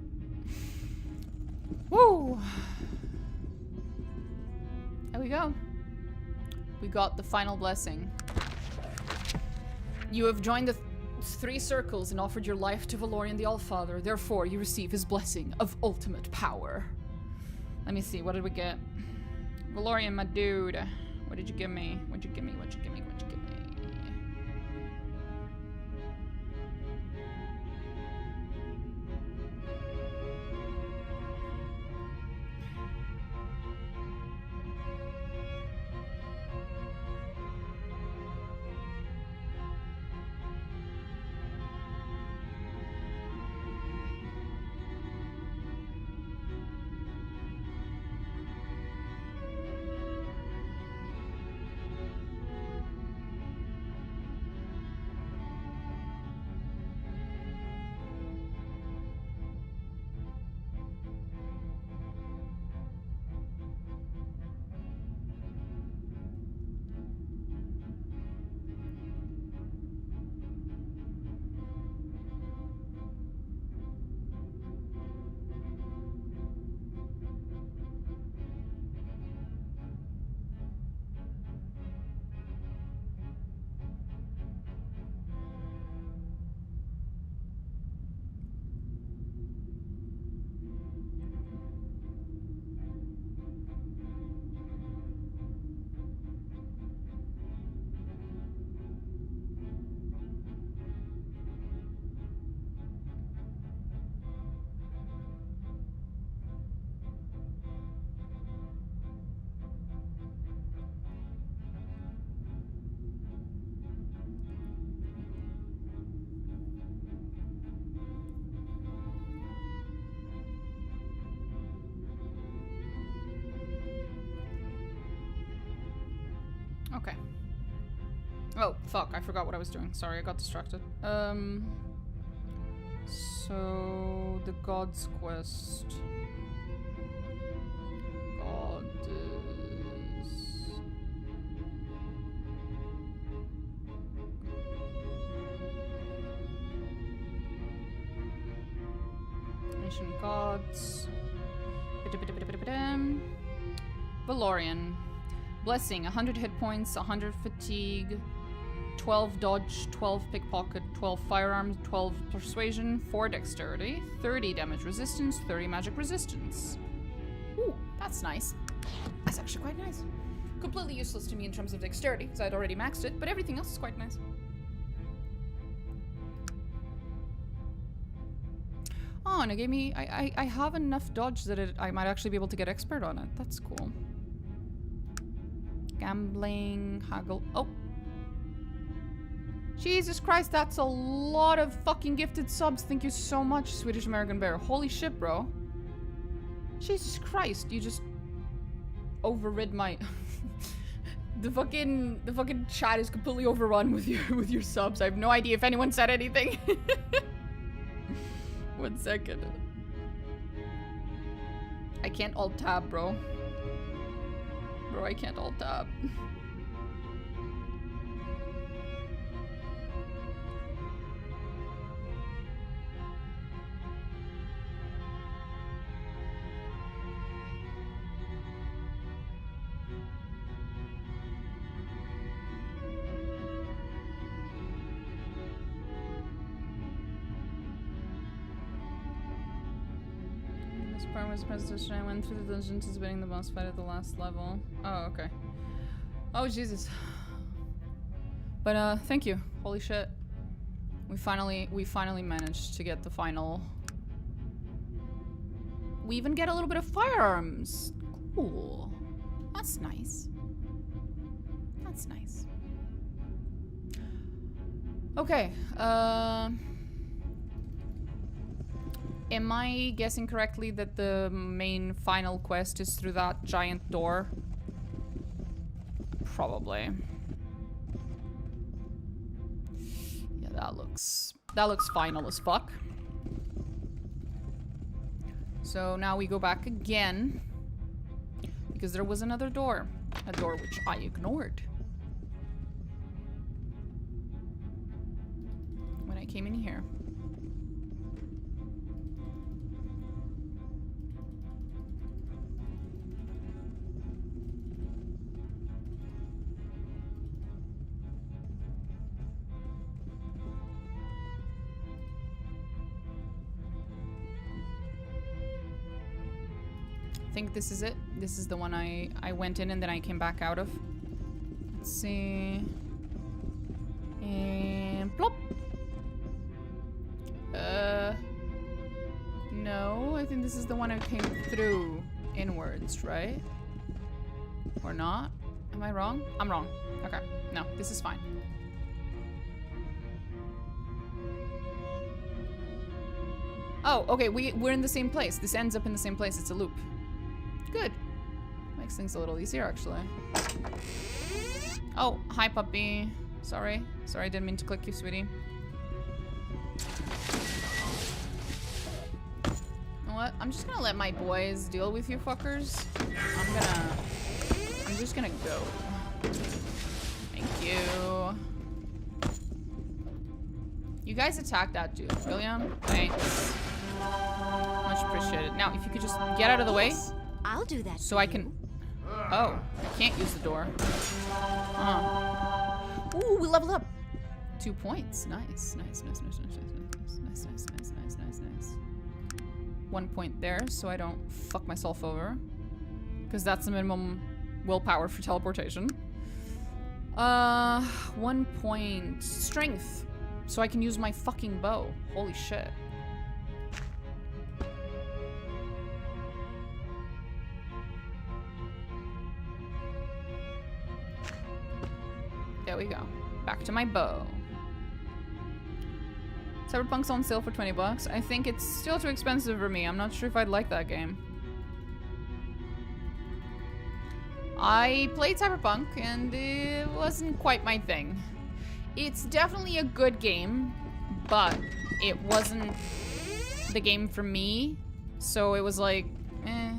Woo! There we go. We got the final blessing. You have joined the three circles and offered your life to Valorian the Allfather. Therefore, you receive his blessing of ultimate power. Let me see, what did we get? Valorian, my dude. What did you give me? What'd you give me? What'd you give me? What'd you give me? Okay. Oh, fuck. I forgot what I was doing. Sorry, I got distracted. So... the God's Quest. God is... Ancient Gods. Valorian. Blessing, 100 hit points, 100 fatigue, 12 dodge, 12 pickpocket, 12 firearms, 12 persuasion, 4 dexterity, 30 damage resistance, 30 magic resistance. Ooh, that's nice. That's actually quite nice. Completely useless to me in terms of dexterity, because I'd already maxed it, but everything else is quite nice. Oh, and it gave me... I have enough dodge that I might actually be able to get expert on it. That's cool. Gambling, haggle. Oh. Jesus Christ, that's a lot of fucking gifted subs. Thank you so much, Swedish American Bear. Holy shit, bro. Jesus Christ, you just overrid my... the fucking chat is completely overrun with your subs. I have no idea if anyone said anything. 1 second. I can't alt tab, bro. Bro, I can't alt tab. Farmer's presentation. I went through the dungeon anticipating the boss fight at the last level. Oh, okay. Oh, Jesus. But, thank you. Holy shit. We finally managed to get the final... We even get a little bit of firearms. Cool. That's nice. That's nice. Okay, am I guessing correctly that the main final quest is through that giant door? Probably. Yeah, that looks final as fuck. So now we go back again because there was another door, a door which I ignored when I came in here. I think this is it. This is the one I went in and then I came back out of. Let's see. And plop. No, I think this is the one I came through inwards, right? Or not? Am I wrong? I'm wrong. Okay. No, this is fine. Oh, okay, we're in the same place. This ends up in the same place. It's a loop. Good. Makes things a little easier, actually. Oh, hi, puppy. Sorry. Sorry, I didn't mean to click you, sweetie. You know what? I'm just gonna let my boys deal with you fuckers. I'm just gonna go. Thank you. You guys attacked that dude, William. Thanks. Much appreciated. Now, if you could just get out of the way. I'll do that. So I can... Oh, I can't use the door. Ooh, we leveled up. 2 points. Nice. Nice. 1 point there, so I don't fuck myself over. Because that's the minimum willpower for teleportation. 1 point. Strength. So I can use my fucking bow. Holy shit. There we go. Back to my bow. Cyberpunk's on sale for 20 bucks. I think it's still too expensive for me. I'm not sure if I'd like that game. I played Cyberpunk and it wasn't quite my thing. It's definitely a good game, but it wasn't the game for me. So it was like, eh.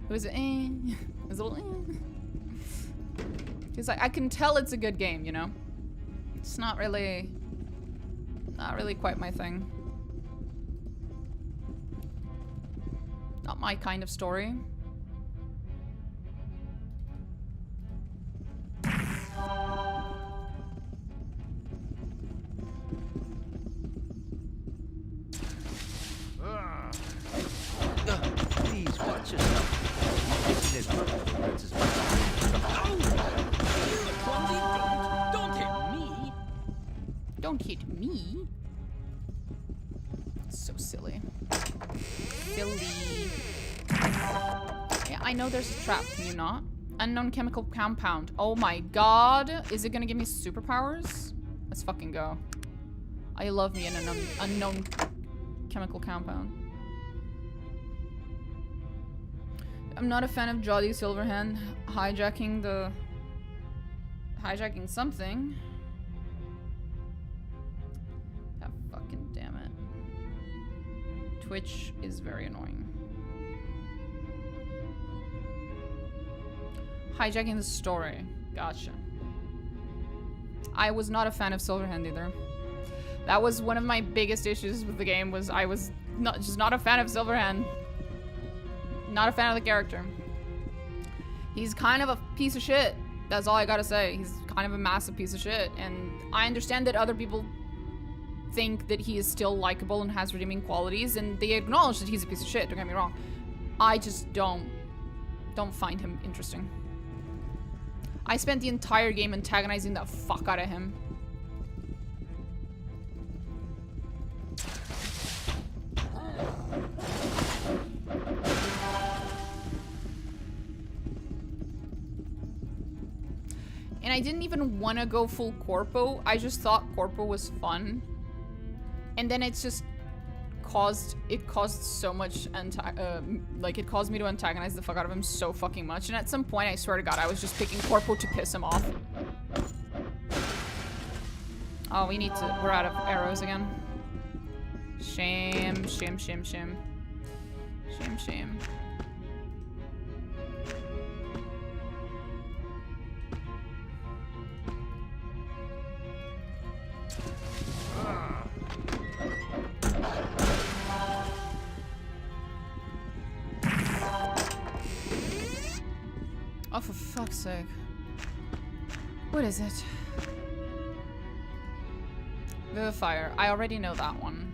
It was, eh. It was a little, eh. Because I can tell it's a good game, you know? It's not really quite my thing. Not my kind of story. Please watch yourself. Don't hit me. So silly. Silly. Yeah, I know there's a trap. Can you not? Unknown chemical compound. Oh my god. Is it gonna give me superpowers? A Let's fucking go. I love me an unknown chemical compound. I'm not a fan of Jolly Silverhand hijacking something. God fucking damn it. Twitch is very annoying. Hijacking the story. Gotcha. I was not a fan of Silverhand either. That was one of my biggest issues with the game, was I was not a fan of Silverhand. Not a fan of the character. He's kind of a piece of shit. That's all I gotta say. He's kind of a massive piece of shit. And I understand that other people think that he is still likable and has redeeming qualities, and they acknowledge that he's a piece of shit, don't get me wrong. I just don't find him interesting. I spent the entire game antagonizing the fuck out of him. And I didn't even want to go full corpo. I just thought corpo was fun. And then it's just caused so much, like, it caused me to antagonize the fuck out of him so fucking much. And at some point, I swear to God, I was just picking corpo to piss him off. Oh, we're out of arrows again. Shame, shame, shame, shame. Shame, shame. Oh, for fuck's sake. What is it? Vivifier. I already know that one.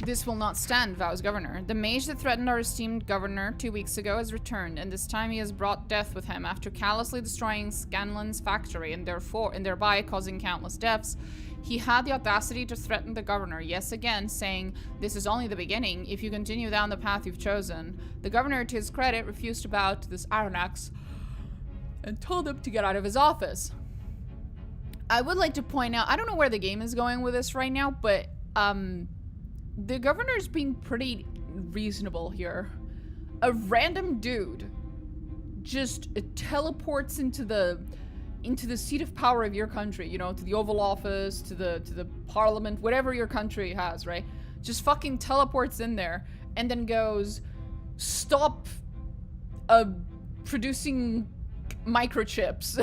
This will not stand, vows Governor. The mage that threatened our esteemed governor 2 weeks ago has returned, and this time he has brought death with him after callously destroying Scanlan's factory and thereby causing countless deaths. He had the audacity to threaten the governor, yes again, saying, "This is only the beginning, if you continue down the path you've chosen." The governor, to his credit, refused to bow to this iron axe and told him to get out of his office. I would like to point out, I don't know where the game is going with this right now, but the governor's being pretty reasonable here. A random dude just teleports into the seat of power of your country, you know, to the Oval Office, to the Parliament, whatever your country has, right? Just fucking teleports in there and then goes, "Stop producing microchips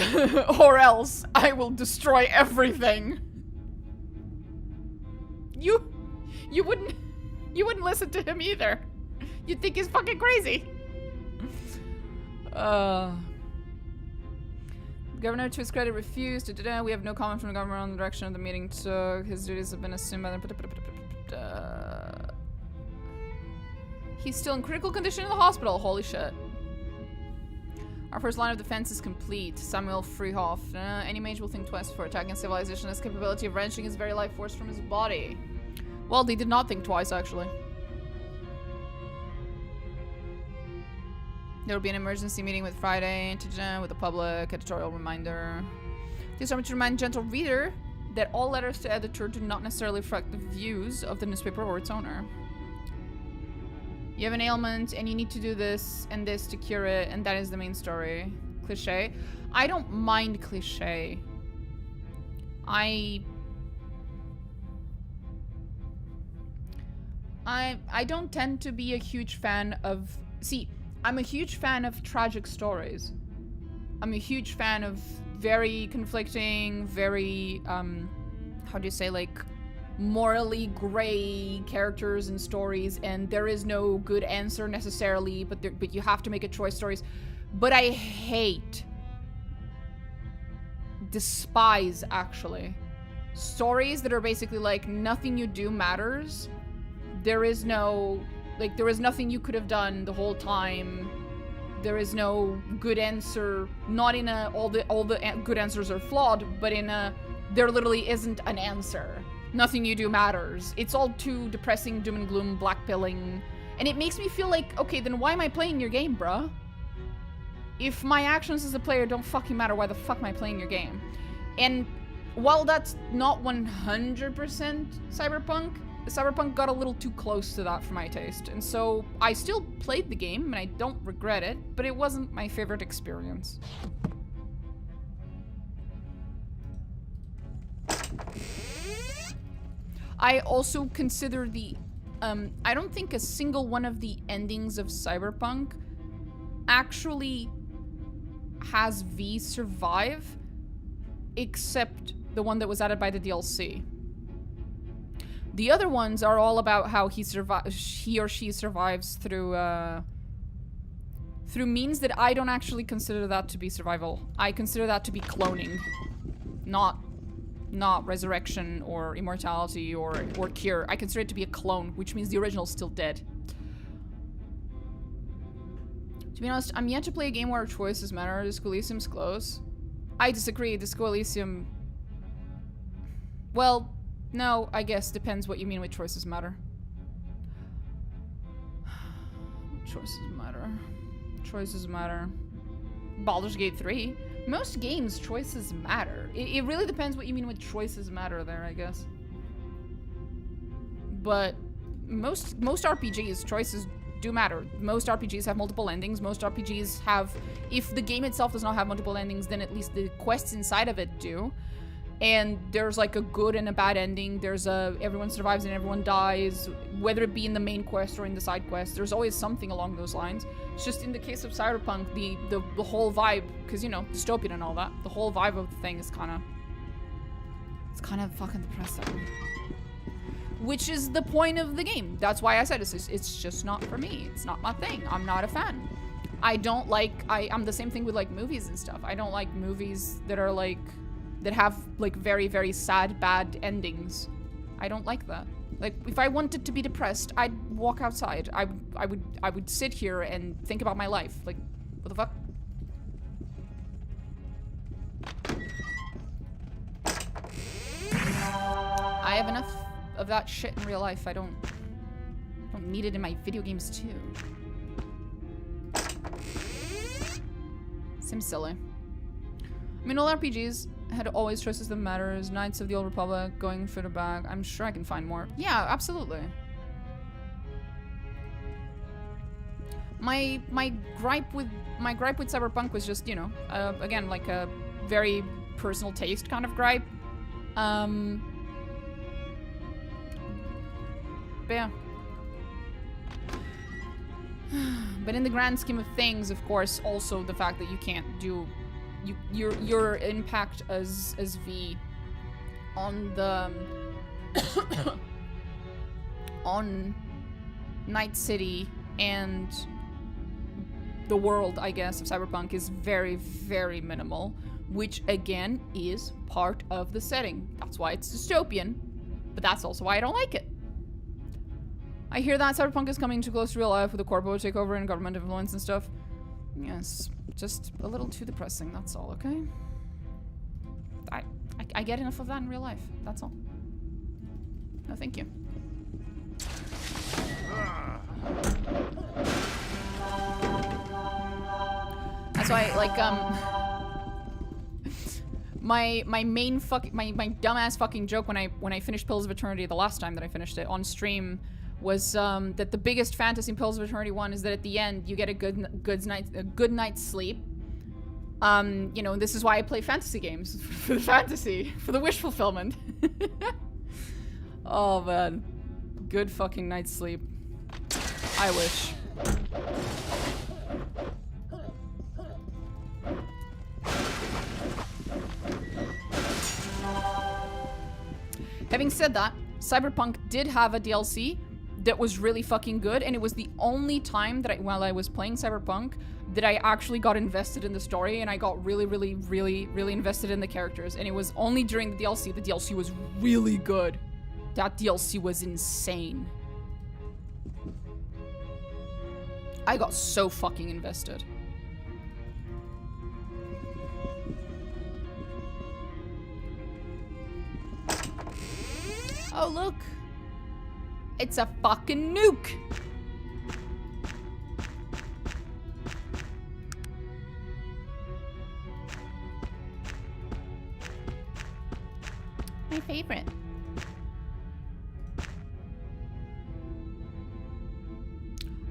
or else I will destroy everything." You wouldn't listen to him either. You'd think he's fucking crazy. Governor, to his credit, refused. We have no comment from the governor on the direction of the meeting took. His duties have been assumed by the... He's still in critical condition in the hospital. Holy shit. Our first line of defense is complete. Samuel Freehoff. Any mage will think twice before attacking civilization. His capability of wrenching his very life force from his body. Well, they did not think twice, actually. There will be an emergency meeting with Friday with the public. Editorial reminder. This is to remind gentle reader that all letters to editor do not necessarily reflect the views of the newspaper or its owner. You have an ailment and you need to do this and this to cure it, and that is the main story. Cliche. I don't mind cliche. I don't tend to be a huge fan of... See, I'm a huge fan of tragic stories. I'm a huge fan of very conflicting, very, how do you say, like, morally gray characters and stories, and there is no good answer necessarily, but you have to make a choice stories. But I despise, actually, stories that are basically like, nothing you do matters. There is nothing you could have done the whole time. There is no good answer. Not in a, all the good answers are flawed, but in a, there literally isn't an answer. Nothing you do matters. It's all too depressing, doom and gloom, black pilling. And it makes me feel like, okay, then why am I playing your game, bruh? if my actions as a player don't fucking matter, why the fuck am I playing your game? And while that's not 100% Cyberpunk got a little too close to that for my taste. And so I still played the game and I don't regret it, but it wasn't my favorite experience. I also consider the, I don't think a single one of the endings of Cyberpunk actually has V survive, except the one that was added by the DLC. The other ones are all about how he or she survives through means that I don't actually consider that to be survival. I consider that to be cloning, not resurrection or immortality or cure. I consider it to be a clone, which means the original's still dead. To be honest, I'm yet to play a game where choices matter. Disco Elysium's close. I disagree. Disco Elysium... Well, no, I guess. Depends what you mean with choices matter. Choices matter. Choices matter. Baldur's Gate 3. Most games, choices matter. It really depends what you mean with choices matter there, I guess. But most RPGs, choices do matter. Most RPGs have multiple endings. Most RPGs have... If the game itself does not have multiple endings, then at least the quests inside of it do. And there's like a good and a bad ending. There's a everyone survives and everyone dies, whether it be in the main quest or in the side quest. There's always something along those lines. It's just in the case of Cyberpunk, the whole vibe, because you know, dystopian and all that, the whole vibe of the thing is kind of fucking depressing. Which is the point of the game. That's why I said it's just not for me. It's not my thing. I'm not a fan. I don't like, I'm the same thing with like movies and stuff. I don't like movies that are like, that have like very, very sad, bad endings. I don't like that. Like, if I wanted to be depressed, I'd walk outside. I would sit here and think about my life. Like, what the fuck? I have enough of that shit in real life. I don't need it in my video games too. Seems silly. I mean, all RPGs had always choices that matters. Knights of the Old Republic, going for the back. I'm sure I can find more. Yeah, absolutely. My gripe with Cyberpunk was just, you know, again, like a very personal taste kind of gripe. But yeah. But in the grand scheme of things, of course, also the fact that you can't do your impact as V on the on Night City and the world, I guess, of Cyberpunk is very, very minimal, which again is part of the setting. That's why it's dystopian, but that's also why I don't like it. I hear that Cyberpunk is coming too close to real life with a corpo takeover and government influence and stuff. Yes, just a little too depressing, that's all, okay? I get enough of that in real life, that's all. No, thank you. That's why, like, my main my dumbass fucking joke when I finished Pillars of Eternity the last time that I finished it on stream was that the biggest fantasy in Pillars of Eternity 1 is that at the end you get a good night's sleep. You know, this is why I play fantasy games, for the fantasy, for the wish fulfillment. Oh man, good fucking night's sleep. I wish. Having said that, Cyberpunk did have a DLC that was really fucking good, and it was the only time that while I was playing Cyberpunk that I actually got invested in the story, and I got really, really, really, really invested in the characters, and it was only during the DLC. The DLC was really good. That DLC was insane. I got so fucking invested. Oh, look. It's a fucking nuke. my favorite.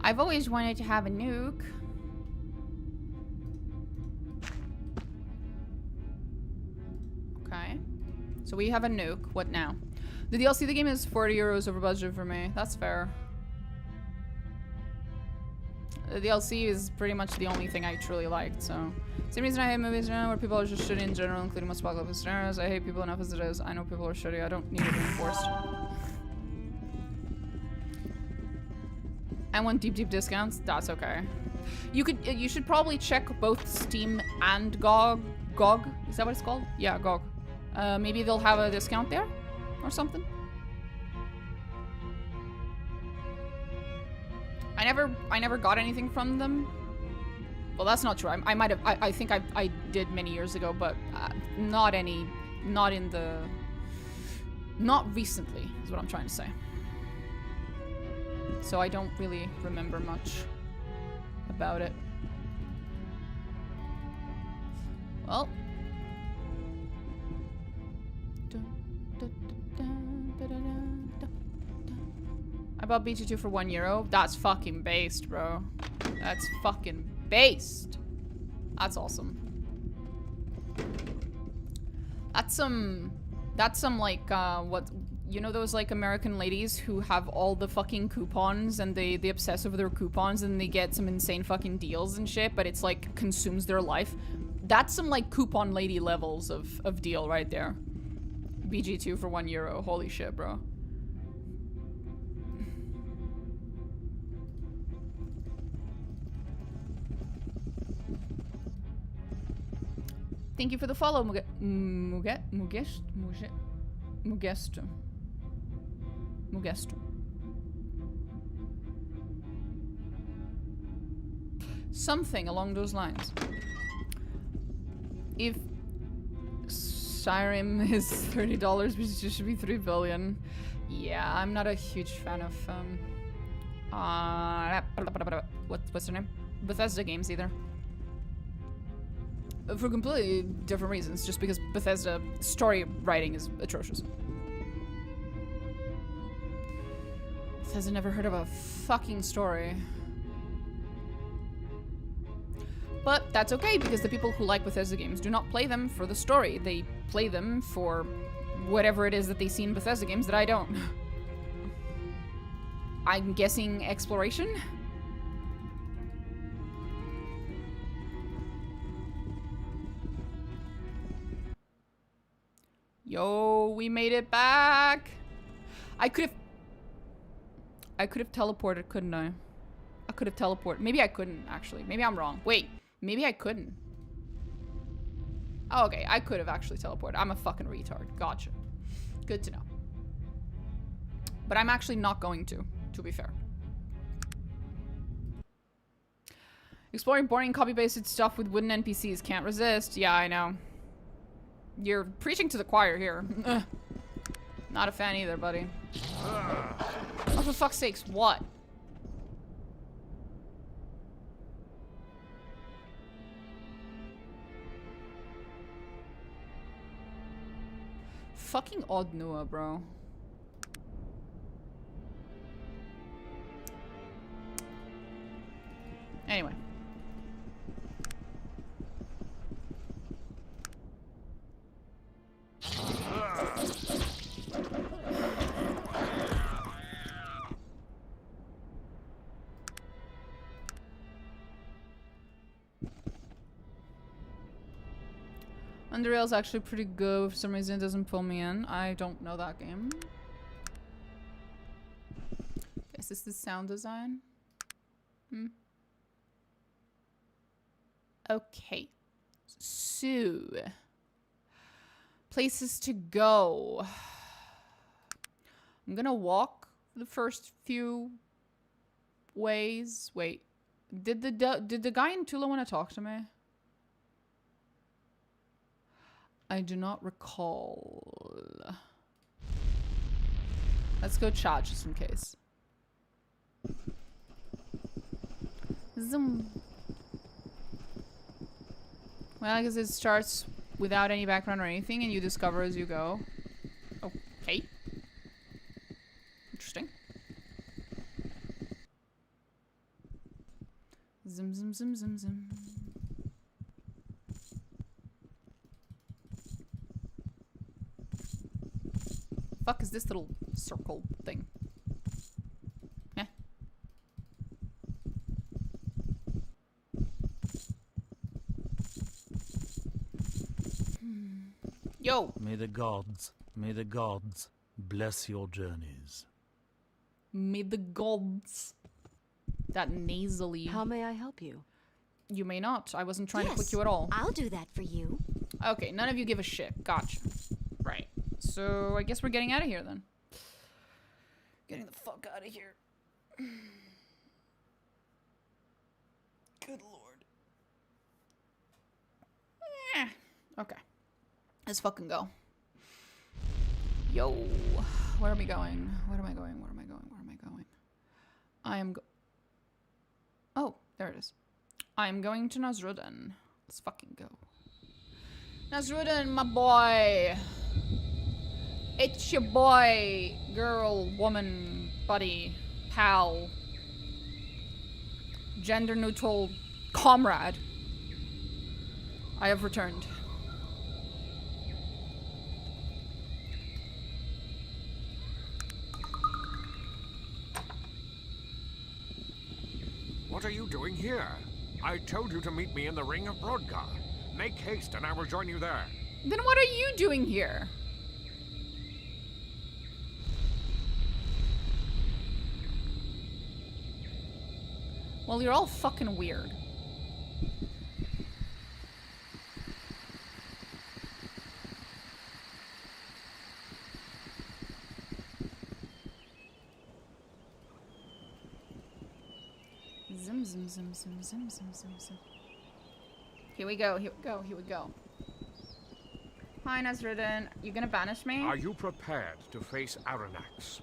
I've always wanted to have a nuke. Okay. So we have a nuke. What now? The DLC of the game is 40 euros over budget for me. That's fair. The DLC is pretty much the only thing I truly liked, so. Same reason I hate movies now, where people are just shitty in general, including most apocalyptic scenarios. I hate people enough as it is. I know people are shitty. I don't need it reinforced. I want deep discounts. That's okay. You should probably check both Steam and GOG. GOG? Is that what it's called? Yeah, GOG. Maybe they'll have a discount there or something. I never got anything from them. Well, that's not true. I might have. I think I did many years ago, but not recently is what I'm trying to say. So I don't really remember much about it. Well. I bought BG2 for €1. That's fucking based, bro. That's fucking based. That's awesome. That's some like, what, you know those like American ladies who have all the fucking coupons and they obsess over their coupons and they get some insane fucking deals and shit, but it's like consumes their life. That's some like coupon lady levels of deal right there. BG2 for €1. Holy shit, bro. Thank you for the follow, Mugestu. Something along those lines. If Skyrim is $30, which should be 3 billion. Yeah, I'm not a huge fan of what's their name? Bethesda games either. For completely different reasons, just because Bethesda story writing is atrocious. Bethesda never heard of a fucking story. But that's okay, because the people who like Bethesda games do not play them for the story. They play them for whatever it is that they see in Bethesda games that I don't. I'm guessing exploration? Yo, we made it back. I could have teleported, couldn't I? I could have teleported. Maybe I couldn't, actually. Maybe I'm wrong. Wait, maybe I couldn't. Oh, okay, I could have actually teleported. I'm a fucking retard. Gotcha. Good to know. But I'm actually not going to be fair. Exploring boring copy-pasted stuff with wooden NPCs. Can't resist. Yeah, I know. You're preaching to the choir here. Not a fan either, buddy. Oh, for fuck's sakes, what? Fucking odd Nua, bro. Anyway. Underrail's actually pretty good. For some reason it doesn't pull me in. I don't know that game. Guess this is sound design. Okay. So places to go. I'm gonna walk the first few ways. Wait. Did the guy in Tula want to talk to me? I do not recall. Let's go chat just in case. Zoom. Well, I guess it starts without any background or anything, and you discover as you go. Okay. Interesting. Zim, zim, zim, zim, zim. Fuck is this little circle thing? Eh. Yo! May the gods bless your journeys. May the gods. That nasally. How may I help you? You may not. I wasn't trying to Yes, click you at all. I'll do that for you. Okay, none of you give a shit. Gotcha. Right. So I guess we're getting out of here then. Getting the fuck out of here. Good lord. Okay. Let's fucking go. Yo. Where are we going? Where am I going? Where am I going? Where am I going? I am Oh, there it is. I am going to Nasrudden. Let's fucking go. Nasrudden, my boy. It's your boy, girl, woman, buddy, pal, gender neutral comrade. I have returned. What are you doing here? I told you to meet me in the Ring of Brodgar. Make haste and I will join you there. Then what are you doing here? Well, you're all fucking weird. Zim, zim, zim, zim, zim, zim, zim, zim. Here we go, here we go, here we go. Hi, Nasrudden. You gonna banish me? Are you prepared to face Aranax?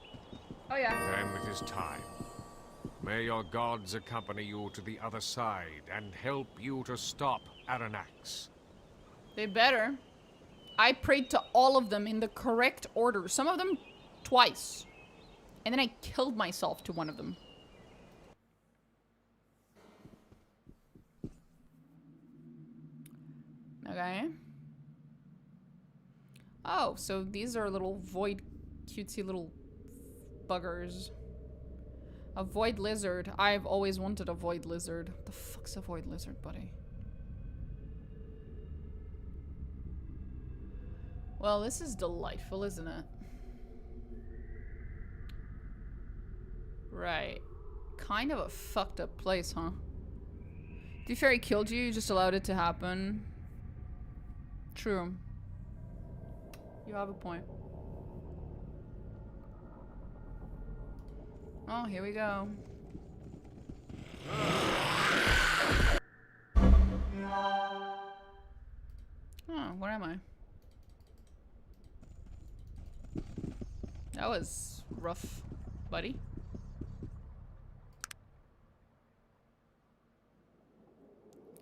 Oh, yeah. Then it is time. May your gods accompany you to the other side and help you to stop Aranax. They better. I prayed to all of them in the correct order. Some of them twice. And then I killed myself to one of them. Okay. Oh, so these are little void cutesy little buggers. A void lizard. I've always wanted a void lizard. What the fuck's a void lizard, buddy? Well, this is delightful, isn't it? Right. Kind of a fucked up place, huh? To be fair, he killed you, you just allowed it to happen. True. You have a point. Oh, here we go. Oh, where am I? That was rough, buddy.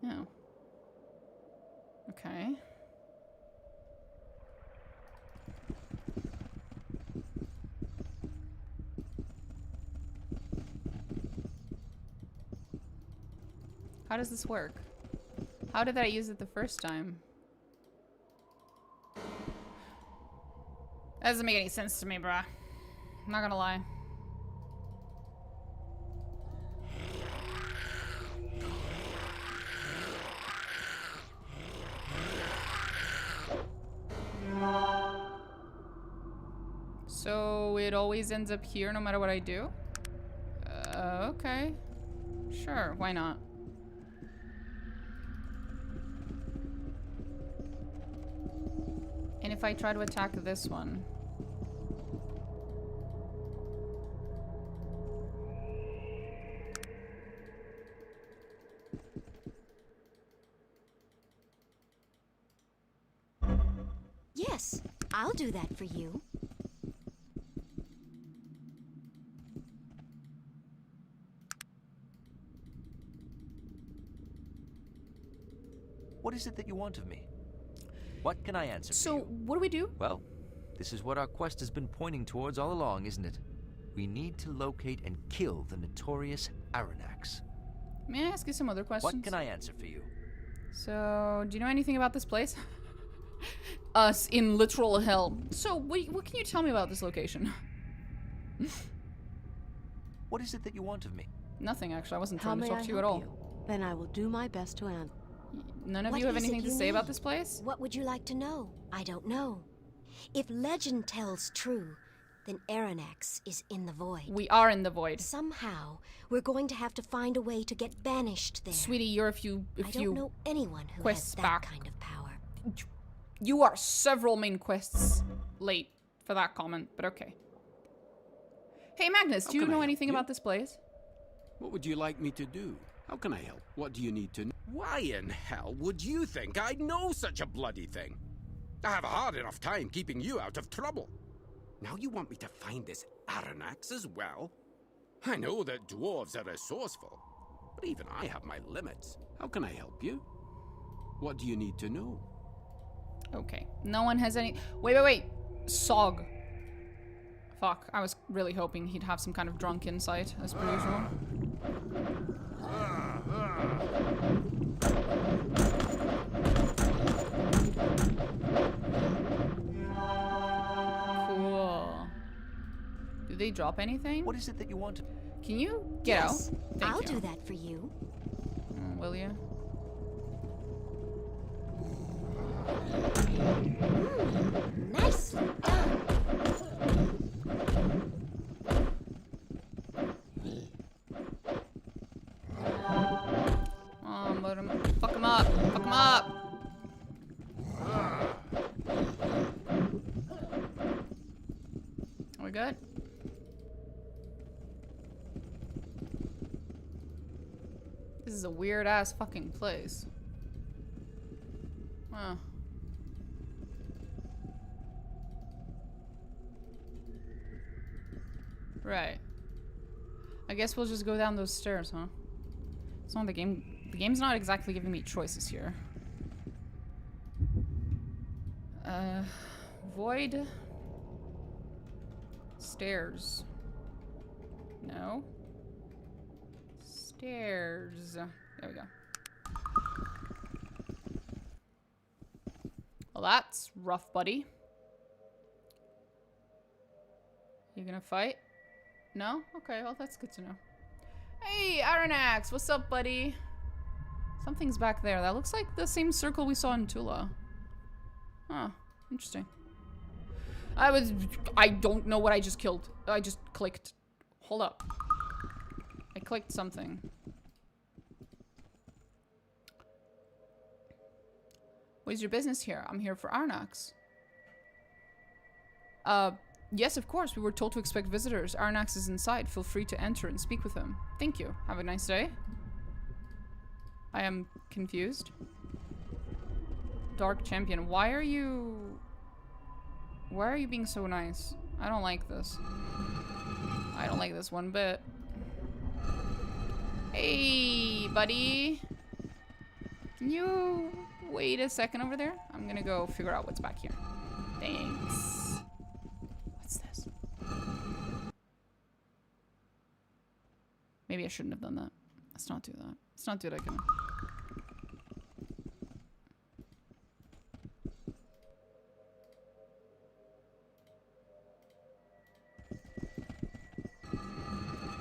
Oh. Okay. How does this work? How did I use it the first time? That doesn't make any sense to me, bruh. I'm not gonna lie. So it always ends up here no matter what I do? Okay. Sure, why not? And if I try to attack this one? Yes, I'll do that for you. What is it that you want of me? What can I answer for So, you? what do we do? Well, This is what our quest has been pointing towards all along, isn't it? We need to locate and kill the notorious Aranax. May I ask you some other questions? What can I answer for you? So, do you know anything about this place? Us in literal hell. So, what can you tell me about this location? What is it that you want of me? Nothing, actually. I wasn't How trying to may talk I to you at help all. you? Then I will do my best to answer. None of What you have is it anything to you say about need? this place? What would you like to know? I don't know. If legend tells true, then Aranax is in the void. We are in the void. Somehow, we're going to have to find a way to get banished there. Sweetie, you're a few I don't know anyone who has quests that back. kind of power. You are several main quests late for that comment, but okay. Hey Magnus, do you know anything about this place? What would you like me to do? How can I help? What do you need to know? Why in hell would you think I'd know such a bloody thing? I have a hard enough time keeping you out of trouble. Now you want me to find this Aranax as well? I know that dwarves are resourceful, but even I have my limits. How can I help you? What do you need to know? Okay. No one has any... Wait. Sog. Fuck. I was really hoping he'd have some kind of drunk insight, as per usual. Cool. Do they drop anything? What is it that you want? Can you get Yes, out? Thank I'll you. do that for you. Will you? Nicely done. But fuck him up. Fuck him up. Are we good? This is a weird ass fucking place. Huh. Right. I guess we'll just go down those stairs, huh? It's not the game. The game's not exactly giving me choices here. Void. Stairs. No. Stairs. There we go. Well, that's rough, buddy. You gonna fight? No? Okay, well, that's good to know. Hey, Aranax! What's up, buddy? Something's back there. That looks like the same circle we saw in Tula. Huh. Interesting. I don't know what I just killed. I just clicked. Hold up. I clicked something. What is your business here? I'm here for Aranax. Yes, of course. We were told to expect visitors. Aranax is inside. Feel free to enter and speak with him. Thank you. Have a nice day. I am confused. Dark Champion. Why are you being so nice? I don't like this. I don't like this one bit. Hey, buddy. Can you wait a second over there? I'm gonna go figure out what's back here. Thanks. What's this? Maybe I shouldn't have done that. Let's not do that. Let's not do that again.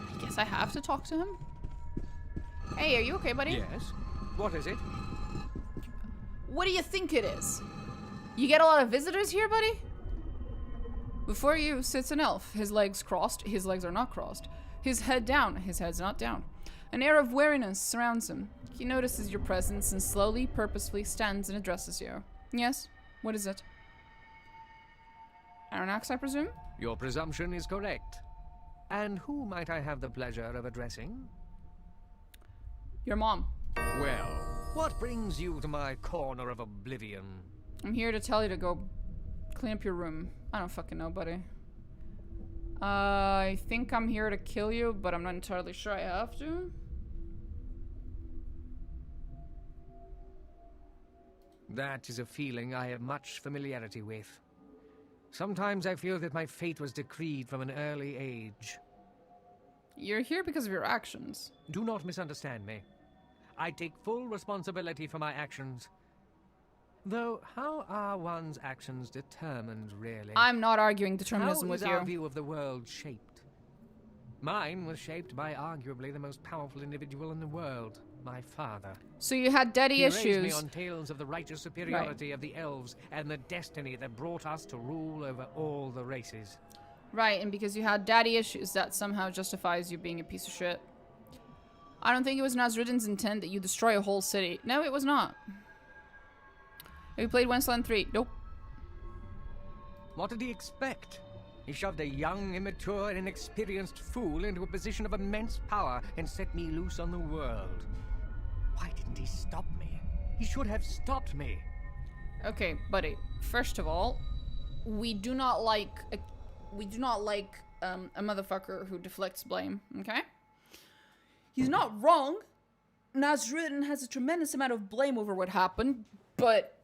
I guess I have to talk to him. Hey, are you okay, buddy? Yes? What is it? What do you think it is? You get a lot of visitors here, buddy? Before you sits an elf. His legs crossed. His legs are not crossed. His head down. His head's not down. An air of weariness surrounds him. He notices your presence and slowly, purposefully stands and addresses you. Yes? What is it? Aranax, I presume? Your presumption is correct. And who might I have the pleasure of addressing? Your mom. Well, what brings you to my corner of oblivion? I'm here to tell you to go clean up your room. I don't fucking know, buddy. I think I'm here to kill you, but I'm not entirely sure I have to. That is a feeling I have much familiarity with. Sometimes I feel that my fate was decreed from an early age. You're here because of your actions. Do not misunderstand me. I take full responsibility for my actions. Though, how are one's actions determined, really? I'm not arguing determinism How with is you. our view of the world shaped? Mine was shaped by arguably the most powerful individual in the world, my father. So you had daddy He raised me issues. on tales of the righteous superiority of the elves and the destiny that brought us to rule over all the races. Right, and because you had daddy issues, that somehow justifies you being a piece of shit. I don't think it was Nasruddin's intent that you destroy a whole city. No, it was not. Have you played Wasteland 3? Nope. What did he expect? He shoved a young, immature, and inexperienced fool into a position of immense power and set me loose on the world. Why didn't he stop me? He should have stopped me. Okay, buddy. First of all, we do not like a motherfucker who deflects blame, okay? He's not wrong. Nasruddin has a tremendous amount of blame over what happened, but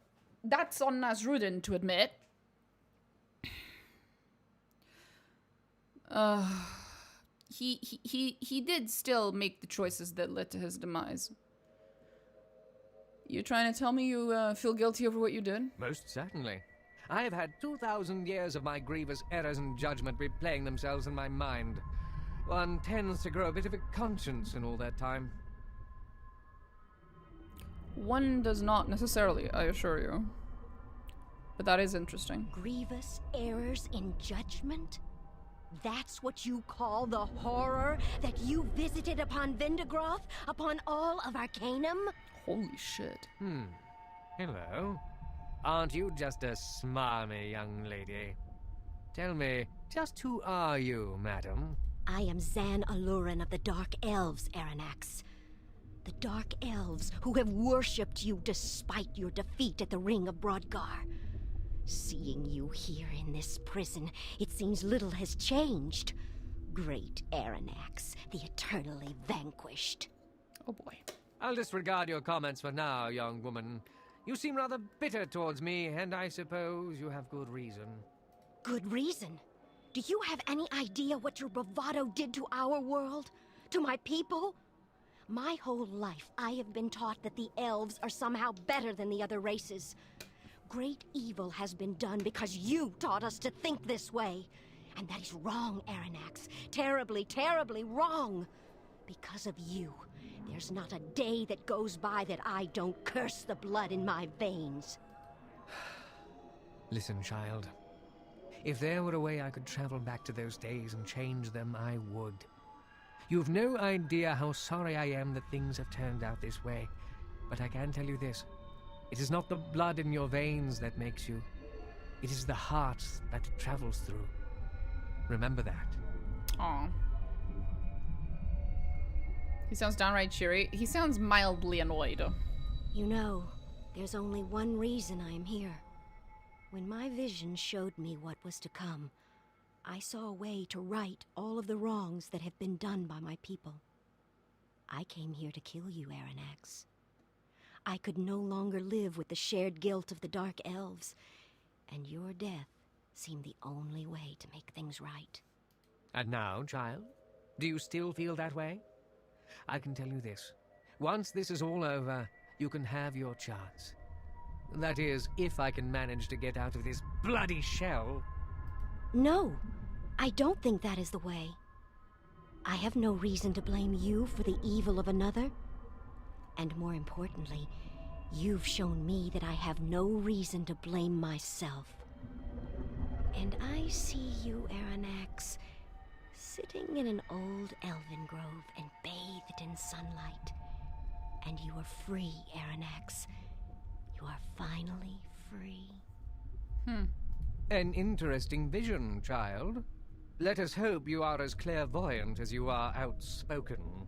that's on Nasruddin to admit. He did still make the choices that led to his demise. You trying to tell me you feel guilty over what you did? Most certainly. I have had 2,000 years of my grievous errors and judgment replaying themselves in my mind. One tends to grow a bit of a conscience in all that time. One does not necessarily, I assure you. But that is interesting. Grievous errors in judgment? That's what you call the horror that you visited upon Vendigroth, upon all of Arcanum? Holy shit. Hello. Aren't you just a smarmy young lady? Tell me, just who are you, madam? I am Zan Alurin of the Dark Elves, Aranax. The Dark Elves who have worshipped you despite your defeat at the Ring of Brodgar. Seeing you here in this prison, it seems little has changed. Great Aranax, the eternally vanquished. Oh boy. I'll disregard your comments for now, young woman. You seem rather bitter towards me, and I suppose you have good reason. Good reason? Do you have any idea what your bravado did to our world? To my people? My whole life, I have been taught that the elves are somehow better than the other races. Great evil has been done because you taught us to think this way. And that is wrong, Aranax. Terribly, terribly wrong. Because of you, there's not a day that goes by that I don't curse the blood in my veins. Listen, child. If there were a way I could travel back to those days and change them, I would. You've no idea how sorry I am that things have turned out this way. But I can tell you this. It is not the blood in your veins that makes you. It is the heart that it travels through. Remember that. Aw. He sounds downright cheery. He sounds mildly annoyed. You know, there's only one reason I am here. When my vision showed me what was to come, I saw a way to right all of the wrongs that have been done by my people. I came here to kill you, Aranax. I could no longer live with the shared guilt of the Dark Elves, and your death seemed the only way to make things right. And now, child, do you still feel that way? I can tell you this. Once this is all over, you can have your chance. That is, if I can manage to get out of this bloody shell. No, I don't think that is the way. I have no reason to blame you for the evil of another. And more importantly, you've shown me that I have no reason to blame myself. And I see you, Aranax, sitting in an old elven grove and bathed in sunlight. And you are free, Aranax. You are finally free. An interesting vision, child. Let us hope you are as clairvoyant as you are outspoken.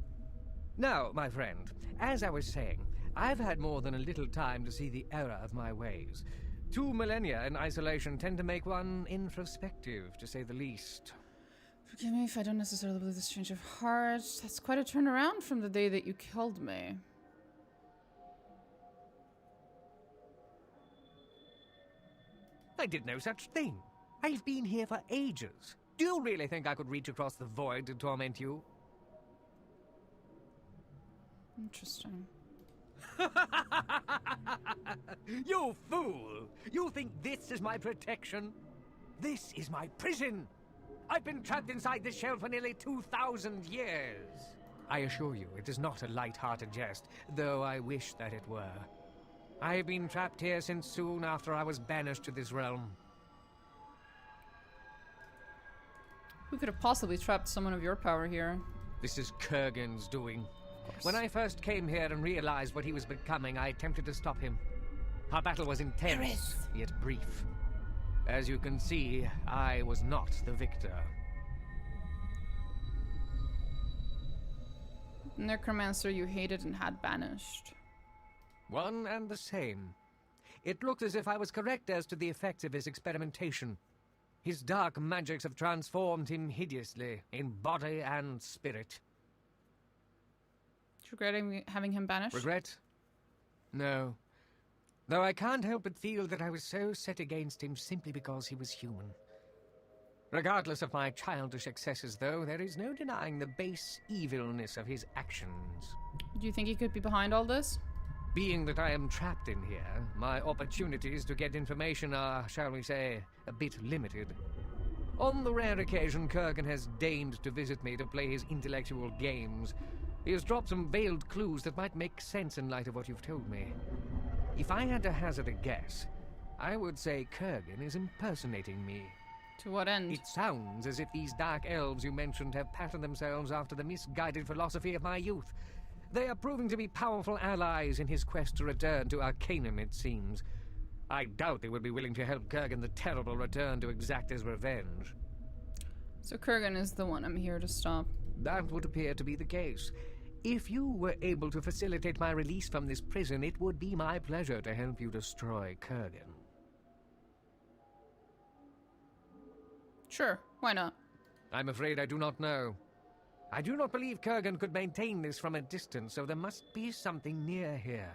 Now, my friend, as I was saying, I've had more than a little time to see the error of my ways. 2 millennia in isolation tend to make one introspective, to say the least. Forgive me if I don't necessarily believe this change of heart. That's quite a turnaround from the day that you killed me. I did no such thing. I've been here for ages. Do you really think I could reach across the void to torment you? Interesting. You fool! You think this is my protection? This is my prison! I've been trapped inside this shell for nearly 2,000 years. I assure you, it is not a light-hearted jest, though I wish that it were. I have been trapped here since soon after I was banished to this realm. Who could have possibly trapped someone of your power here? This is Kurgan's doing. When I first came here and realized what he was becoming, I attempted to stop him. Our battle was intense, yet brief. As you can see, I was not the victor. Necromancer you hated and had banished. One and the same. It looked as if I was correct as to the effects of his experimentation. His dark magics have transformed him hideously, in body and spirit. Regretting having him banished? Regret? No. Though I can't help but feel that I was so set against him simply because he was human. Regardless of my childish excesses, though, there is no denying the base evilness of his actions. Do you think he could be behind all this? Being that I am trapped in here, my opportunities to get information are, shall we say, a bit limited. On the rare occasion Kurgan has deigned to visit me to play his intellectual games, he has dropped some veiled clues that might make sense in light of what you've told me. If I had to hazard a guess, I would say Kurgan is impersonating me. To what end? It sounds as if these dark elves you mentioned have patterned themselves after the misguided philosophy of my youth. They are proving to be powerful allies in his quest to return to Arcanum, it seems. I doubt they would be willing to help Kurgan the Terrible return to exact his revenge. So Kurgan is the one I'm here to stop. That would appear to be the case. If you were able to facilitate my release from this prison, it would be my pleasure to help you destroy Kurgan. Sure, why not? I'm afraid I do not know. I do not believe Kurgan could maintain this from a distance, so there must be something near here.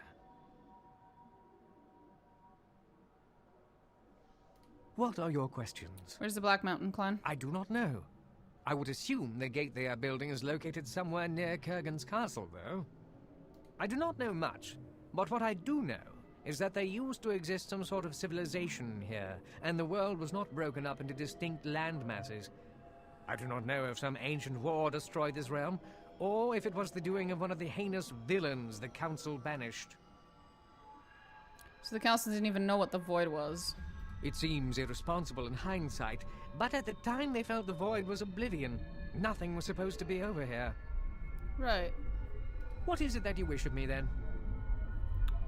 What are your questions? Where's the Black Mountain clan? I do not know. I would assume the gate they are building is located somewhere near Kurgan's castle, though. I do not know much, but what I do know is that there used to exist some sort of civilization here, and the world was not broken up into distinct land masses. I do not know if some ancient war destroyed this realm, or if it was the doing of one of the heinous villains the Council banished. So the council didn't even know what the void was. It seems irresponsible in hindsight, but at the time they felt the void was oblivion. Nothing was supposed to be over here. Right. What is it that you wish of me, then?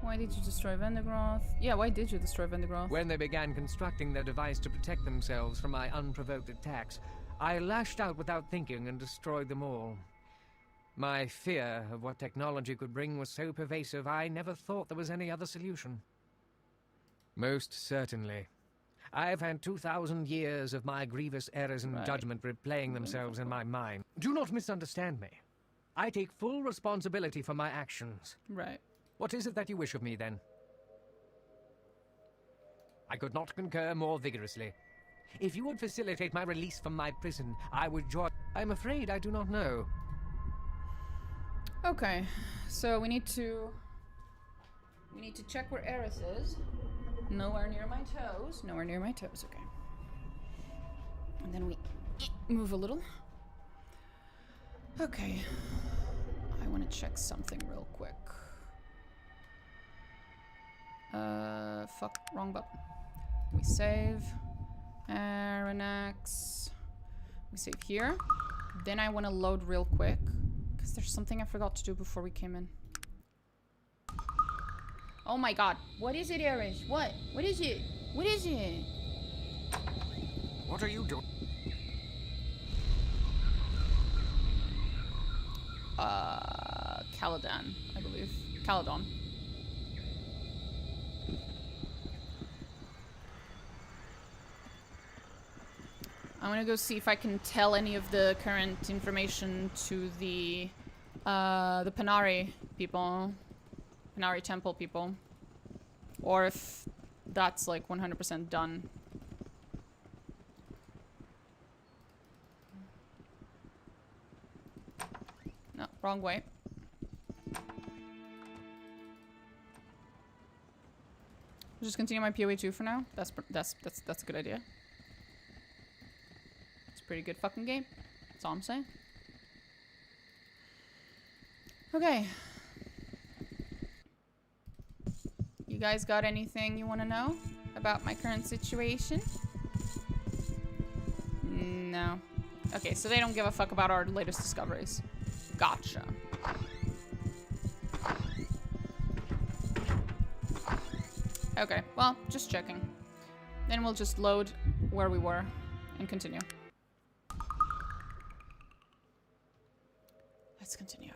Why did you destroy Vendigroth? Yeah, why did you destroy Vendigroth? When they began constructing their device to protect themselves from my unprovoked attacks, I lashed out without thinking and destroyed them all. My fear of what technology could bring was so pervasive, I never thought there was any other solution. Most certainly. I've had 2,000 years of my grievous errors in judgment replaying themselves in my mind. Do not misunderstand me. I take full responsibility for my actions. Right. What is it that you wish of me, then? I could not concur more vigorously. If you would facilitate my release from my prison, I would join... I'm afraid I do not know. Okay, so we need to check where Eris is. Nowhere near my toes. Nowhere near my toes, okay. And then we move a little. Okay. I want to check something real quick. Fuck, wrong button. We save. Aranax. We save here. Then I want to load real quick, because there's something I forgot to do before we came in. Oh my god. What is it, Eris? What? What is it? What is it? What are you doing? Caladan, I believe. Caladon. I'm gonna go see if I can tell any of the current information to the Panari people. Panari Temple people. Or if that's like 100% done. Wrong way. Just continue my PoE2 for now. That's a good idea. It's a pretty good fucking game. That's all I'm saying. Okay. You guys got anything you want to know about my current situation? No. Okay, so they don't give a fuck about our latest discoveries. Gotcha. Okay, well, just checking. Then we'll just load where we were and continue. Let's continue.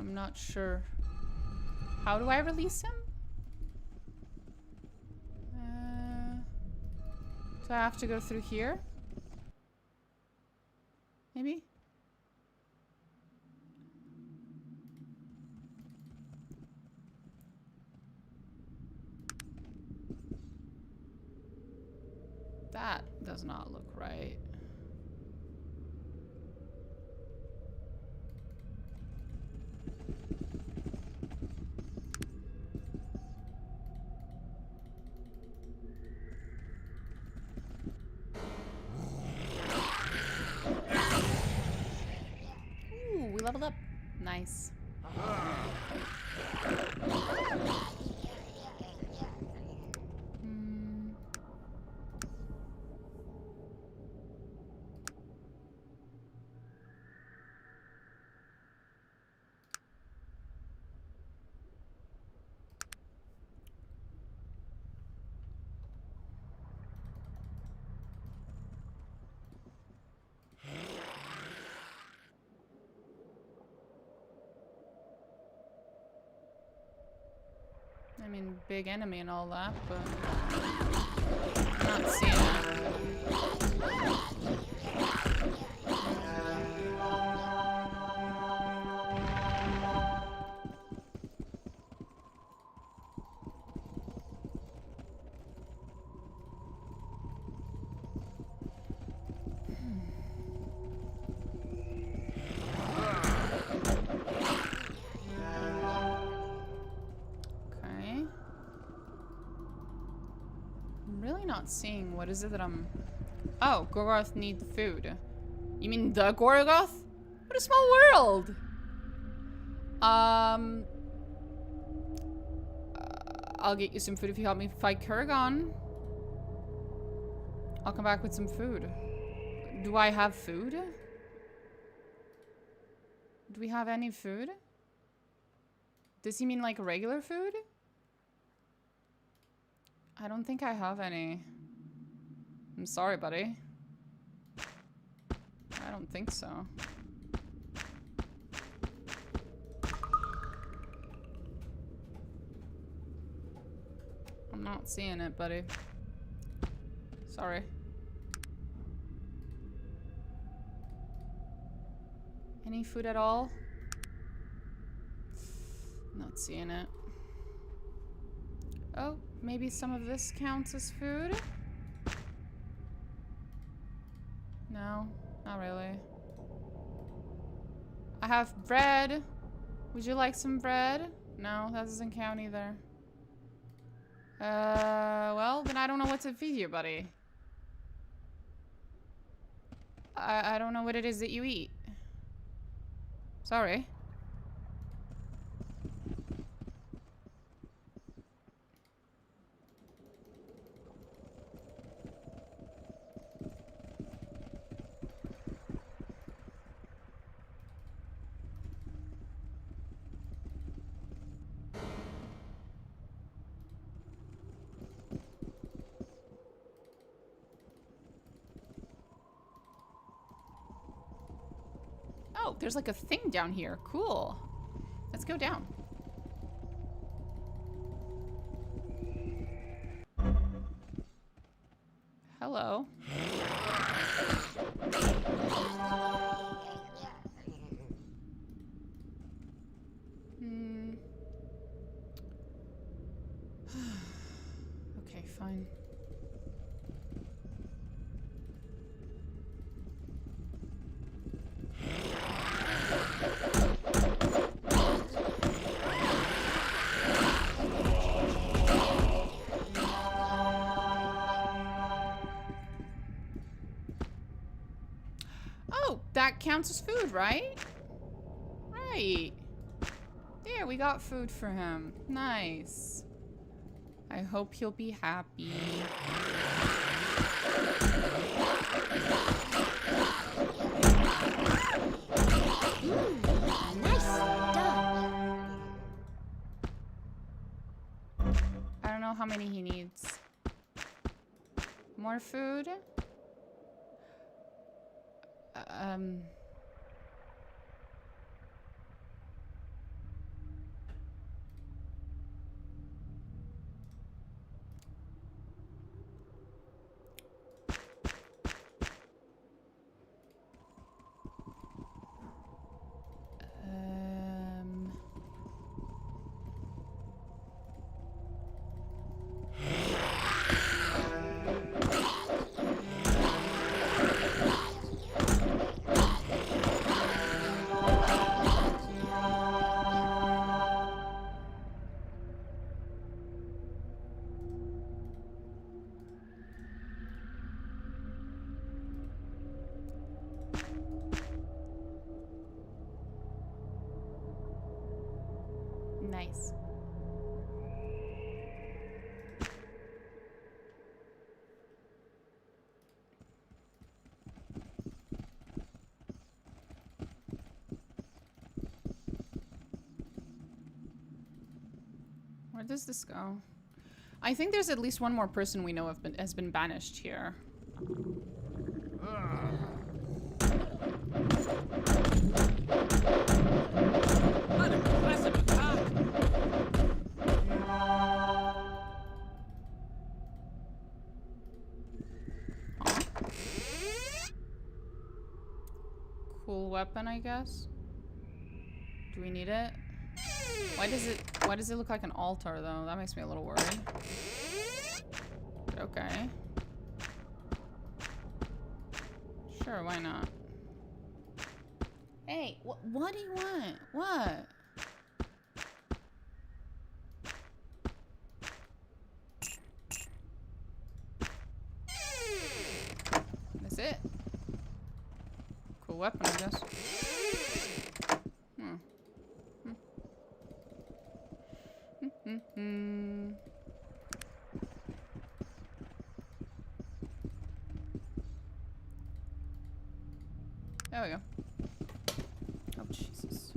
I'm not sure. How do I release him? Do I have to go through here? Maybe? That does not look right. Leveled up. Nice. I mean, big enemy and all that, but I'm not seeing it. Seeing what is it that I'm... Oh, Gorgoth need food. You mean the Gorgoth? What a small world! I'll get you some food if you help me fight Kurgan. I'll come back with some food. Do I have food? Do we have any food? Does he mean like regular food? I don't think I have any. I'm sorry, buddy. I don't think so. I'm not seeing it, buddy. Sorry. Any food at all? Not seeing it. Oh, maybe some of this counts as food? No, not really. I have bread. Would you like some bread? No, that doesn't count either. Well, then I don't know what to feed you, buddy. I don't know what it is that you eat. Sorry. look, there's like a thing down here. Cool. Let's go down. Hello. Okay, fine. Oh, that counts as food, right? Right. There, we got food for him. Nice. I hope he'll be happy. Nice done. I don't know how many he needs. More food? Nice. Where does this go? I think there's at least one more person we know has been banished here. Cool weapon, I guess. Do we need it? Why does it look like an altar though? That makes me a little worried. Okay. Sure, why not? Hey, what do you want? What? That's it. Cool weapon, I guess. There we go. Oh, Jesus.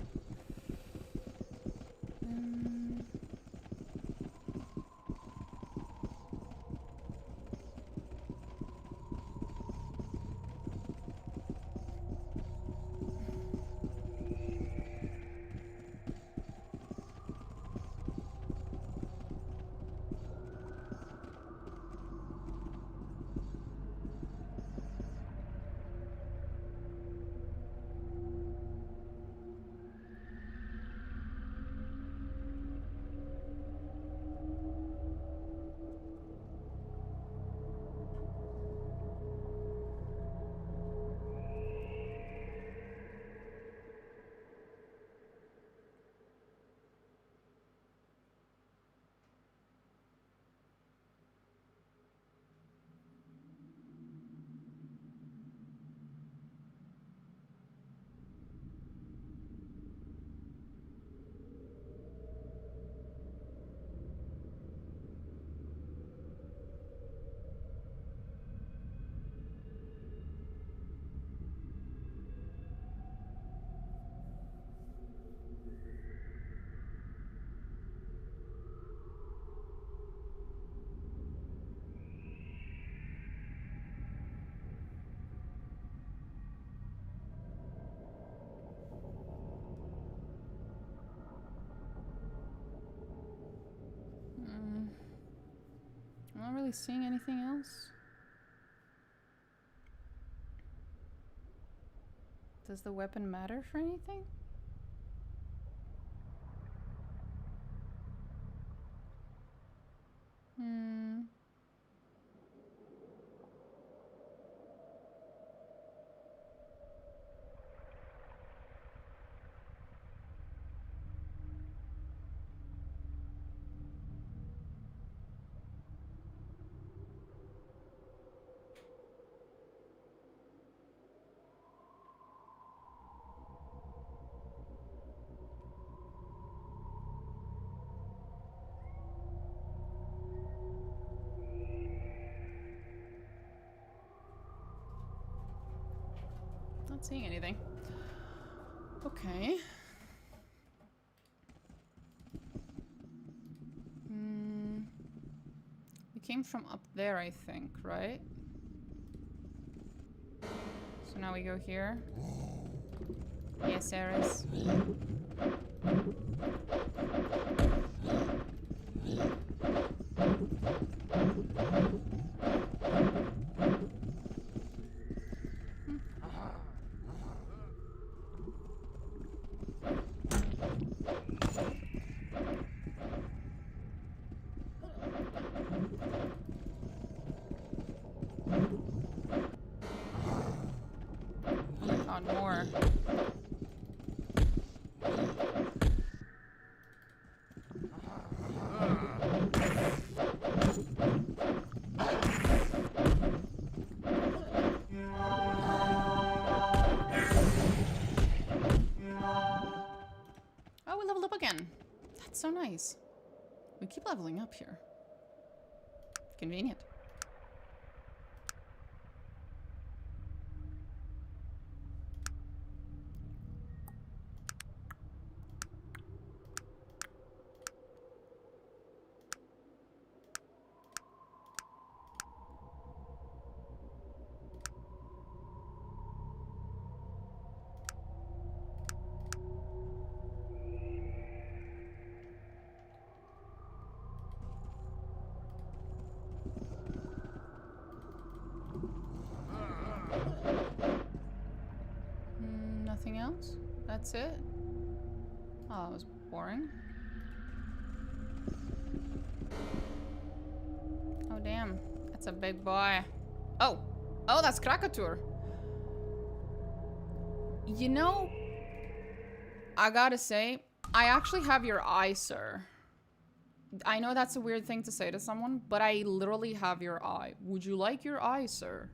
really seeing anything else. Does the weapon matter for anything? Not seeing anything. Okay. We came from up there, I think, right? So now we go here. Yes, Eris. More. Oh, we leveled up again. That's so nice. We keep leveling up here. Convenient. Nothing else? That's it? Oh, that was boring. Oh, damn. That's a big boy. Oh! Oh, that's Krakatur. You know, I gotta say, I actually have your eye, sir. I know that's a weird thing to say to someone, but I literally have your eye. Would you like your eye, sir?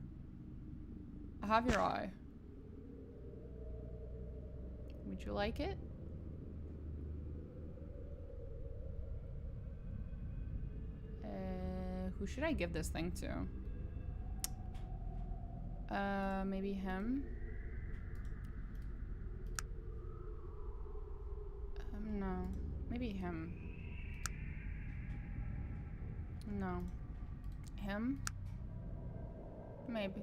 I have your eye. Would you like it? Who should I give this thing to? Maybe him? No. Maybe him. No. Him? Maybe.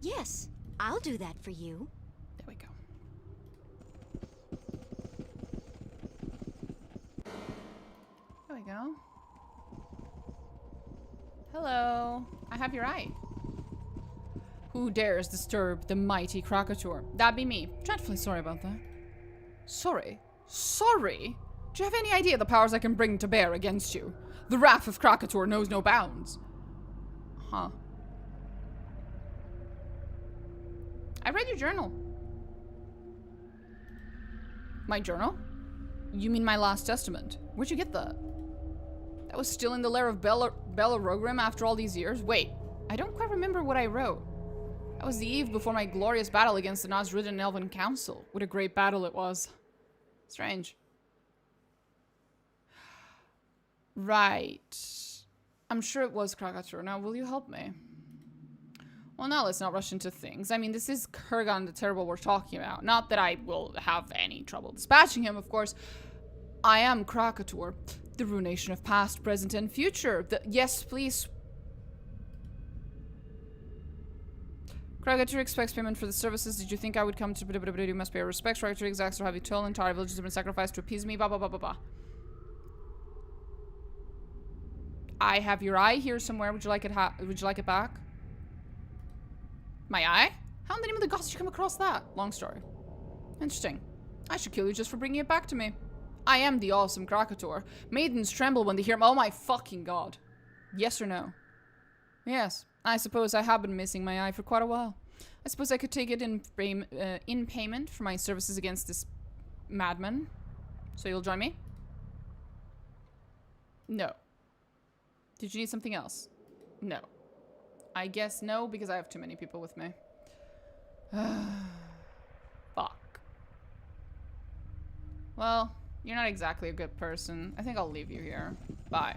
Yes, I'll do that for you. There we go. There we go. Hello. I have your eye. Who dares disturb the mighty Krakatur? That'd be me. Dreadfully sorry about that. Sorry? Sorry? Do you have any idea the powers I can bring to bear against you? The wrath of Krakatur knows no bounds. Huh. I read your journal. My journal? You mean my last testament? Where'd you get that? That was still in the lair of Bella Rogrim after all these years? Wait, I don't quite remember what I wrote. That was the eve before my glorious battle against the Nazridan Elven Council. What a great battle it was. Strange. Right. I'm sure it was Krakator. Now, will you help me? Well, now let's not rush into things. I mean, this is Kurgan the Terrible we're talking about. Not that I will have any trouble dispatching him, of course. I am Krakator, the ruination of past, present, and future. Yes, please. Krakator expects payment for the services. Did you think I would come to... You must pay your respects. Krakator exacts or have you told entire villages have been sacrificed to appease me. Blah, blah, blah, blah, blah. I have your eye here somewhere. Would you like it would you like it back? My eye? How in the name of the gods did you come across that? Long story. Interesting. I should kill you just for bringing it back to me. I am the awesome Krakator. Maidens tremble when they hear... Oh my fucking god. Yes or no? Yes. I suppose I have been missing my eye for quite a while. I suppose I could take it in payment for my services against this madman. So you'll join me? No. Did you need something else? No. I guess no, because I have too many people with me. Fuck. Well, you're not exactly a good person. I think I'll leave you here. Bye.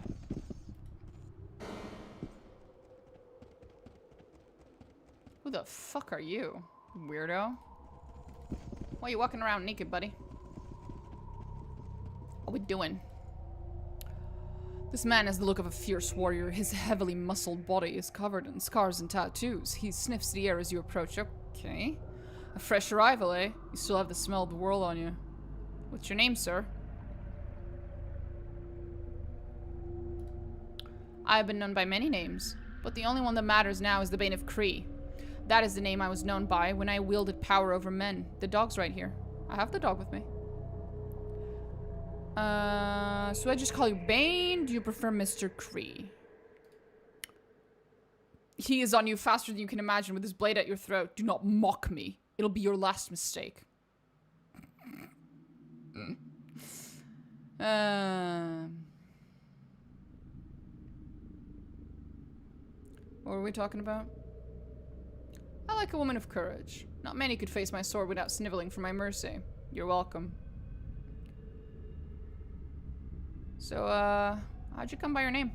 Who the fuck are you, weirdo? Why are you walking around naked, buddy? What are we doing? This man has the look of a fierce warrior. His heavily muscled body is covered in scars and tattoos. He sniffs the air as you approach. Okay. A fresh arrival, eh? You still have the smell of the world on you. What's your name, sir? I have been known by many names, but the only one that matters now is the Bane of Kree. That is the name I was known by when I wielded power over men. The dog's right here. I have the dog with me. So I just call you Bane? Do you prefer Mr. Kree? He is on you faster than you can imagine with his blade at your throat. Do not mock me. It'll be your last mistake. What were we talking about? I like a woman of courage. Not many could face my sword without sniveling for my mercy. You're welcome. So, how'd you come by your name?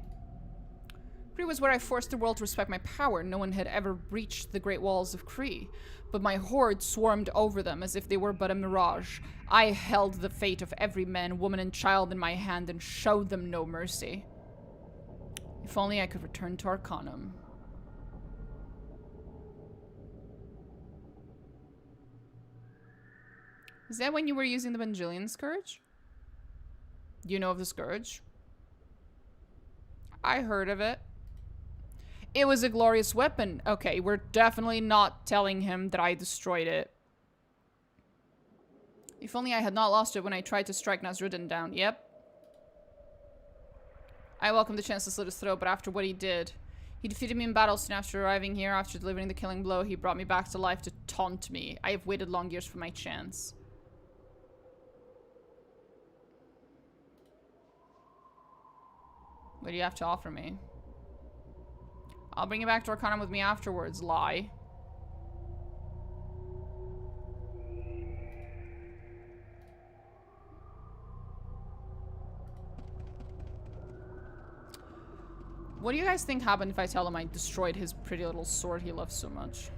Kree was where I forced the world to respect my power. No one had ever breached the great walls of Kree, but my horde swarmed over them as if they were but a mirage. I held the fate of every man, woman, and child in my hand and showed them no mercy. If only I could return to Arcanum. Is that when you were using the Benjilian Scourge? Do you know of the Scourge? I heard of it. It was a glorious weapon. Okay, we're definitely not telling him that I destroyed it. If only I had not lost it when I tried to strike Nasruddin down. Yep. I welcome the chance to slit his throat, but after what he did... He defeated me in battle soon after arriving here. After delivering the killing blow, he brought me back to life to taunt me. I have waited long years for my chance. What do you have to offer me? I'll bring you back to Arcanum with me afterwards, lie. What do you guys think happened if I tell him I destroyed his pretty little sword he loves so much?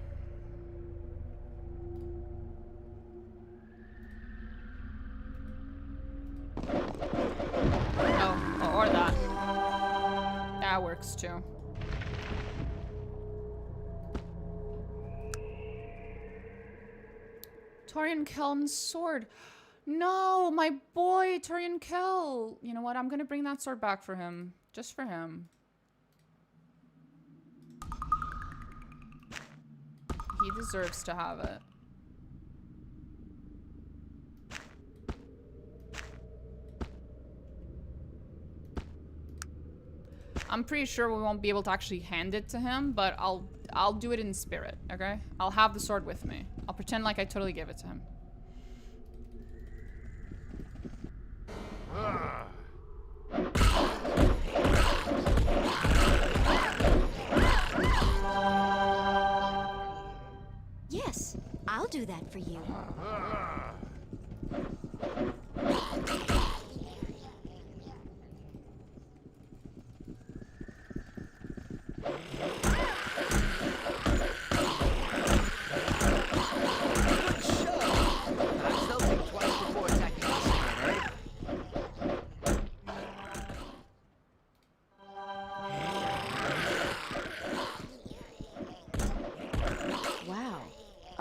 Oh, or that. That works too. Torian Kelm's sword. No, my boy, Torian Kel. You know what? I'm gonna bring that sword back for him. Just for him. He deserves to have it. I'm pretty sure we won't be able to actually hand it to him, but I'll do it in spirit, okay? I'll have the sword with me. I'll pretend like I totally gave it to him. Yes, I'll do that for you.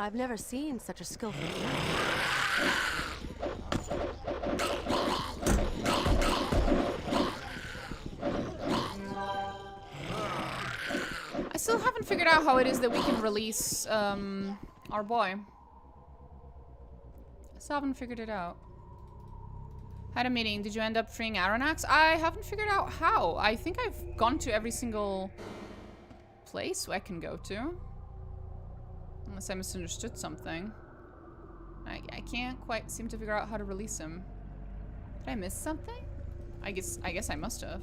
I've never seen such a skillful player. I still haven't figured out how it is that we can release our boy. I still haven't figured it out. Had a meeting. Did you end up freeing Aranax? I haven't figured out how. I think I've gone to every single place I can go to. Unless I misunderstood something. I can't quite seem to figure out how to release him. Did I miss something? I guess I must have.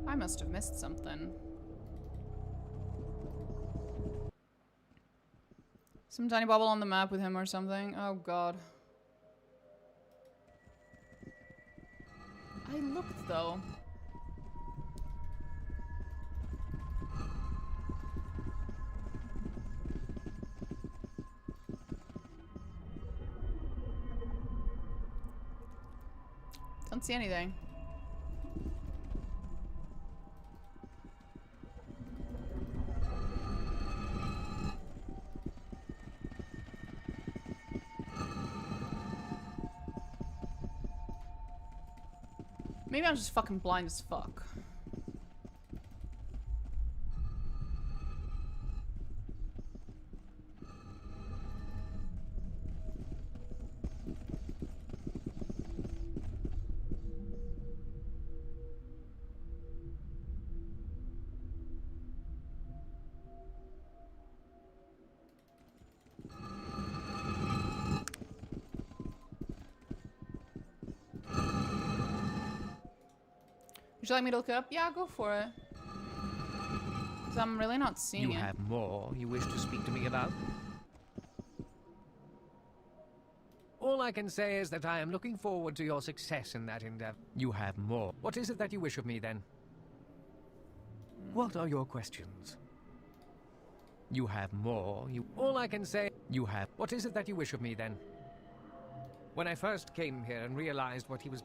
I must have missed something. Some tiny bubble on the map with him or something. Oh god. I looked though. Don't see anything. Maybe I'm just fucking blind as fuck. Would you like me to look it up? Yeah, go for it. Because I'm really not seeing it. You have more you wish to speak to me about? All I can say is that I am looking forward to your success in that endeavor. You have more. What is it that you wish of me then? What are your questions? You have more. All I can say, you have. What is it that you wish of me then? When I first came here and realized what he was.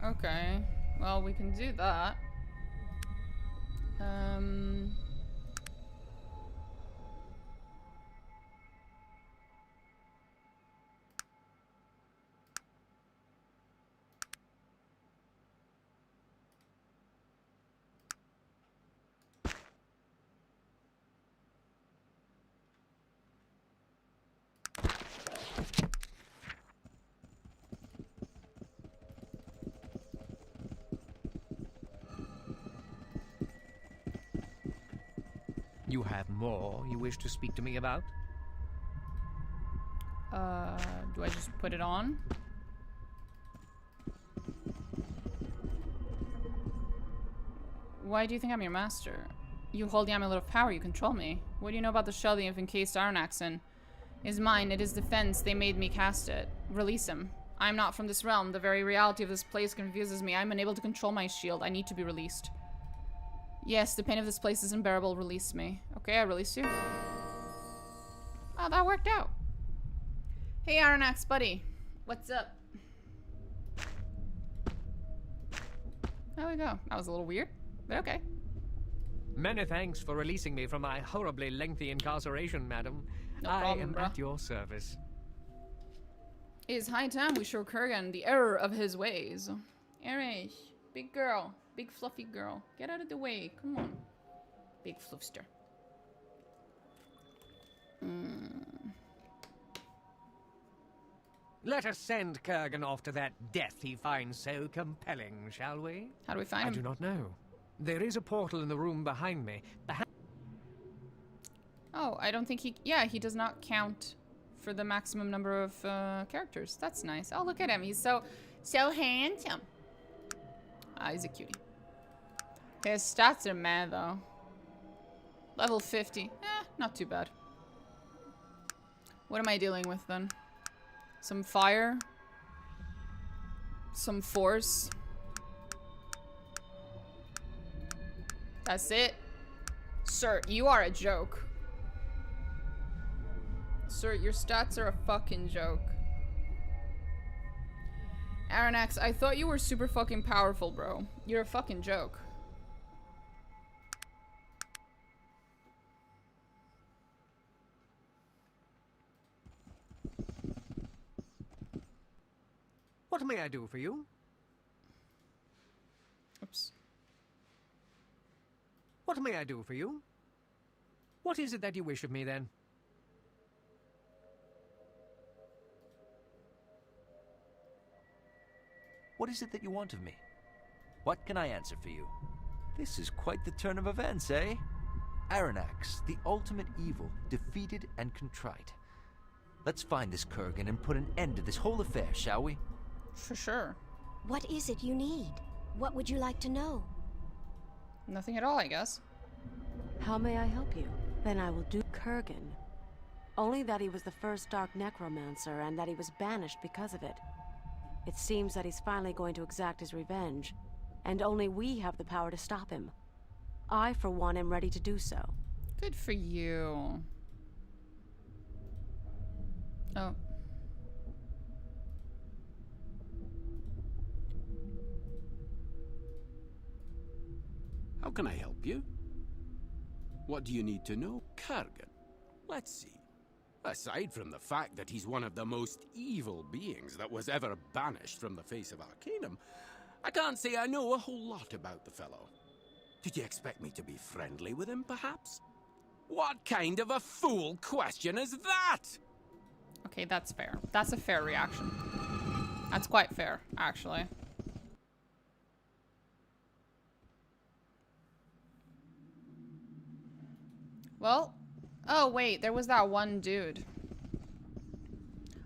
Okay. Well, we can do that. You have more you wish to speak to me about? Do I just put it on? Why do you think I'm your master? You hold the amulet of power, you control me. What do you know about the shell they have encased Aranax in? Is mine, it is defense, they made me cast it. Release him. I'm not from this realm, the very reality of this place confuses me. I'm unable to control my shield, I need to be released. Yes, the pain of this place is unbearable. Release me. Okay, I release you. Oh, that worked out. Hey, Aranax, buddy. What's up? There we go. That was a little weird, but okay. Many thanks for releasing me from my horribly lengthy incarceration, madam. No problem, I am bro. at your service. It is high time we show Kurgan the error of his ways. Erich, big girl. Big fluffy girl. Get out of the way. Come on. Big fluffster. Let us send Kurgan off to that death he finds so compelling, shall we? How do we find I him? do not know. There is a portal in the room behind me. Oh, I don't think he... Yeah, he does not count for the maximum number of characters. That's nice. Oh, look at him. He's so handsome. Ah, he's a cutie. His stats are mad, though. Level 50. Not too bad. What am I dealing with, then? Some fire? some force. That's it. Sir, you are a joke. Sir, your stats are a fucking joke. Aranax, I thought you were super fucking powerful, bro. You're a fucking joke. What may I do for you? Oops. What may I do for you? What is it that you wish of me, then? What is it that you want of me? What can I answer for you? This is quite the turn of events, eh? Aranax, the ultimate evil, defeated and contrite. Let's find this Kurgan and put an end to this whole affair, shall we? For sure. What is it you need? What would you like to know? Nothing at all, I guess. How may I help you? Then I will do Kurgan. Only that he was the first Dark Necromancer and that he was banished because of it. It seems that he's finally going to exact his revenge, and only we have the power to stop him. I, for one, am ready to do so. Good for you. Oh. How can I help you? What do you need to know? Kurgan. Let's see. Aside from the fact that he's one of the most evil beings that was ever banished from the face of Arcanum, I can't say I know a whole lot about the fellow. Did you expect me to be friendly with him, perhaps? What kind of a fool question is that? Okay, that's fair. That's a fair reaction. That's quite fair, actually. Well, oh wait, there was that one dude.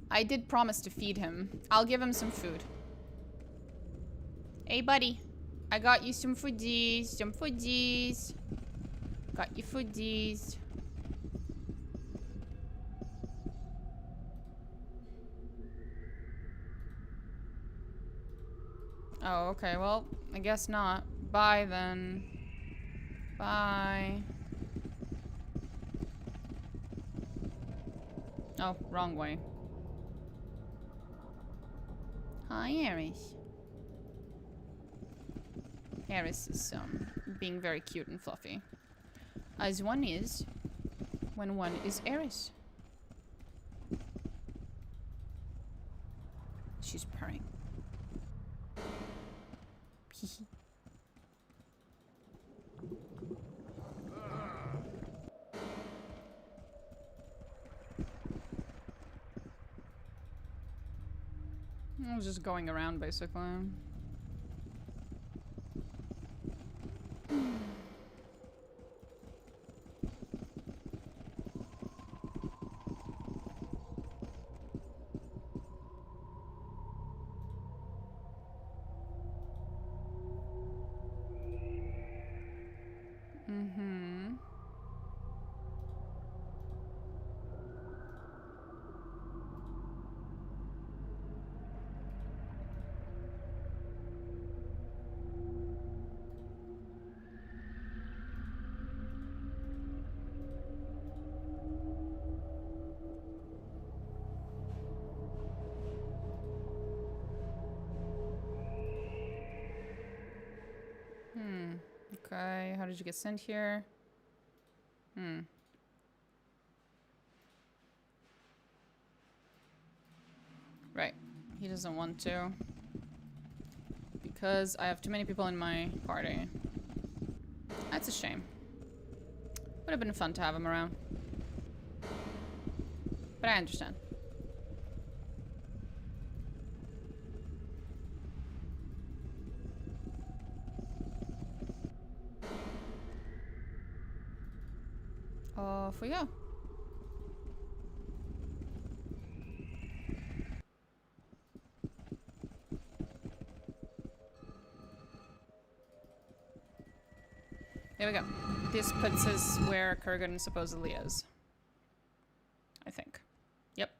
I did promise to feed him. I'll give him some food. Hey, buddy. I got you some foodies. Some foodies. Got you foodies. Oh, okay. Well, I guess not. Bye, then. Bye. Oh, wrong way. Hi, Eris. Eris is, being very cute and fluffy. As one is when one is Eris. She's purring. I was just going around, basically. Okay, how did you get sent here? Right, he doesn't want to. Because I have too many people in my party. That's a shame. Would have been fun to have him around. But I understand. Off we go. There we go. This puts us where Kurgan supposedly is. I think. Yep.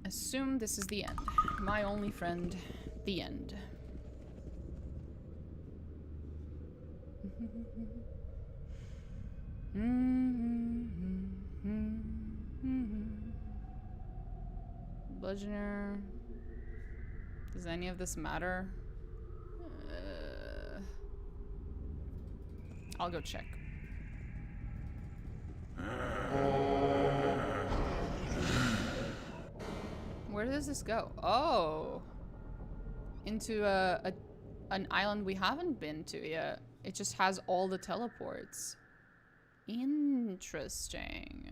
assume this is the end. My only friend, the end. Bludgeoner. Does any of this matter? I'll go check. Where does this go? Oh, into an island we haven't been to yet. It just has all the teleports. Interesting.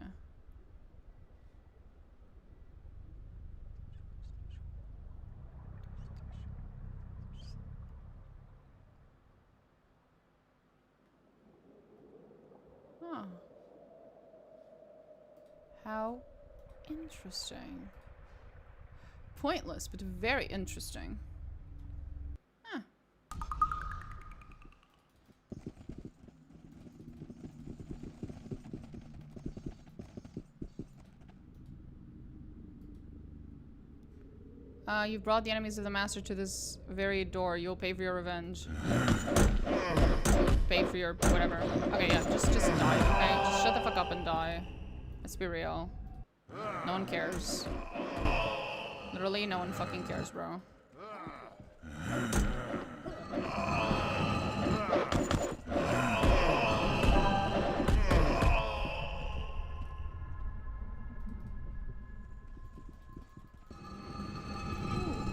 Huh. How interesting. Pointless, but very interesting. Huh. You've brought the enemies of the master to this very door. You'll pay for your revenge. Pay for your whatever. Okay, yeah, just die, okay? Just shut the fuck up and die. Let's be real. No one cares. Literally, no one fucking cares, bro.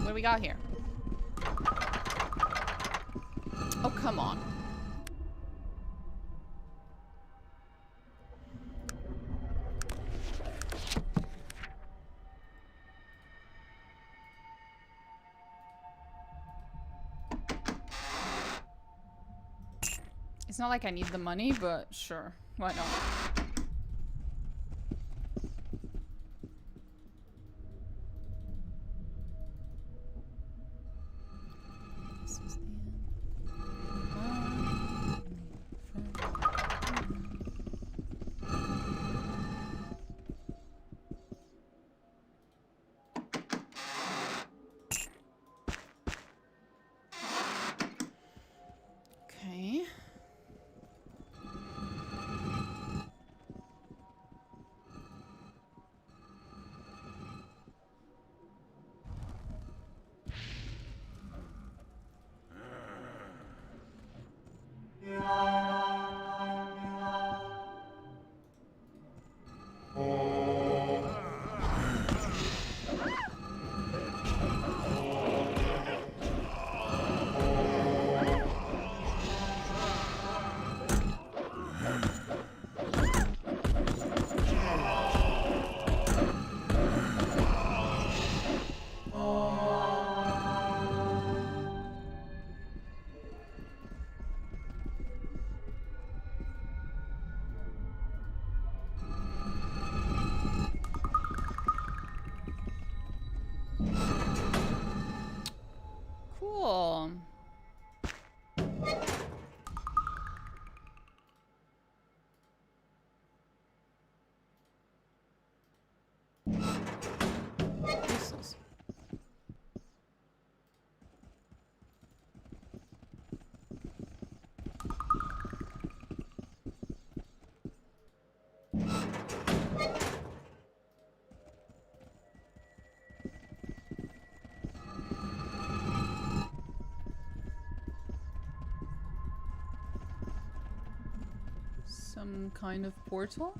What do we got here? Oh, come on. It's not like I need the money, but sure. Why not? This is the okay. Cool. Useless. Some kind of portal?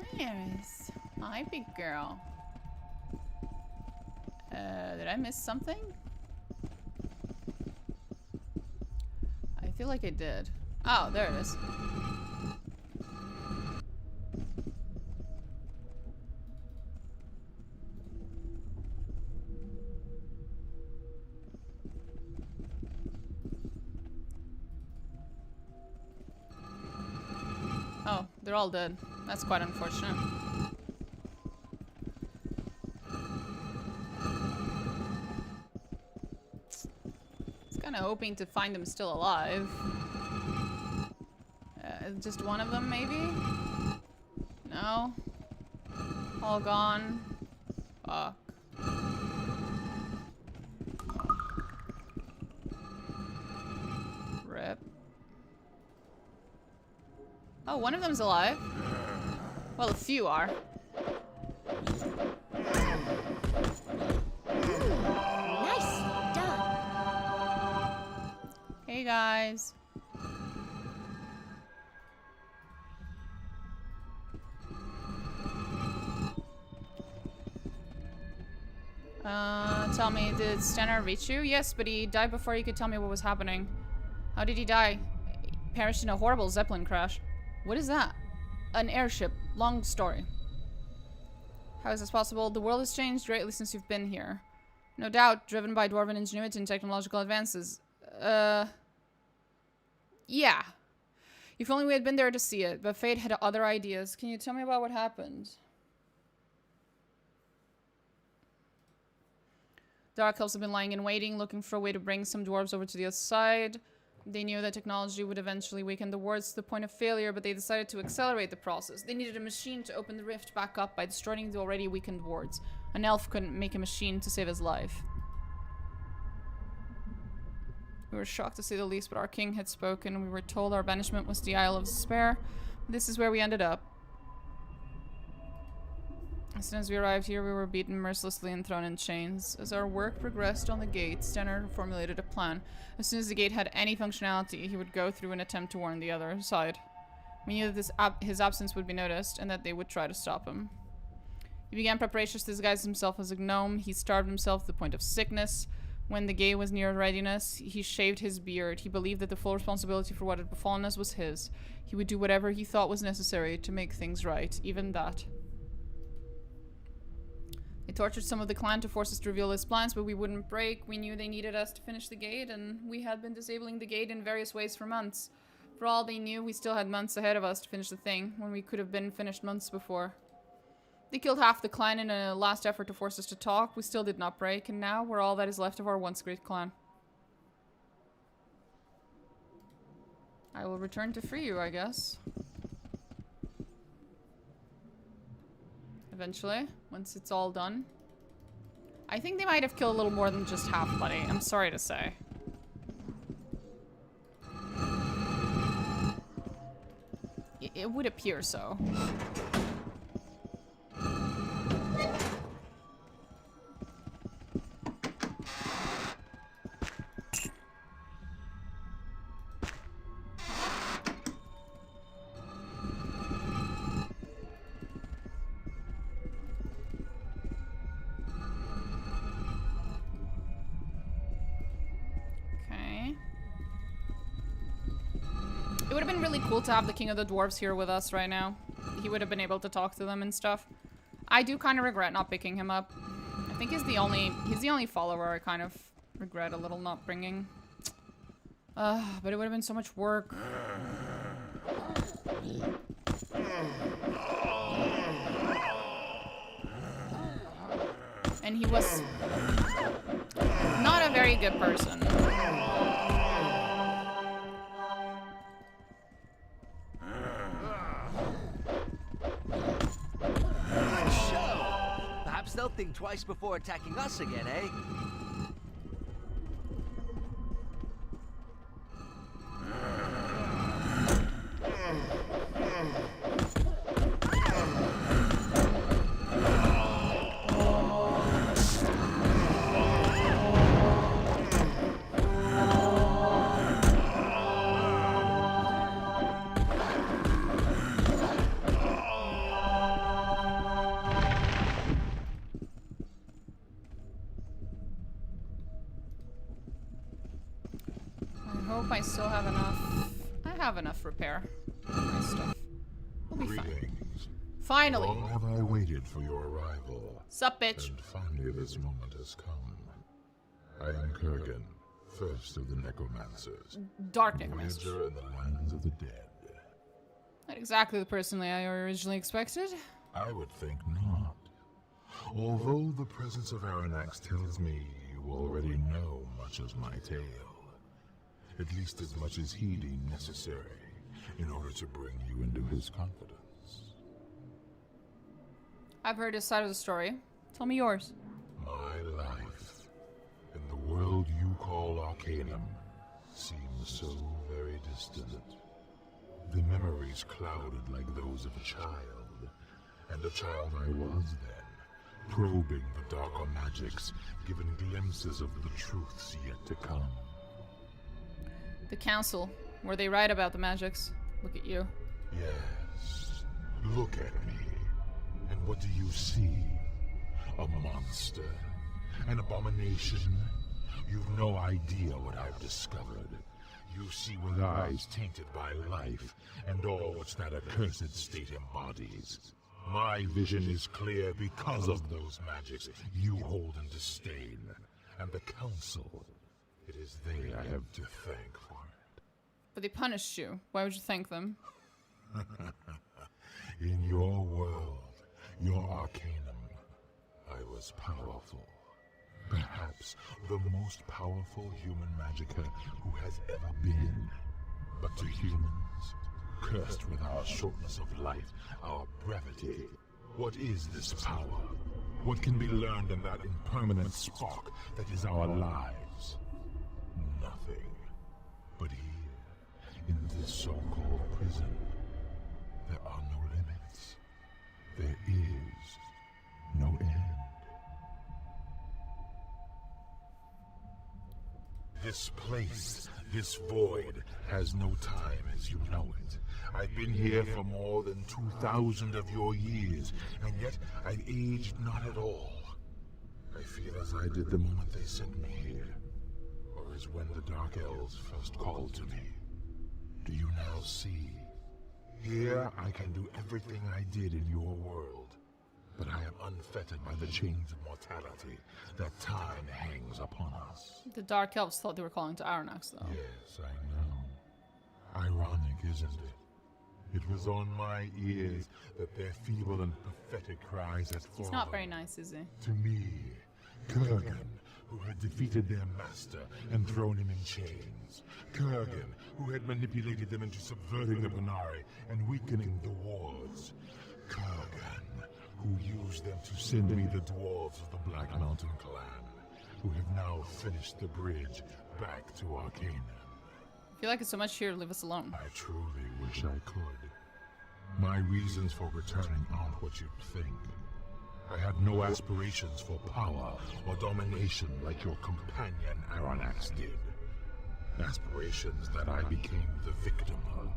Where's my big girl? Did I miss something? I feel like I did. Oh, there it is. Oh, they're all dead. That's quite unfortunate. Kinda hoping to find them still alive. Just one of them, maybe? No? All gone? Fuck. Rip. Oh, one of them's alive. Well, a few are. Nice done. Hey, guys. Tell me, did Stenner reach you? Yes, but he died before he could tell me what was happening. How did he die? He perished in a horrible Zeppelin crash. What is that? An airship. Long story. How is this possible? The world has changed greatly since you've been here. No doubt, driven by dwarven ingenuity and technological advances. Yeah. If only we had been there to see it, but fate had other ideas. Can you tell me about what happened? Dark elves have been lying in waiting, looking for a way to bring some dwarves over to the other side. They knew that technology would eventually weaken the wards to the point of failure, but they decided to accelerate the process. They needed a machine to open the rift back up by destroying the already weakened wards. An elf couldn't make a machine to save his life. We were shocked to say the least, but our king had spoken. We were told our banishment was the Isle of Despair. This is where we ended up. As soon as we arrived here, we were beaten mercilessly and thrown in chains. As our work progressed on the gate, Stenner formulated a plan. As soon as the gate had any functionality, he would go through and attempt to warn the other side. We knew that his absence would be noticed, and that they would try to stop him. He began preparations to disguise himself as a gnome. He starved himself to the point of sickness. When the gate was near readiness, he shaved his beard. He believed that the full responsibility for what had befallen us was his. He would do whatever he thought was necessary to make things right, even that. They tortured some of the clan to force us to reveal his plans, but we wouldn't break. We knew they needed us to finish the gate, and we had been disabling the gate in various ways for months. For all they knew, we still had months ahead of us to finish the thing, when we could have been finished months before. They killed half the clan in a last effort to force us to talk. We still did not break, and now we're all that is left of our once great clan. I will return to free you, I guess. Eventually, once it's all done. I think they might have killed a little more than just half buddy. I'm sorry to say. It would appear so. Cool to have the King of the Dwarves here with us right now. He would have been able to talk to them and stuff. I do kind of regret not picking him up. I think he's the only follower I kind of regret a little not bringing. But it would have been so much work. And he was not a very good person. They'll think twice before attacking us again, eh? I still have enough. I have enough repair. My stuff. We'll be fine. Finally. Long have I waited for your arrival. Sup, bitch? And finally this moment has come. I am Kurgan, first of the necromancers. Dark necromancers. Voyager in the lands of the dead. Not exactly the person I originally expected. I would think not. Although the presence of Aranax tells me you already know much of my tale. at least as much as he deemed necessary, in order to bring you into his confidence. I've heard his side of the story. Tell me yours. My life, in the world you call Arcanum, seems so very distant. The memories clouded like those of a child, and a child I was then, probing the darker magics, given glimpses of the truths yet to come. The council. Were they right about the magics? Look at you. Yes. Look at me. And what do you see? A monster. An abomination. You've no idea what I've discovered. You see with eyes tainted by life, and all which that accursed state embodies. My vision is clear because of those magics you hold in disdain. And the council, it is they I have to thank for it. But they punished you. Why would you thank them? In your world, your Arcanum, I was powerful. Perhaps the most powerful human magicka who has ever been. But to humans, cursed with our shortness of life, our brevity, what is this power? What can be learned in that impermanent spark that is our lives? Nothing. But here, in this so-called prison, there are no limits. There is no end. This place, this void, has no time as you know it. I've been here for more than 2,000 of your years, and yet I've aged not at all. I feel as I did the moment they sent me here, or as when the Dark Elves first called to me. Do you now see? Here I can do everything I did in your world, but I am unfettered by the chains of mortality that time hangs upon us. The Dark Elves thought they were calling to Aranax, though. Yes, I know. Ironic, isn't it? It was on my ears that their feeble and pathetic cries had fallen. He's not very nice, is he? To me, Kurgan, who had defeated their master and thrown him in chains. Kurgan, who had manipulated them into subverting the Bonari and weakening the wards. Kurgan, who used them to send me the dwarves of the Black Mountain clan, who have now finished the bridge back to Arcanum. If you like it so much here, leave us alone. I truly wish I could. My reasons for returning aren't what you'd think. I had no aspirations for power or domination like your companion Aranax did. Aspirations that I became the victim of.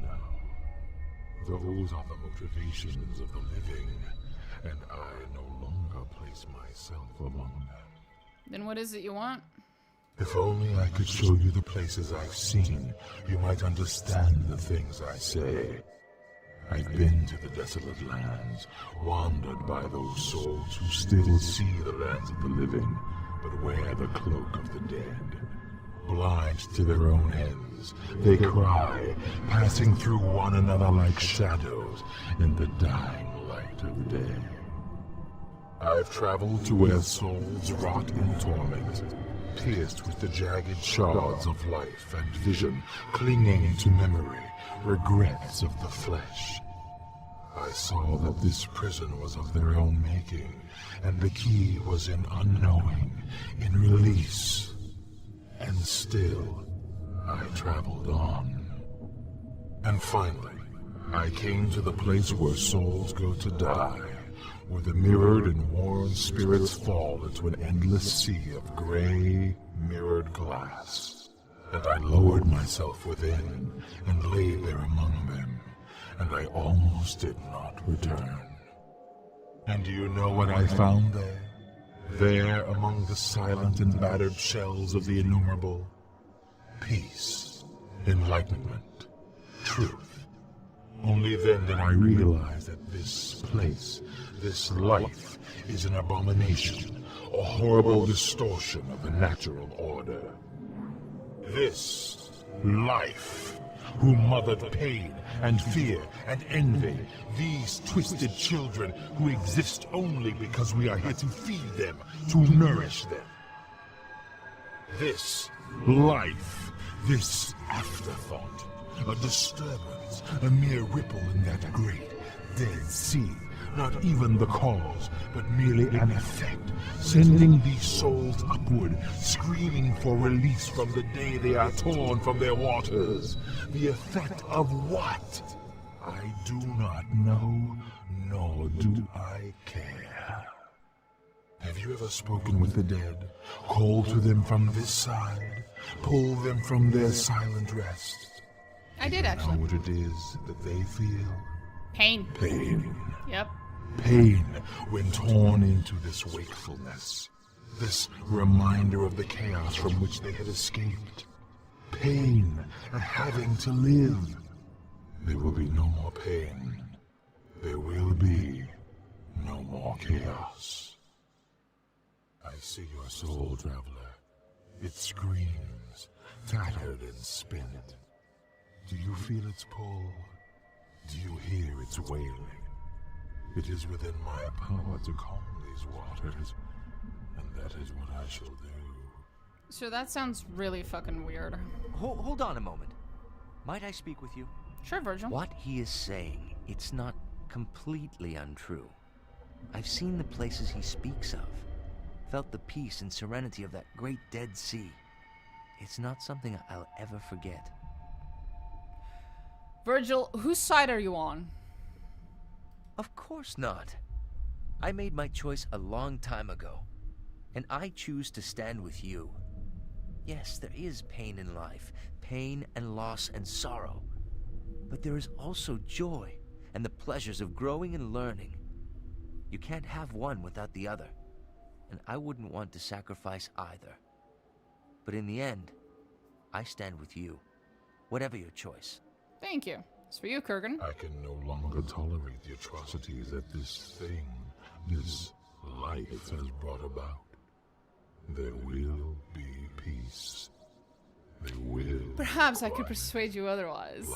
No. Those are the motivations of the living, and I no longer place myself among them. Then what is it you want? If only I could show you the places I've seen, you might understand the things I say. I've been to the desolate lands, wandered by those souls who still see the lands of the living, but wear the cloak of the dead. Blind to their own ends, they cry, passing through one another like shadows in the dying light of day. I've traveled to where souls rot in torment, pierced with the jagged shards of life and vision, clinging to memory, regrets of the flesh. I saw that this prison was of their own making, and the key was in unknowing, in release. And still, I traveled on. And finally, I came to the place where souls go to die, where the mirrored and worn spirits fall into an endless sea of gray, mirrored glass. And I lowered myself within, and lay there among them, and I almost did not return. And do you know what I found there? There, among the silent and battered shells of the innumerable, peace, enlightenment, truth. Only then did I realize that this place, this life, is an abomination, a horrible distortion of the natural order. This life, who mothered pain and fear and envy, these twisted children who exist only because we are here to feed them, to nourish them. This Life, this afterthought, a disturbance, a mere ripple in that great dead sea. Not even the cause, but merely an effect, sending these souls upward, screaming for release from the day they are torn from their waters. The effect of what? I do not know, nor do I care. Have you ever spoken with the dead? Called to them from this side? Pull them from their silent rest? I did, actually. Know what it is that they feel? Pain. Pain. Yep. Pain when torn into this wakefulness. This reminder of the chaos from which they had escaped. Pain at having to live. There will be no more pain. There will be no more chaos. I see your soul, traveler. It screams, tattered and spent. Do you feel its pull? Do you hear its wailing? It is within my power to calm these waters, and that is what I shall do. So that sounds really fucking weird. Hold on a moment. Might I speak with you? Sure, Virgil. What he is saying, it's not completely untrue. I've seen the places he speaks of, felt the peace and serenity of that great dead sea. It's not something I'll ever forget. Virgil, whose side are you on? Of course not. I made my choice a long time ago, and I choose to stand with you. Yes, there is pain in life, pain and loss and sorrow, but there is also joy and the pleasures of growing and learning. You can't have one without the other, and I wouldn't want to sacrifice either. But in the end, I stand with you, whatever your choice. Thank you. It's for you, Kurgan. I can no longer tolerate the atrocities that this thing, this life has brought about. There will be peace. There will. Perhaps I could persuade you otherwise.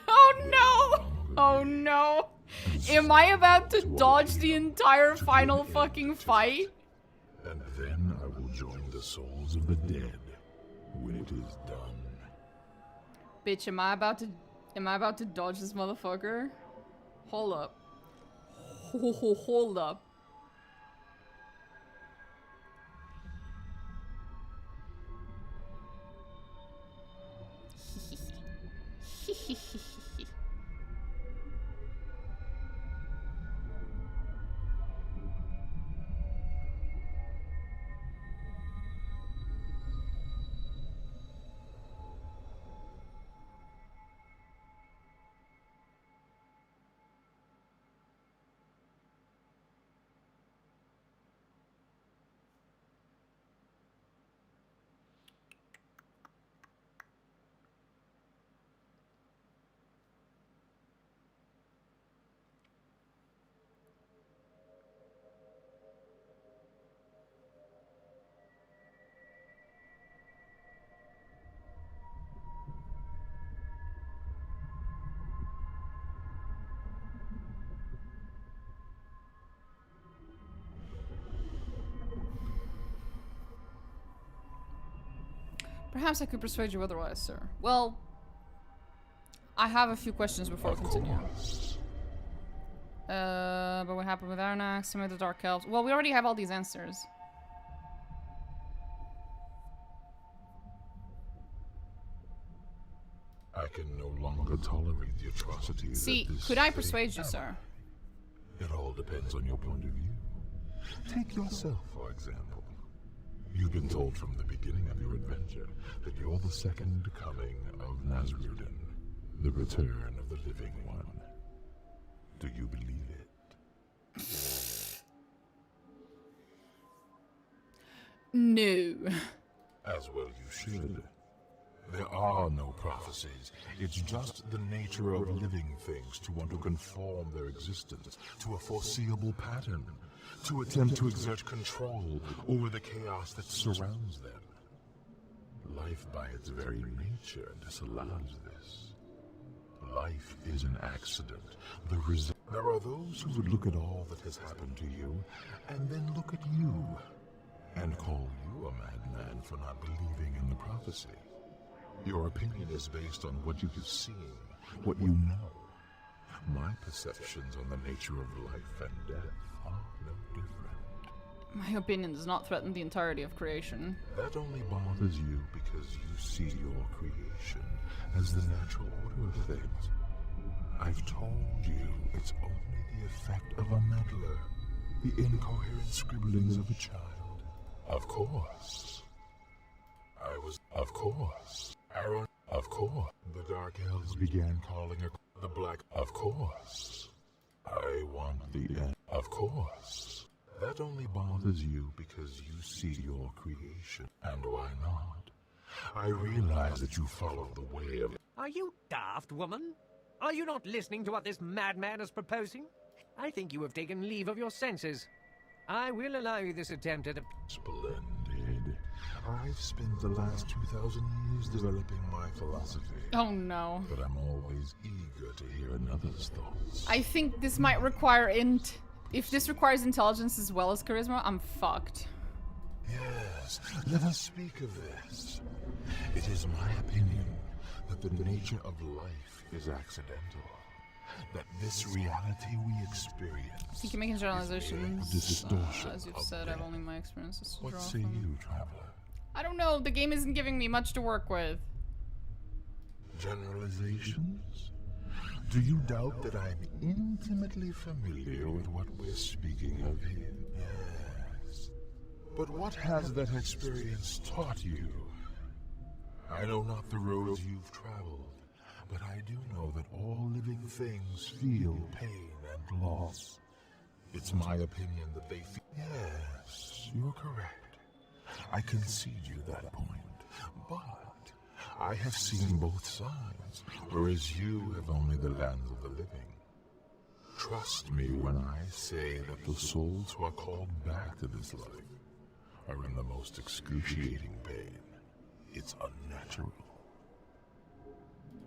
Oh no! Oh no! Am I about to dodge the entire final fucking fight? And then I will join the souls of the dead when it is done. Bitch, am I about to dodge this motherfucker? Hold up. Hold up. Perhaps I could persuade you otherwise, sir. Well, I have a few questions before we continue. But what happened with Arnak, some of the Dark Elves? Well, we already have all these answers. I can no longer tolerate the atrocities. See, that this could I thing- persuade you, sir? It all depends on your point of view. Take yourself, for example. You've been told from the beginning of your adventure that you're the second coming of Nasrudin, the return of the living one. Do you believe it? No. As well you should. There are no prophecies. It's just the nature of living things to want to conform their existence to a foreseeable pattern, to attempt to exert control over the chaos that surrounds them. Life by its very nature disallows this. Life is an accident. There are those who would look at all that has happened to you, and then look at you, and call you a madman for not believing in the prophecy. Your opinion is based on what you have seen, what you know. My perceptions on the nature of life and death are no different. My opinion does not threaten the entirety of creation. That only bothers you because you see your creation as the natural order of things. I've told you it's only the effect of a meddler, the incoherent scribblings of a child. Of course. Aaron, of course. The Dark Elves began calling her the Black. Of course. I want the end. Of course. That only bothers you because you see your creation. And why not? I realize that you follow the way of... Are you daft, woman? Are you not listening to what this madman is proposing? I think you have taken leave of your senses. I will allow you this attempt at a... Splendid. I've spent the last 2,000 years developing my philosophy. Oh no. But I'm always eager to hear another's thoughts. I think this might require int. If this requires intelligence as well as charisma, I'm fucked. Yes, let us speak of this. It is my opinion that the nature of life is accidental. That this reality we experience... I think you're making generalizations. As you've said, I've only my experiences to draw What say from. you, traveler? I don't know, the game isn't giving me much to work with. Generalizations? Do you doubt that I'm intimately familiar with what we're speaking of here? Yes. But what has that experience taught you? I know not the roads you've traveled, but I do know that all living things feel pain and loss. It's my opinion that they feel... Yes, you're correct. I concede you that point. But I have seen both sides, whereas you have only the lands of the living. Trust me when I say that the souls who are called back to this life are in the most excruciating pain. It's unnatural.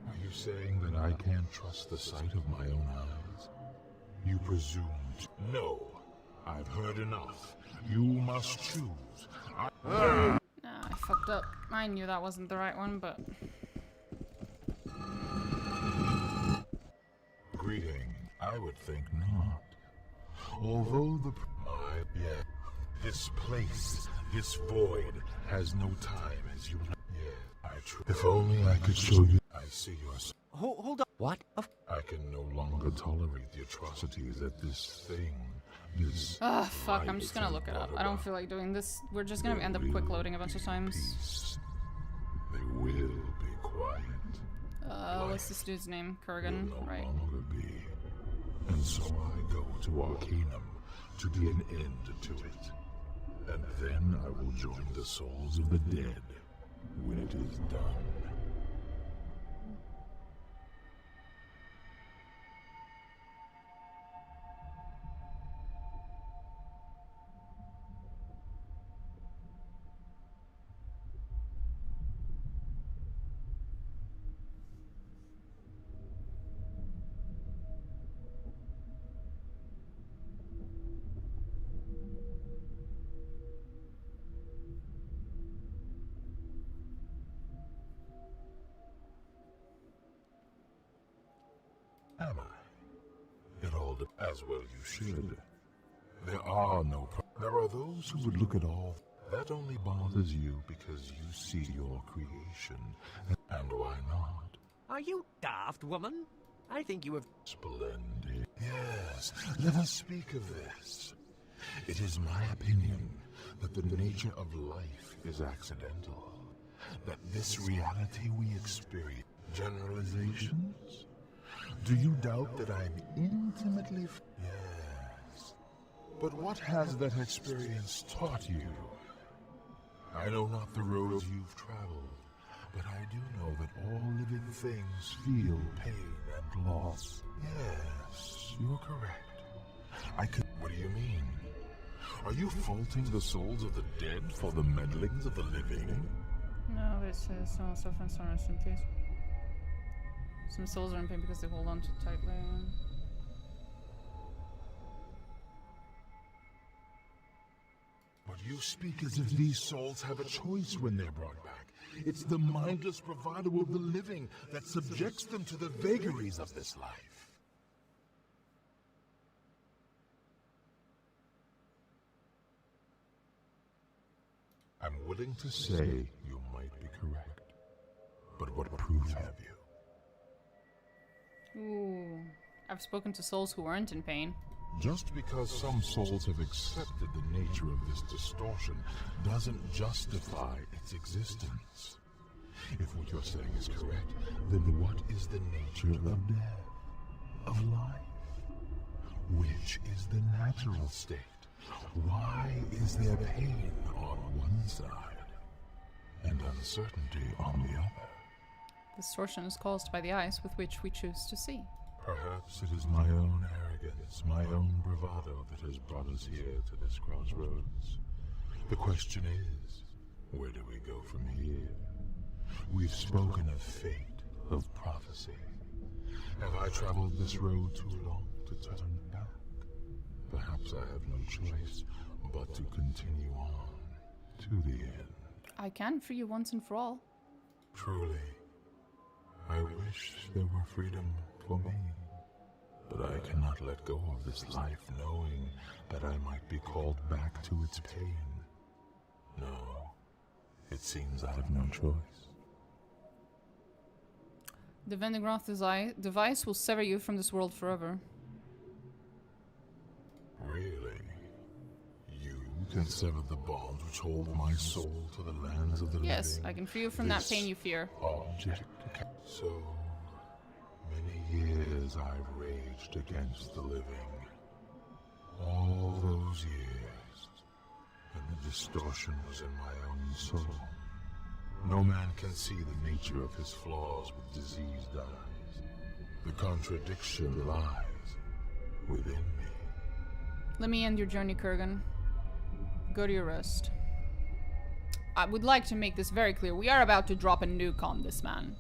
Are you saying that I can't trust the sight of my own eyes? You presume to... No, I've heard enough. You must choose. Nah, I fucked up. I knew that wasn't the right one, but... Greeting. I would think not. Although the... yeah. This place, this void, has no time as you... Yeah, if only I could show you... I see your... Hold on. What? I can no longer tolerate the atrocities that this thing... This... Ah, fuck, I'm just gonna look it up. I don't feel like doing this. We're just gonna end up quick loading a bunch of times. Peace. They will be quiet. What's this dude's name? Kurgan, will no right? longer be. And so I go to Arcanum to be an end to it. And then I will join the souls of the dead when it is done. Am I? It all as well you should. There are no... There are those who would look at all. That only bothers you because you see your creation. And why not? Are you daft, woman? I think you have... Splendid. Yes, let us speak of this. It is my opinion that the nature of life is accidental. That this reality we experience... Generalizations? Do you doubt that I'm intimately... Yes. But what has that experience taught you? I know not the roads you've traveled, but I do know that all living things feel pain and loss. Yes, you're correct. I could... What do you mean? Are you faulting the souls of the dead for the meddlings of the living? No, this is someone suffering some rest in peace. Some souls are in pain because they hold on too tightly. But You speak as if these souls have a choice when they're brought back. It's the mindless bravado of the living that subjects them to the vagaries of this life. I'm willing to say you might be correct. But what proof have you? Ooh. I've spoken to souls who aren't in pain. Just because some souls have accepted the nature of this distortion doesn't justify its existence. If what you're saying is correct, then what is the nature of death? Of life? Which is the natural state? Why is there pain on one side and uncertainty on the other? Distortion is caused by the eyes with which we choose to see. Perhaps it is my own arrogance, my own bravado that has brought us here to this crossroads. The question is, where do we go from here? We've spoken of fate, of prophecy. Have I traveled this road too long to turn back? Perhaps I have no choice but to continue on to the end. I can for you once and for all. Truly, I wish there were freedom for me. But I cannot let go of this life knowing that I might be called back to its pain. No, it seems I have no choice. The Vendigroth device will sever you from this world forever. Really? You can sever the bonds which hold my soul to the lands of the living? Yes, I can free you from that pain you fear. Object. So many years I've raged against the living. All those years, and the distortion was in my own soul. No man can see the nature of his flaws with diseased eyes. The contradiction lies within me. Let me end your journey, Kurgan. Go to your rest. I would like to make this very clear. We are about to drop a nuke on this man.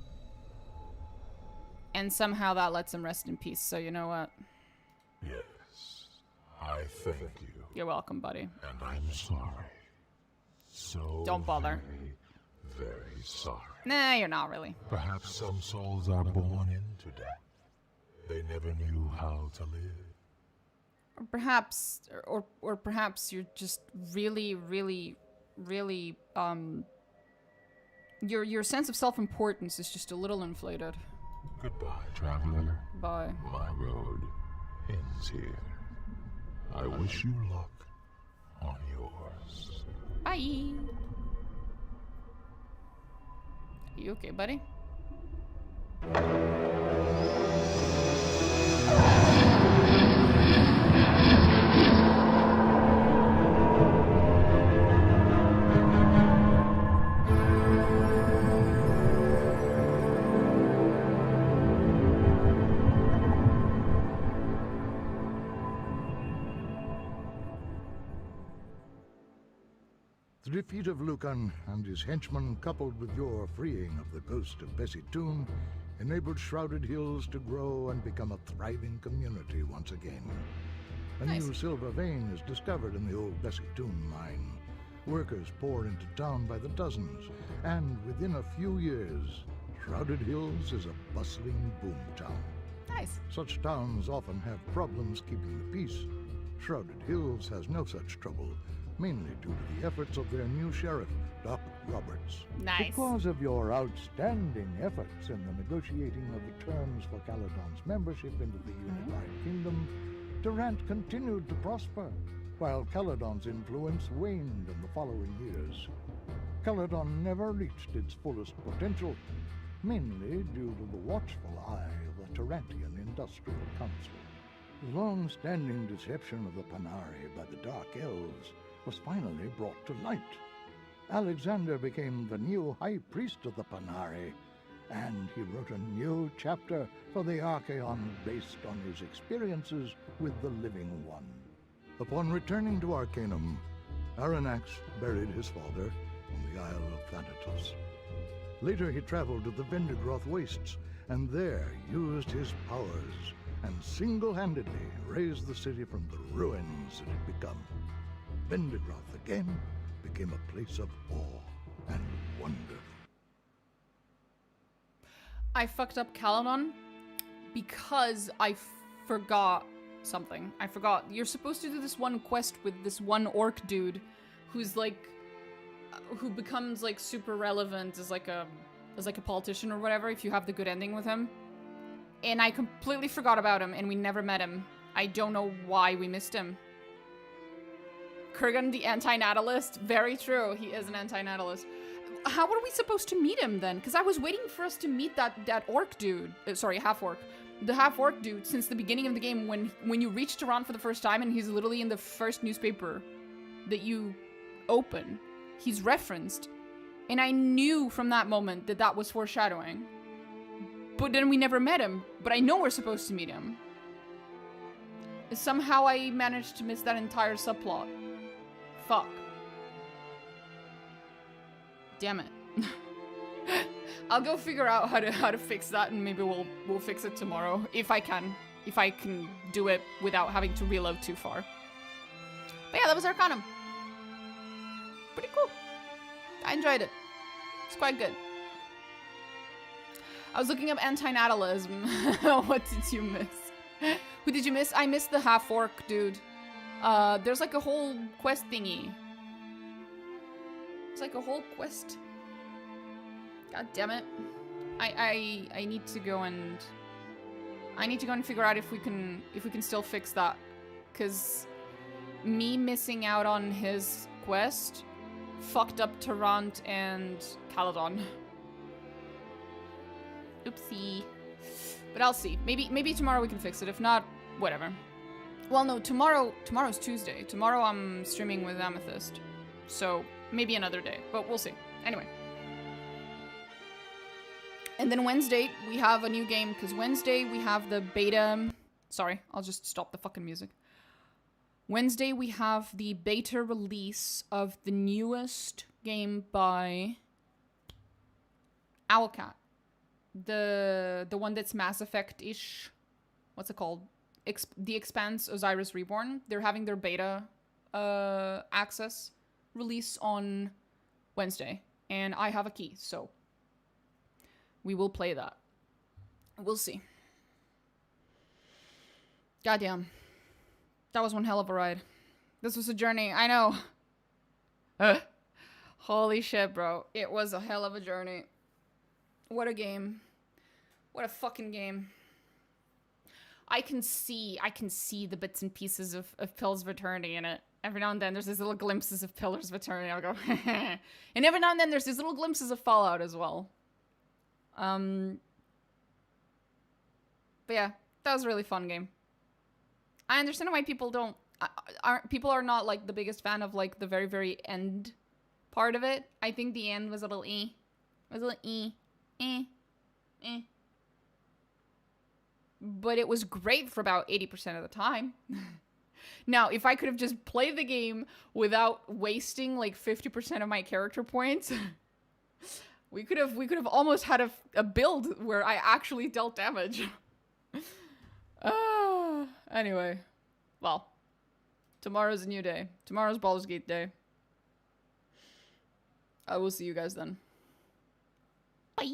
And somehow that lets him rest in peace, so you know what? Yes, I thank you. You're welcome, buddy. And I'm sorry. So Don't bother. Very, very sorry. Nah, you're not really. Perhaps some souls are born into death. They never knew how to live. Or perhaps, or perhaps you're just really, your sense of self-importance is just a little inflated. Goodbye, traveler. Bye. My road ends here. I wish you luck on yours. Bye. You okay, buddy? The defeat of Lucan and his henchmen, coupled with your freeing of the ghost of Bessie Toon, enabled Shrouded Hills to grow and become a thriving community once again. A new silver vein is discovered in the old Bessie Toon mine. Workers pour into town by the dozens, and within a few years, Shrouded Hills is a bustling boom town. Nice. Such towns often have problems keeping the peace. Shrouded Hills has no such trouble, mainly due to the efforts of their new sheriff, Doc Roberts. Nice. Because of your outstanding efforts in the negotiating of the terms for Caledon's membership into the Unified Kingdom, Durant continued to prosper, while Caledon's influence waned in the following years. Caledon never reached its fullest potential, mainly due to the watchful eye of the Tarantian Industrial Council. The long-standing deception of the Panari by the Dark Elves was finally brought to light. Alexander became the new High Priest of the Panari, and he wrote a new chapter for the Archaeon based on his experiences with the Living One. Upon returning to Arcanum, Aranax buried his father on the Isle of Thanatos. Later he traveled to the Vendigroth Wastes, and there used his powers and single-handedly raised the city from the ruins it had become. Vendigroth again became a place of awe and wonder. I fucked up Caledon because I forgot something. I forgot. You're supposed to do this one quest with this one orc dude who's like, who becomes like super relevant as like a politician or whatever if you have the good ending with him. And I completely forgot about him and we never met him. I don't know why we missed him. Kurgan the anti-natalist? Very true, he is an anti-natalist. How are we supposed to meet him then? Because I was waiting for us to meet that orc dude. Sorry, half-orc. The half-orc dude since the beginning of the game when you reach Tehran for the first time and he's literally in the first newspaper that you open. He's referenced. And I knew from that moment that that was foreshadowing. But then we never met him. But I know we're supposed to meet him. Somehow I managed to miss that entire subplot. Fuck. Damn it. I'll go figure out how to fix that and maybe we'll fix it tomorrow if I can. If I can do it without having to reload too far. But yeah, that was Arcanum. Pretty cool. I enjoyed it. It's quite good. I was looking up anti-natalism. What did you miss? Who did you miss? I missed the half-orc dude. There's like a whole quest thingy. It's like a whole quest. God damn it. I need to go and figure out if we can still fix that. 'Cause me missing out on his quest fucked up Tarant and Caledon. Oopsie. But I'll see. Maybe tomorrow we can fix it. If not, whatever. Well, no, tomorrow's Tuesday. Tomorrow I'm streaming with Amethyst. So, maybe another day, but we'll see. Anyway. And then Wednesday, we have a new game, because Wednesday we have the beta... Sorry, I'll just stop the fucking music. Wednesday we have the beta release of the newest game by Owlcat. The one that's Mass Effect-ish. What's it called? The Expanse Osiris Reborn. They're having their beta access release on Wednesday. And I have a key, so we will play that. We'll see. Goddamn. That was one hell of a ride. This was a journey. I know. Holy shit, bro. It was a hell of a journey. What a game. What a fucking game. I can see the bits and pieces of Pillars of Eternity in it. Every now and then there's these little glimpses of Pillars of Eternity. I'll go, and every now and then there's these little glimpses of Fallout as well. But yeah, that was a really fun game. I understand why people people are not like the biggest fan of like the very, very end part of it. I think the end was a little It was a little But it was great for about 80% of the time. Now, if I could have just played the game without wasting like 50% of my character points, we could have almost had a build where I actually dealt damage. Anyway, well, tomorrow's a new day. Tomorrow's Baldur's Gate day. I will see you guys then. Bye.